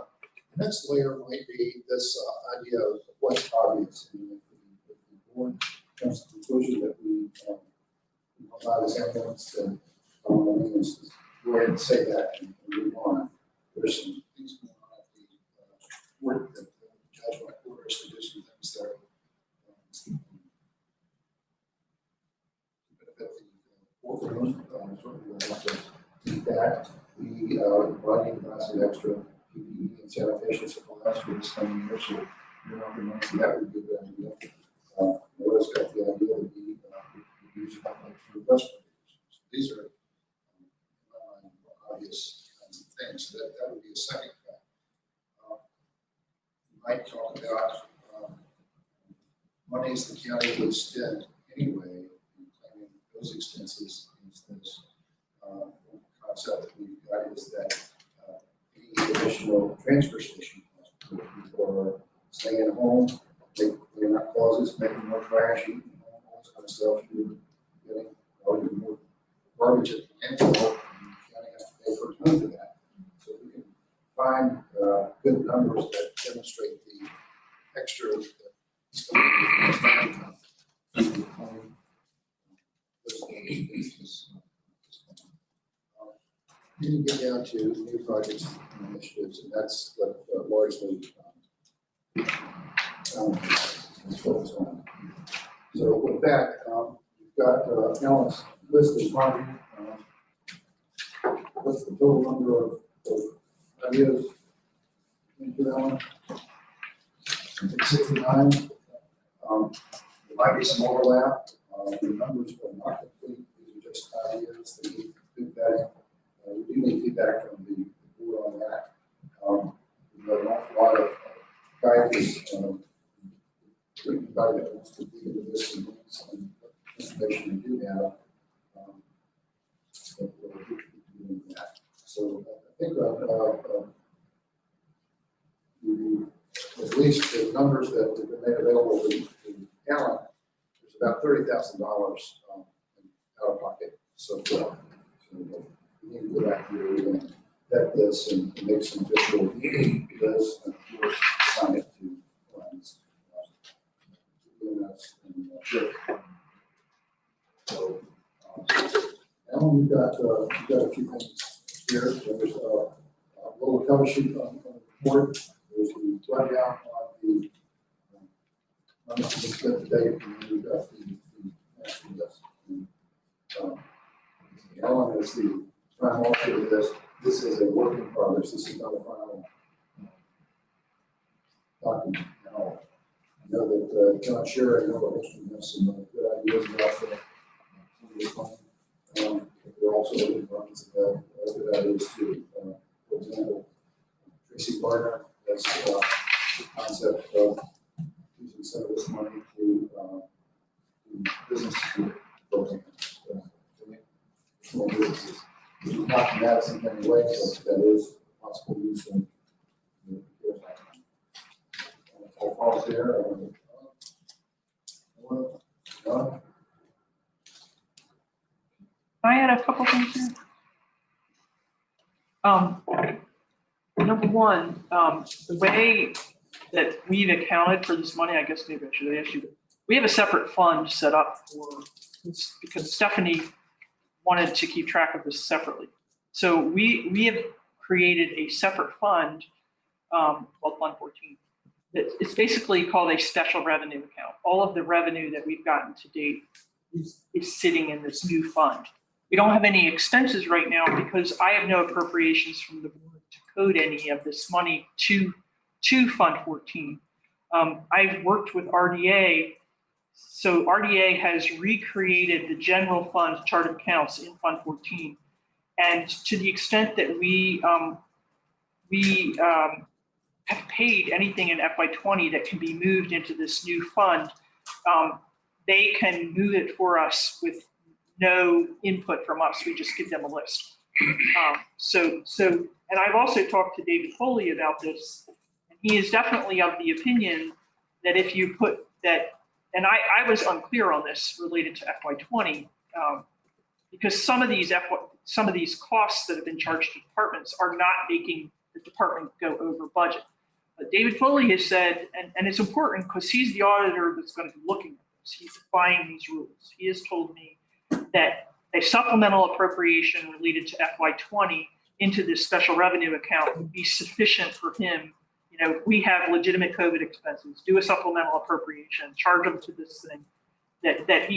next layer might be this idea of what's obvious. I mean, if the board comes to the conclusion that we buy this ambulance, then just go ahead and say that and move on. There's some things going on at the work that the judge might order us to do some things that benefit the workers. Certainly we'll have to do that. We are running some extra PPE and sanitation supplies for this coming year, so you're not going to that would be a good idea. Noah's got the idea that we use about like for investment. These are obvious kinds of things. So that would be a second fact. We might talk about monies the county would spend anyway in claiming those expenses. This concept that we've got is that any additional transfer station costs for staying at home, they're not closets, making more trash, eating home, all this kind of stuff. You're getting more garbage at the end of it. Pay for a ton for that. So if we can find good numbers that demonstrate the extra then you get down to new projects and initiatives, and that's what largely is focused on. So with that, you've got Alan's list in front of you. What's the total number of ideas? Alan? 69, there might be some overlap. The numbers are not complete. These are just ideas that we feedback. We do need feedback from the board on that. We've got an awful lot of guidance. Everybody that wants to dig into this and some information we do have. But we'll keep doing that. So I think at least the numbers that have been made available to Alan, there's about $30,000 out of pocket so far. So we need to go back here and vet this and make some official because of course assign it to plans. Sure. So Alan, you've got a few things here. There's a little cover sheet on the report. There's the rundown on the split today, and then we've got the master list. Alan is the prime author of this. This is a work in progress. This is not a final document. Now, I know that John Sherry and Noah Hillstrom have some good ideas about the plan. They're also looking for good ideas too. For example, Tracy Gardner has the concept of using some of this money to business programs, small businesses. This is not in Madison anyway, but that is possible use of I'll pause there. I had a couple things here. Number one, the way that we've accounted for this money, I guess maybe I should ask you, we have a separate fund set up for this because Stephanie wanted to keep track of this separately. So we have created a separate fund called Fund 14. It's basically called a special revenue account. All of the revenue that we've gotten to date is sitting in this new fund. We don't have any expenses right now because I have no appropriations from the board to code any of this money to Fund 14. I've worked with RDA, so RDA has recreated the general fund chart of accounts in Fund 14. And to the extent that we have paid anything in FY20 that can be moved into this new fund, they can move it for us with no input from us. We just give them a list. And I've also talked to David Foley about this, and he is definitely of the opinion that if you put that, and I was unclear on this related to FY20, because some of these costs that have been charged to departments are not making the department go over budget. But David Foley has said, and it's important because he's the auditor that's going to be looking at this. He's applying these rules. He has told me that a supplemental appropriation related to FY20 into this special revenue account would be sufficient for him. You know, we have legitimate COVID expenses, do a supplemental appropriation, charge them to this thing, that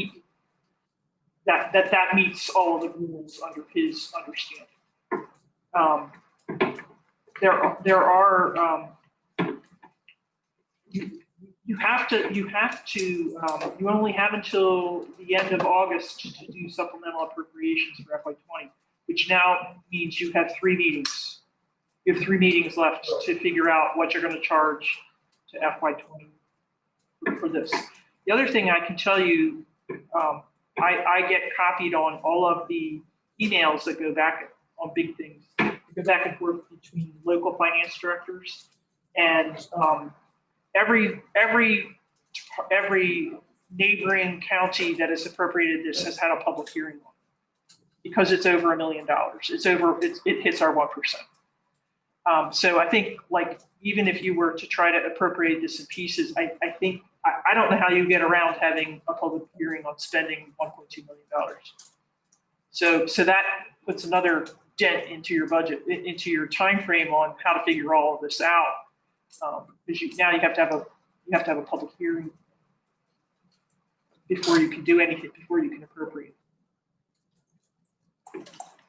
meets all of the rules under his understanding. There are you only have until the end of August to do supplemental appropriations for FY20, which now means you have 3 meetings. You have 3 meetings left to figure out what you're going to charge to FY20 for this. The other thing I can tell you, I get copied on all of the emails that go back on big things. They go back and forth between local finance directors and every neighboring county that has appropriated this has had a public hearing on it because it's over $1 million. It hits our 1%. So I think, like, even if you were to try to appropriate this in pieces, I don't know how you get around having a public hearing on spending $1.2 million. So that puts another dent into your budget, into your time frame on how to figure all of this out. Because now you have to have a public hearing before you can do anything, before you can appropriate.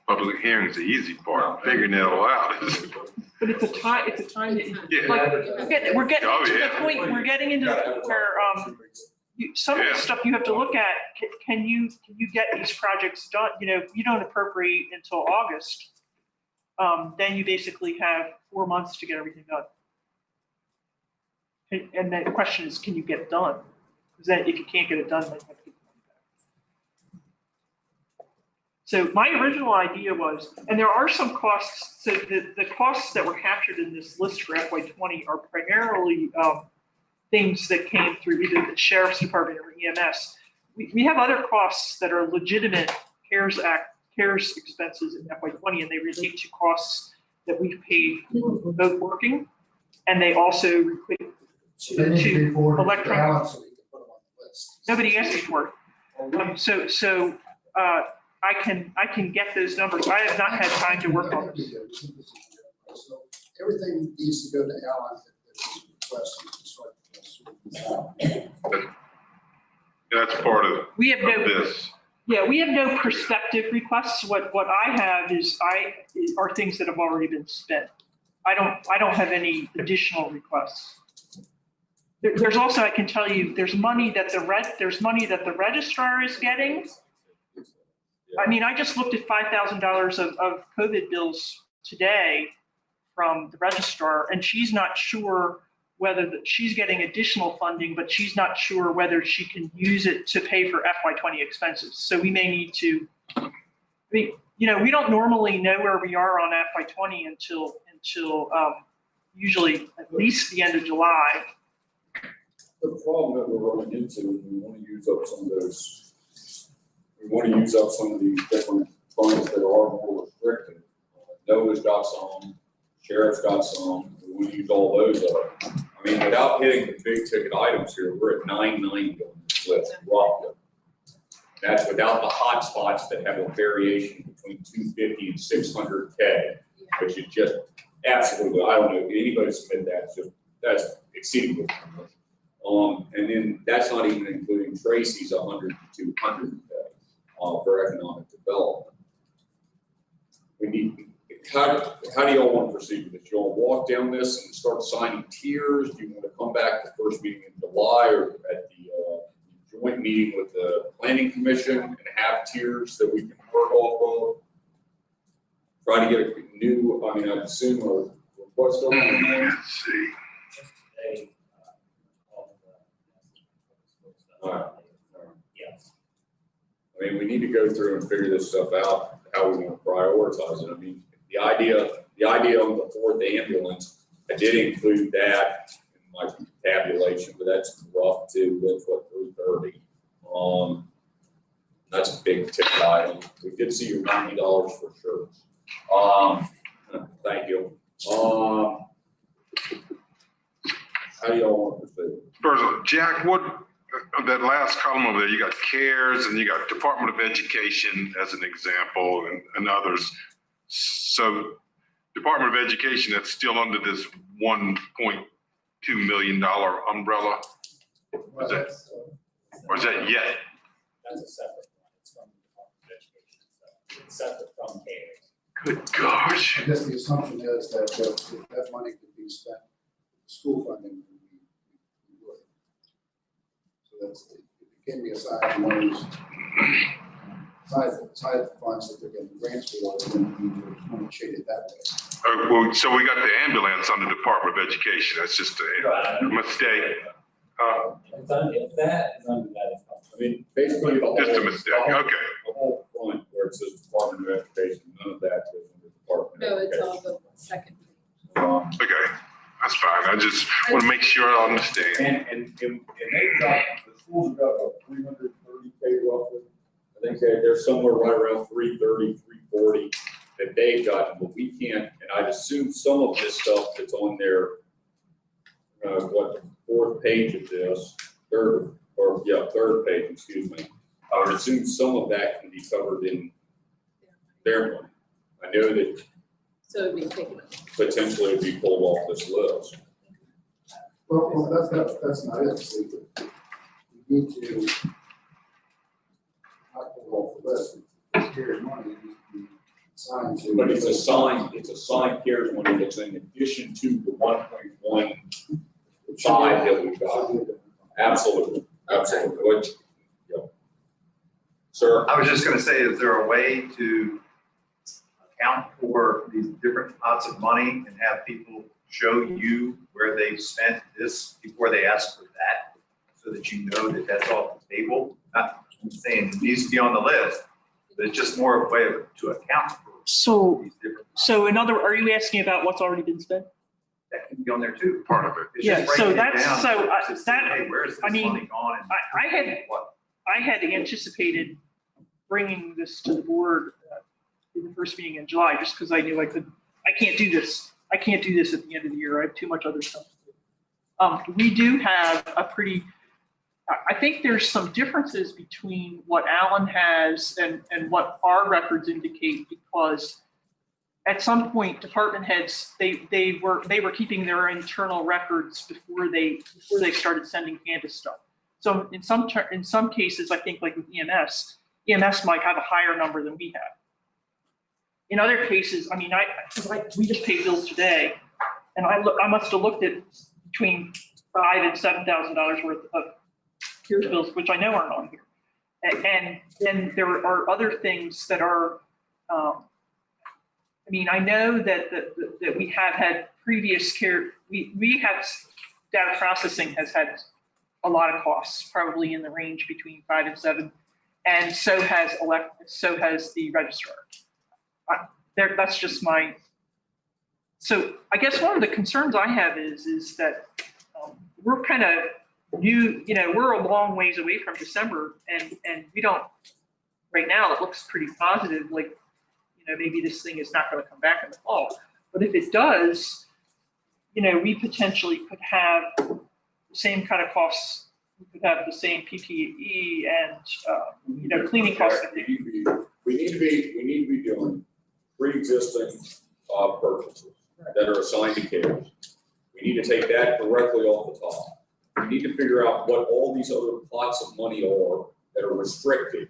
Public hearing's the easy part, figuring it all out. But it's a time that, Yeah. like, we're getting Oh, to the yeah. point, we're getting into where, some of the Yeah. stuff you have to look at, can you get these projects done? You know, you don't appropriate until August. Then you basically have 4 months to get everything done. And then the question is, can you get it done? Because then if you can't get it done, then you have to get the money back. So my original idea was, and there are some costs, so the costs that were captured in this list for FY20 are primarily things that came through either the Sheriff's Department or EMS. We have other costs that are legitimate CARES expenses in FY20, and they relate to costs that we've paid for both working, and they also equate So they need to be forwarded to electronic. Alan so we can put them on the list. Nobody asked me for it. So I can get those numbers. I have not had time to work on this. So everything needs to go to Alan that is requested to start this. That's part of We have no, this. yeah, we have no prospective requests. What I have are things that have already been spent. I don't have any additional requests. There's also, I can tell you, there's money that the registrar is getting. I mean, I just looked at $5,000 of COVID bills today from the registrar, and she's not sure whether she's getting additional funding, but she's not sure whether she can use it to pay for FY20 expenses. So we may need to, we don't normally know where we are on FY20 until usually at least the end of July. The problem that we're running into, we want to use up some of these different funds that are more restricted. NOAA's got some, Sheriff's got some, we want to use all those up. I mean, without hitting the big ticket items here, we're at 990 on this list, roughly. That's without the hot spots that have a variation between 250 and 600K, which is just absolutely, I don't know, if anybody submit that, that's exceedingly much. And then that's not even including Tracy's 100 to 200K for economic development. We need, how do y'all want to proceed with this? You want to walk down this and start assigning tiers? Do you want to come back the first meeting in July or at the joint meeting with the planning commission and have tiers that we can work off of? Try to get a new, I mean, I assume, or what's going on? Let's see. All right. Yes. I mean, we need to go through and figure this stuff out, how we want to prioritize it. I mean, the idea on the fourth ambulance, I did include that in my tabulation, but that's rough too. That's what, 330. That's a big ticket item. We did see your $90 for sure. Thank you. How do y'all want to proceed? First, Jack, that last column over there, you got CARES and you got Department of Education as an example and others. So Department of Education, that's still under this $1.2 million umbrella? Or is that yet? That's a separate one. It's from the Department of Education. So it's separate from CARES. Good gosh. I guess the assumption is that if that money could be spent, school funding, we would. So that's, it can be assigned to one of those, aside the funds that they're getting grants for, and we want to shade it that way. Well, so we got the ambulance under Department of Education. That's just a mistake. If that is under that, I mean, basically the whole. Just a mistake, okay. The whole front where it says Department of Education, none of that goes under Department No, of it's Education. all the second. Okay, that's fine. I just want to make sure I understand. And they've got, the schools have got about 330K roughly. I think they're somewhere right around 330, 340 that they've gotten, but we can't, and I'd assume some of this stuff that's on their, the fourth page of this, third page, excuse me. I would assume some of that can be covered in their money. I know that So it'd be taken. potentially it'd be pulled off this list. Well, that's not it. See, we need to not pull off the list. If CARES money, it needs to be Assigned to. But it's assigned CARES money that's in addition to the 1.15 that we've got. Absolutely, absolutely. Which, yeah. Sir? I was just gonna say, is there a way to account for these different pots of money and have people show you where they've spent this before they ask for that, so that you know that that's off the table? Not saying it needs to be on the list, but it's just more of a way to account for So, these different. are you asking about what's already been spent? That can be on there too, part of it. It's Yeah, just so breaking it that's, down so to say, that, hey, where's this I mean, money gone? And I had anticipated bringing this to the board in the first meeting in July, just because I knew I can't do this. I can't do this at the end of the year. I have too much other stuff to do. We do have I think there's some differences between what Alan has and what our records indicate, because at some point, department heads, they were keeping their internal records before they started sending Candace stuff. So in some cases, I think like with EMS might have a higher number than we have. In other cases, I mean, we just paid bills today, and I must have looked at between $5,000 and $7,000 worth of CARES bills, which I know aren't on here. And then there are other things that are. I mean, I know that we have had previous care. We have data processing has had a lot of costs, probably in the range between 5 and 7, and so has the registrar. That's just my. So I guess one of the concerns I have is that we're kind of new. We're a long ways away from December, and we don't. Right now, it looks pretty positive. Like, maybe this thing is not going to come back in the fall. But if it does, we potentially could have the same kind of costs. We could have the same PPE and cleaning costs. We need to be doing pre-existing purchases that are assigned to CARES. We need to take that directly off the top. We need to figure out what all these other pots of money are that are restricted.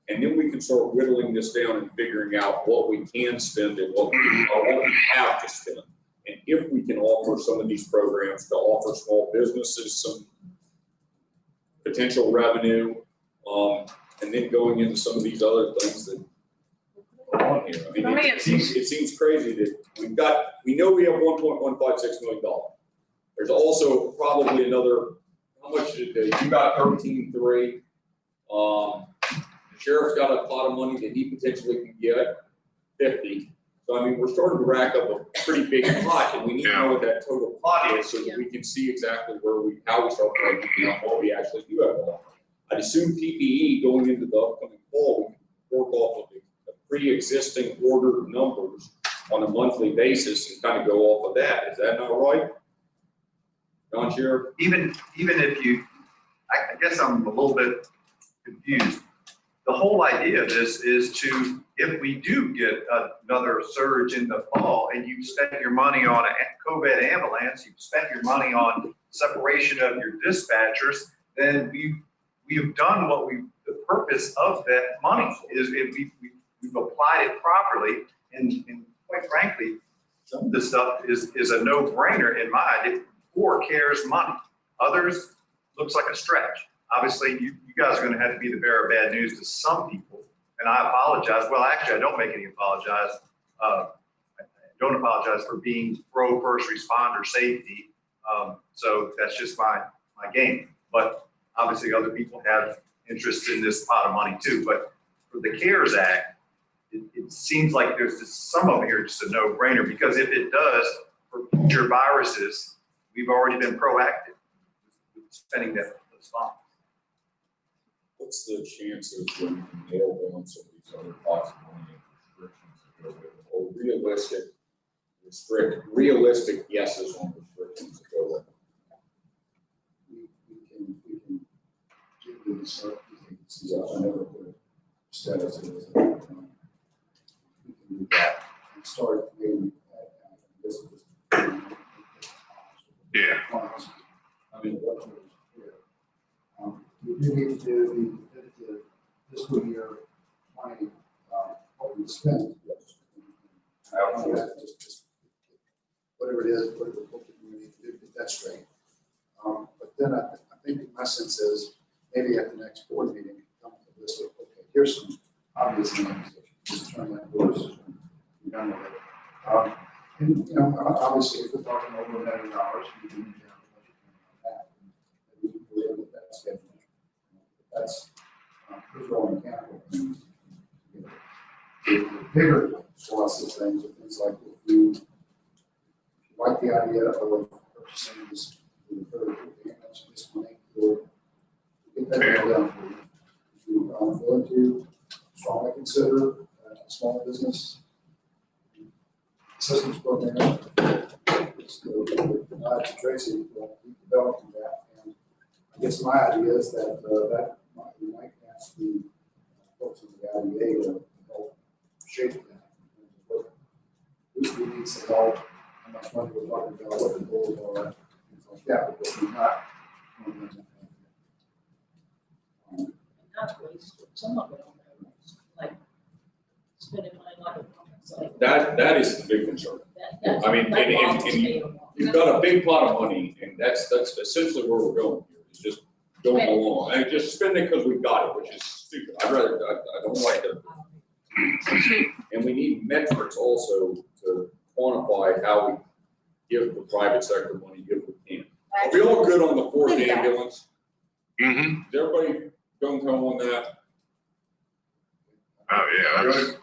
And then we can start whittling this down and figuring out what we can spend and what we have to spend. And if we can offer some of these programs to offer small businesses some potential revenue, and then going into some of these other things that are on here. I mean, it seems crazy that we know we have $1.156 million. There's also probably another, how much did you got 13.3. The sheriff's got a pot of money that he potentially can get, 50. So I mean, we're starting to rack up a pretty big pot, and we need to know what that total pot is so that we can see exactly how we start breaking down what we actually do have to offer. I'd assume PPE going into the upcoming fall, we can work off of the pre-existing ordered numbers on a monthly basis and kind of go off of that. Is that not right? John Sheriff? Even if you, I guess I'm a little bit confused. The whole idea of this is to, if we do get another surge in the fall and you've spent your money on a COVID ambulance, you've spent your money on separation of your dispatchers, then we've done what the purpose of that money is. If we've applied it properly, and quite frankly, some of this stuff is a no-brainer in my idea for CARES money. Others looks like a stretch. Obviously, you guys are going to have to be the bearer of bad news to some people, and I apologize. Well, actually, I don't make any apologize. I don't apologize for being pro first responder safety. So that's just my game. But obviously, other people have interest in this pot of money too. But for the CARES Act, it seems like there's just some of it here just a no-brainer, because if it does for future viruses, we've already been proactive with spending those funds. What's the chances when we nail down some of these other possible restrictions or realistic yeses on restrictions to go with? We can give these another status is. We can do that and start maybe this. Yeah. I mean, what was here. We do need to do the fiscal year 20, what we spent, yes, Absolutely. Just whatever it is, whatever we need to do, get that straight. But then I think my sense is maybe at the next board meeting, come up with a list of, okay, here's some obvious things, just turn that doors, be done with it. And, you know, obviously, if we're talking over $1 million, we can have a budget on that. Maybe we can live with that schedule. That's, those are all mechanical things. The bigger swaths of things are things like if you like the idea of purchasing this, this money, or get that nailed down for you. If you are willing to strongly consider a small business assistance program, it's to Tracy, keep developing that. And I guess my idea is that we might ask the folks in the IDA to help shape that. We need some help, how much money we're talking about, what the goals are, things like that, because we're not. Not wasted, some of it on there, like spending money like a like That is the big concern. that. I mean, and you've got a big pot of money, and that's essentially where we're going here. It's just going along, and just spend it because we've got it, which is stupid. I don't like it. And we need metrics also to quantify how we give the private sector money if we can. Are we all good on the fourth ambulance? Mm-hmm. Is everybody going home on that? Oh, yeah, that's.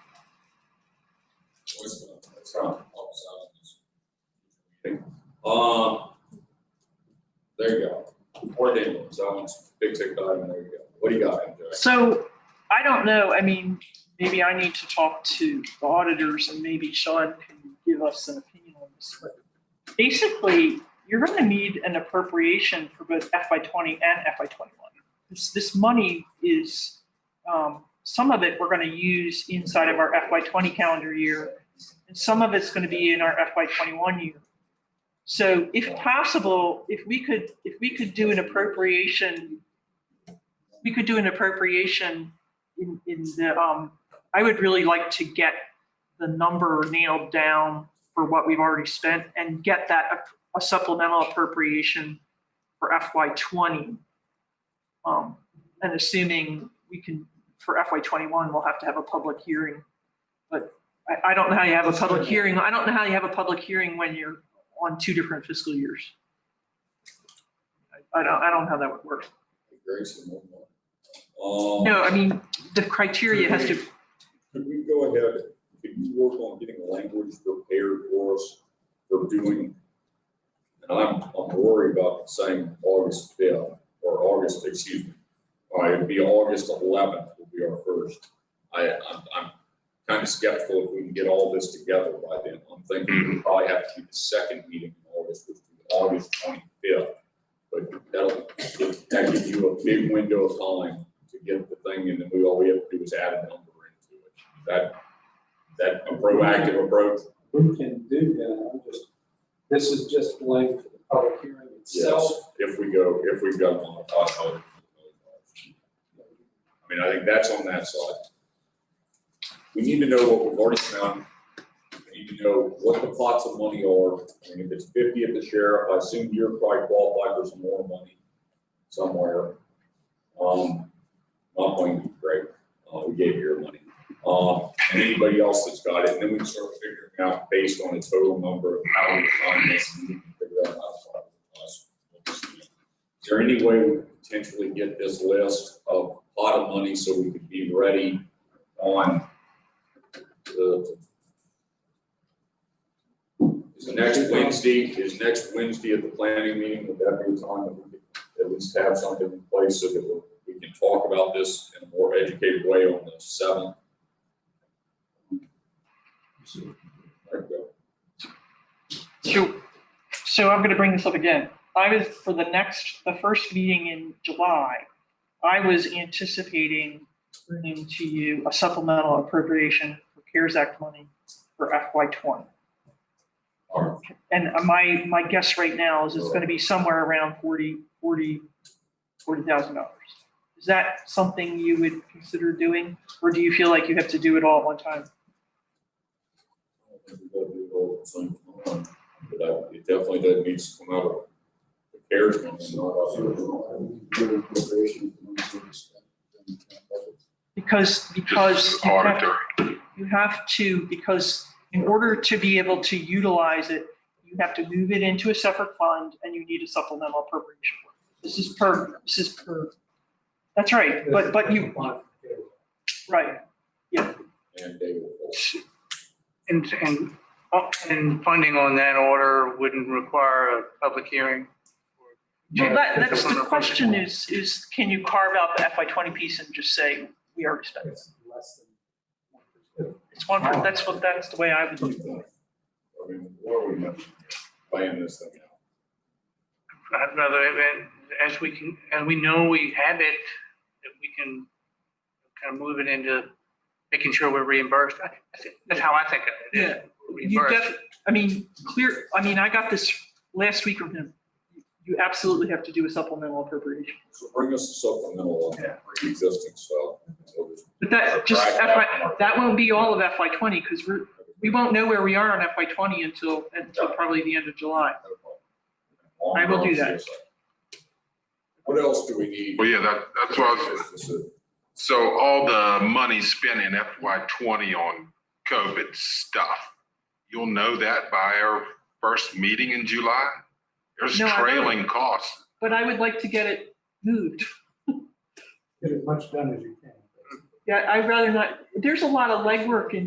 There you go. Fourth ambulance, that one's big ticket item, there you go. What do you got, MJ? So I don't know. I mean, maybe I need to talk to the auditors and maybe Sean can give us an opinion on this. But basically, you're going to need an appropriation for both FY20 and FY21. This money is, some of it we're going to use inside of our FY20 calendar year, and some of it's going to be in our FY21 year. So if possible, if we could do an appropriation, in the, I would really like to get the number nailed down for what we've already spent and get that a supplemental appropriation for FY20. And assuming we can, for FY21, we'll have to have a public hearing. But I don't know how you have a public hearing. I don't know how you have a public hearing when you're on 2 different fiscal years. I don't know how that would work. No, I mean, the criteria has to. Could we go ahead, could you work on getting the language prepared for us for doing, and I'm worried about saying August 5th or August, excuse me. It'd be August 11th will be our first. I'm kind of skeptical if we can get all this together by then. I'm thinking we probably have to do the second meeting in August, which will be August 25th. But that gives you a big window of time to get the thing in, and all we have to do is add a number into it. That a proactive approach. We can do that. This is just delaying for the public hearing itself. Yes, if we've got one. I mean, I think that's on that side. We need to know what we've already spent. We need to know what the pots of money are. I mean, if it's 50 at the sheriff, I assume you're probably qualified for some more money somewhere. Not going to be great. We gave you your money. And anybody else that's got it, and then we can start figuring out based on the total number of how we assign this, and we can figure out how to us. Is there any way we could potentially get this list of pot of money so we could be ready on next Wednesday at the planning meeting? Would that be a time that we could at least have something in place so that we can talk about this in a more educated way on the 7th? There we go. So I'm going to bring this up again. The first meeting in July, I was anticipating bringing to you a supplemental appropriation for CARES Act money for FY20. And my guess right now is it's going to be somewhere around $40,000. Is that something you would consider doing, or do you feel like you have to do it all at one time? at the same time. But it definitely doesn't need to come out of the CARES money, not out of Because Just auditor. you have to, because in order to be able to utilize it, you have to move it into a separate fund and you need a supplemental appropriation. This is per, that's right, but you, right, yeah. And they will. And funding on that order wouldn't require a public hearing? Well, that's the question is can you carve out the FY20 piece and just say, we already spent it? It's one, that's the way I would do it. I mean, what are we playing this thing out? I'd rather, as we know we have it, that we can kind of move it into making sure we're reimbursed. That's how I think of it. Yeah. You I got this last week from him. You absolutely have to do a supplemental appropriation. So bring us a supplemental on pre-existing stuff. But that won't be all of FY20 because we won't know where we are on FY20 until probably the end of July. I will do that. What else do we need? Well, yeah, that's what I was, so all the money spent in FY20 on COVID stuff, you'll know that by our first meeting in July? There's trailing costs. But I would like to get it moved. Get as much done as you can. Yeah, I'd rather not, there's a lot of legwork I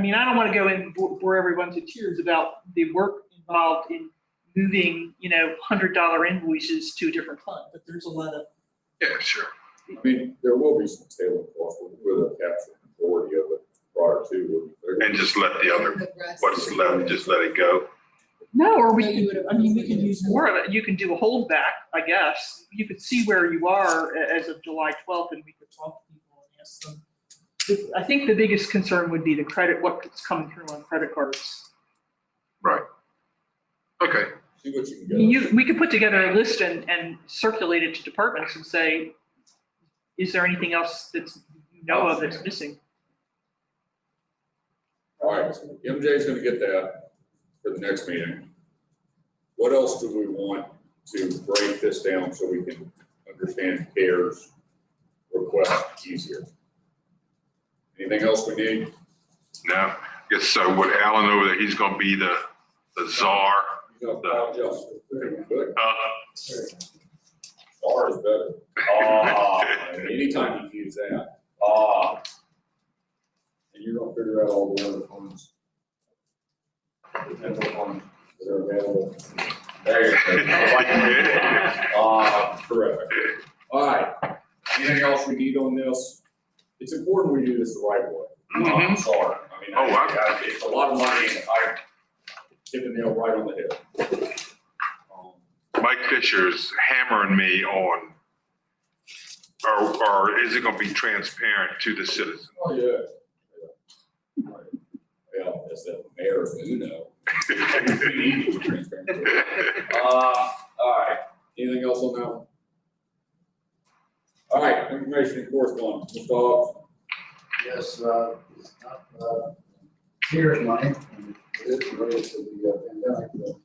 don't want to go and bore everyone to tears about the work involved in moving, $100 invoices to a different fund, but there's a lot of. Yeah, sure. I mean, there will be some tailing costs, but we'll capture the majority of it prior to. And just let the other, what's left, just let it go. No, or we can use more of it. You can do a holdback, I guess. You could see where you are as of July 12th and we could talk to people and ask them. I think the biggest concern would be the credit, what's coming through on credit cards. Right. Okay. See what you can get. We could put together a list and circulate it to departments and say, is there anything else that's of that's missing? All right, MJ's gonna get that for the next meeting. What else do we want to break this down so we can understand CARES request easier? Anything else we need? No. Yes, so with Alan over there, he's gonna be the czar. Good. Czar is better. Anytime you can use that. And you're gonna figure out all the other funds. Potential funds that are available. There you go. Correct. All right. Anything else we need on this? It's important we do this the right way. I'm sorry. It's a lot of money and I hit the nail right on the head. Mike Fisher's hammering me on, or is it gonna be transparent to the citizens? Oh, yeah. Yeah, that's the mayor of Uno. We need to be transparent. All right. Anything else on that one? All right, information and correspondence. Mr. Hobbs? Yes, it's not CARES money, and it is related to the pandemic, but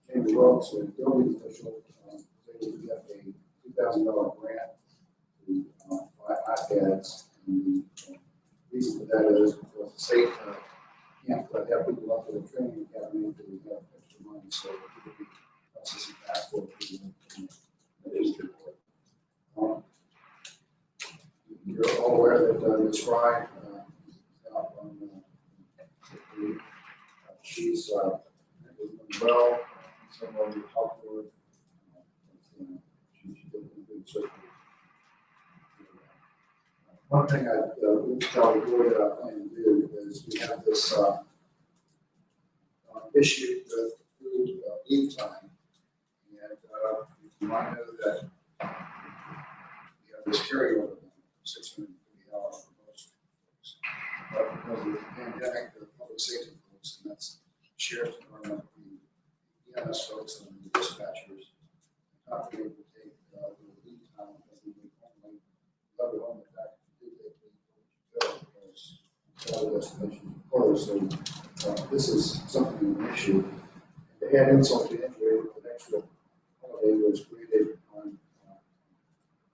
Jamie Rhodes, a building official, was able to get a $2,000 grant to buy iPads. And the reason for that is because the state can't have people up to the training academy until we have extra money, so it could be processing passport to the district. You're all aware that Ms. Fry out on she's doing well. Someone we talked to her. She's doing good surgery. One thing I would tell the board that I plan to do is we have this issue with leave time. And you might know that we have this carryover. 650 hours for most folks. But because of the pandemic, the public safety folks, and that's sheriff's department, the EMS folks, and the dispatchers, not be able to take the lead time because we only love it on the fact that they take leave because all the destinations are closed. So this is something, an issue. To add insult to injury, an extra holiday was created on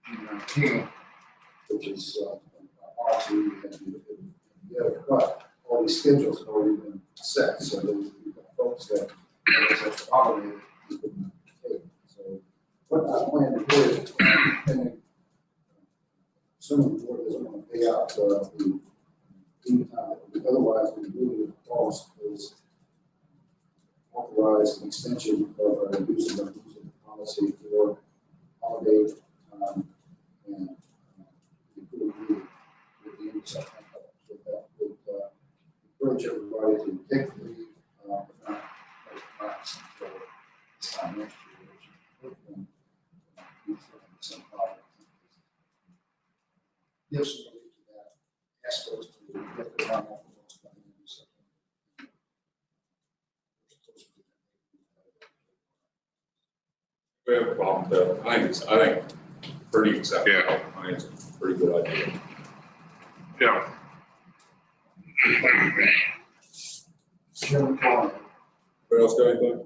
June 19th, which is policy and the other, but all these schedules have already been set, so there's folks that have such a holiday you couldn't take. So what I plan to do, and some of the board doesn't want to pay out the otherwise we really cost is authorize an extension of our use of policy for holiday and with the end of September. So that would encourage everybody to take the leave, but not until this time next year, which hopefully some problem. Give some relief to that. Ask folks to get their time off. We have a problem with that. I think pretty acceptable. Yeah. I think it's a pretty good idea. Yeah. Anybody else got anything?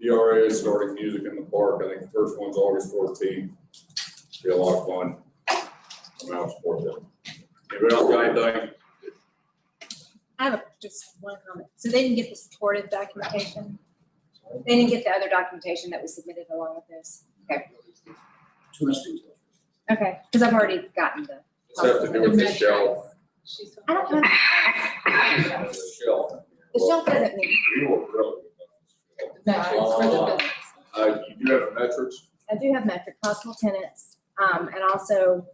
ERA is starting music in the park. I think the first one's August 14th. Be a lot of fun. I'm out support that. Anybody else got anything? I have just one comment. So they didn't get the supported documentation? They didn't get the other documentation that was submitted along with this? Okay. Too much detail. Okay, because I've already gotten the. Just have to do with the shelf. I don't have. The shelf. The shelf doesn't need. You were really. No, it's for the business. You do have metrics? I do have metric possible tenants. And also,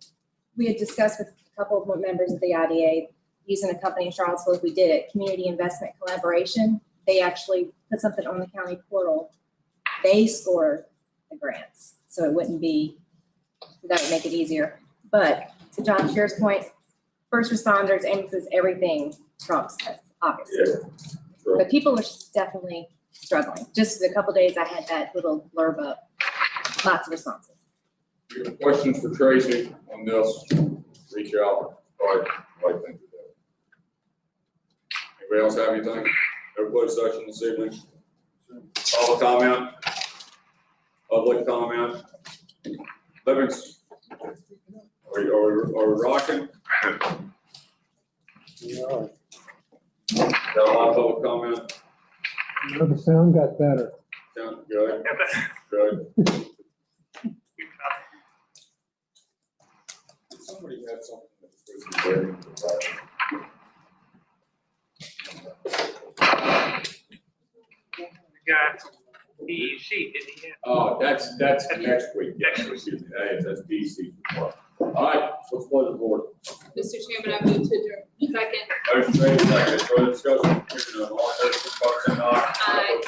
we had discussed with a couple of members of the IDA using a company in Charlottesville, if we did it, Community Investment Collaboration. They actually put something on the county portal. They score the grants, so it wouldn't be, that would make it easier. But to John Shear's point, first responders, ambulances, everything trumps this, obviously. Yeah. Sure. But people are definitely struggling. Just a couple days I had that little blurb up, lots of responses. If you have questions for Tracy on this, reach out. Right thing to do. Anybody else have anything? No closed session this evening. Public comment. Public comment. Livingston. Are we rocking? Yeah. Got a lot of public comment. The sound got better. Sound good. Good. Somebody had something that was supposed to be waiting for that. We got PEC, didn't he? That's next week. Excuse me, that's DC. All right, so let's close the board. Mr. Chairman, I move to adjourn. Second. Motion made, seconded, further discussion. Hearing none, all in favor, signify by saying aye. Aye.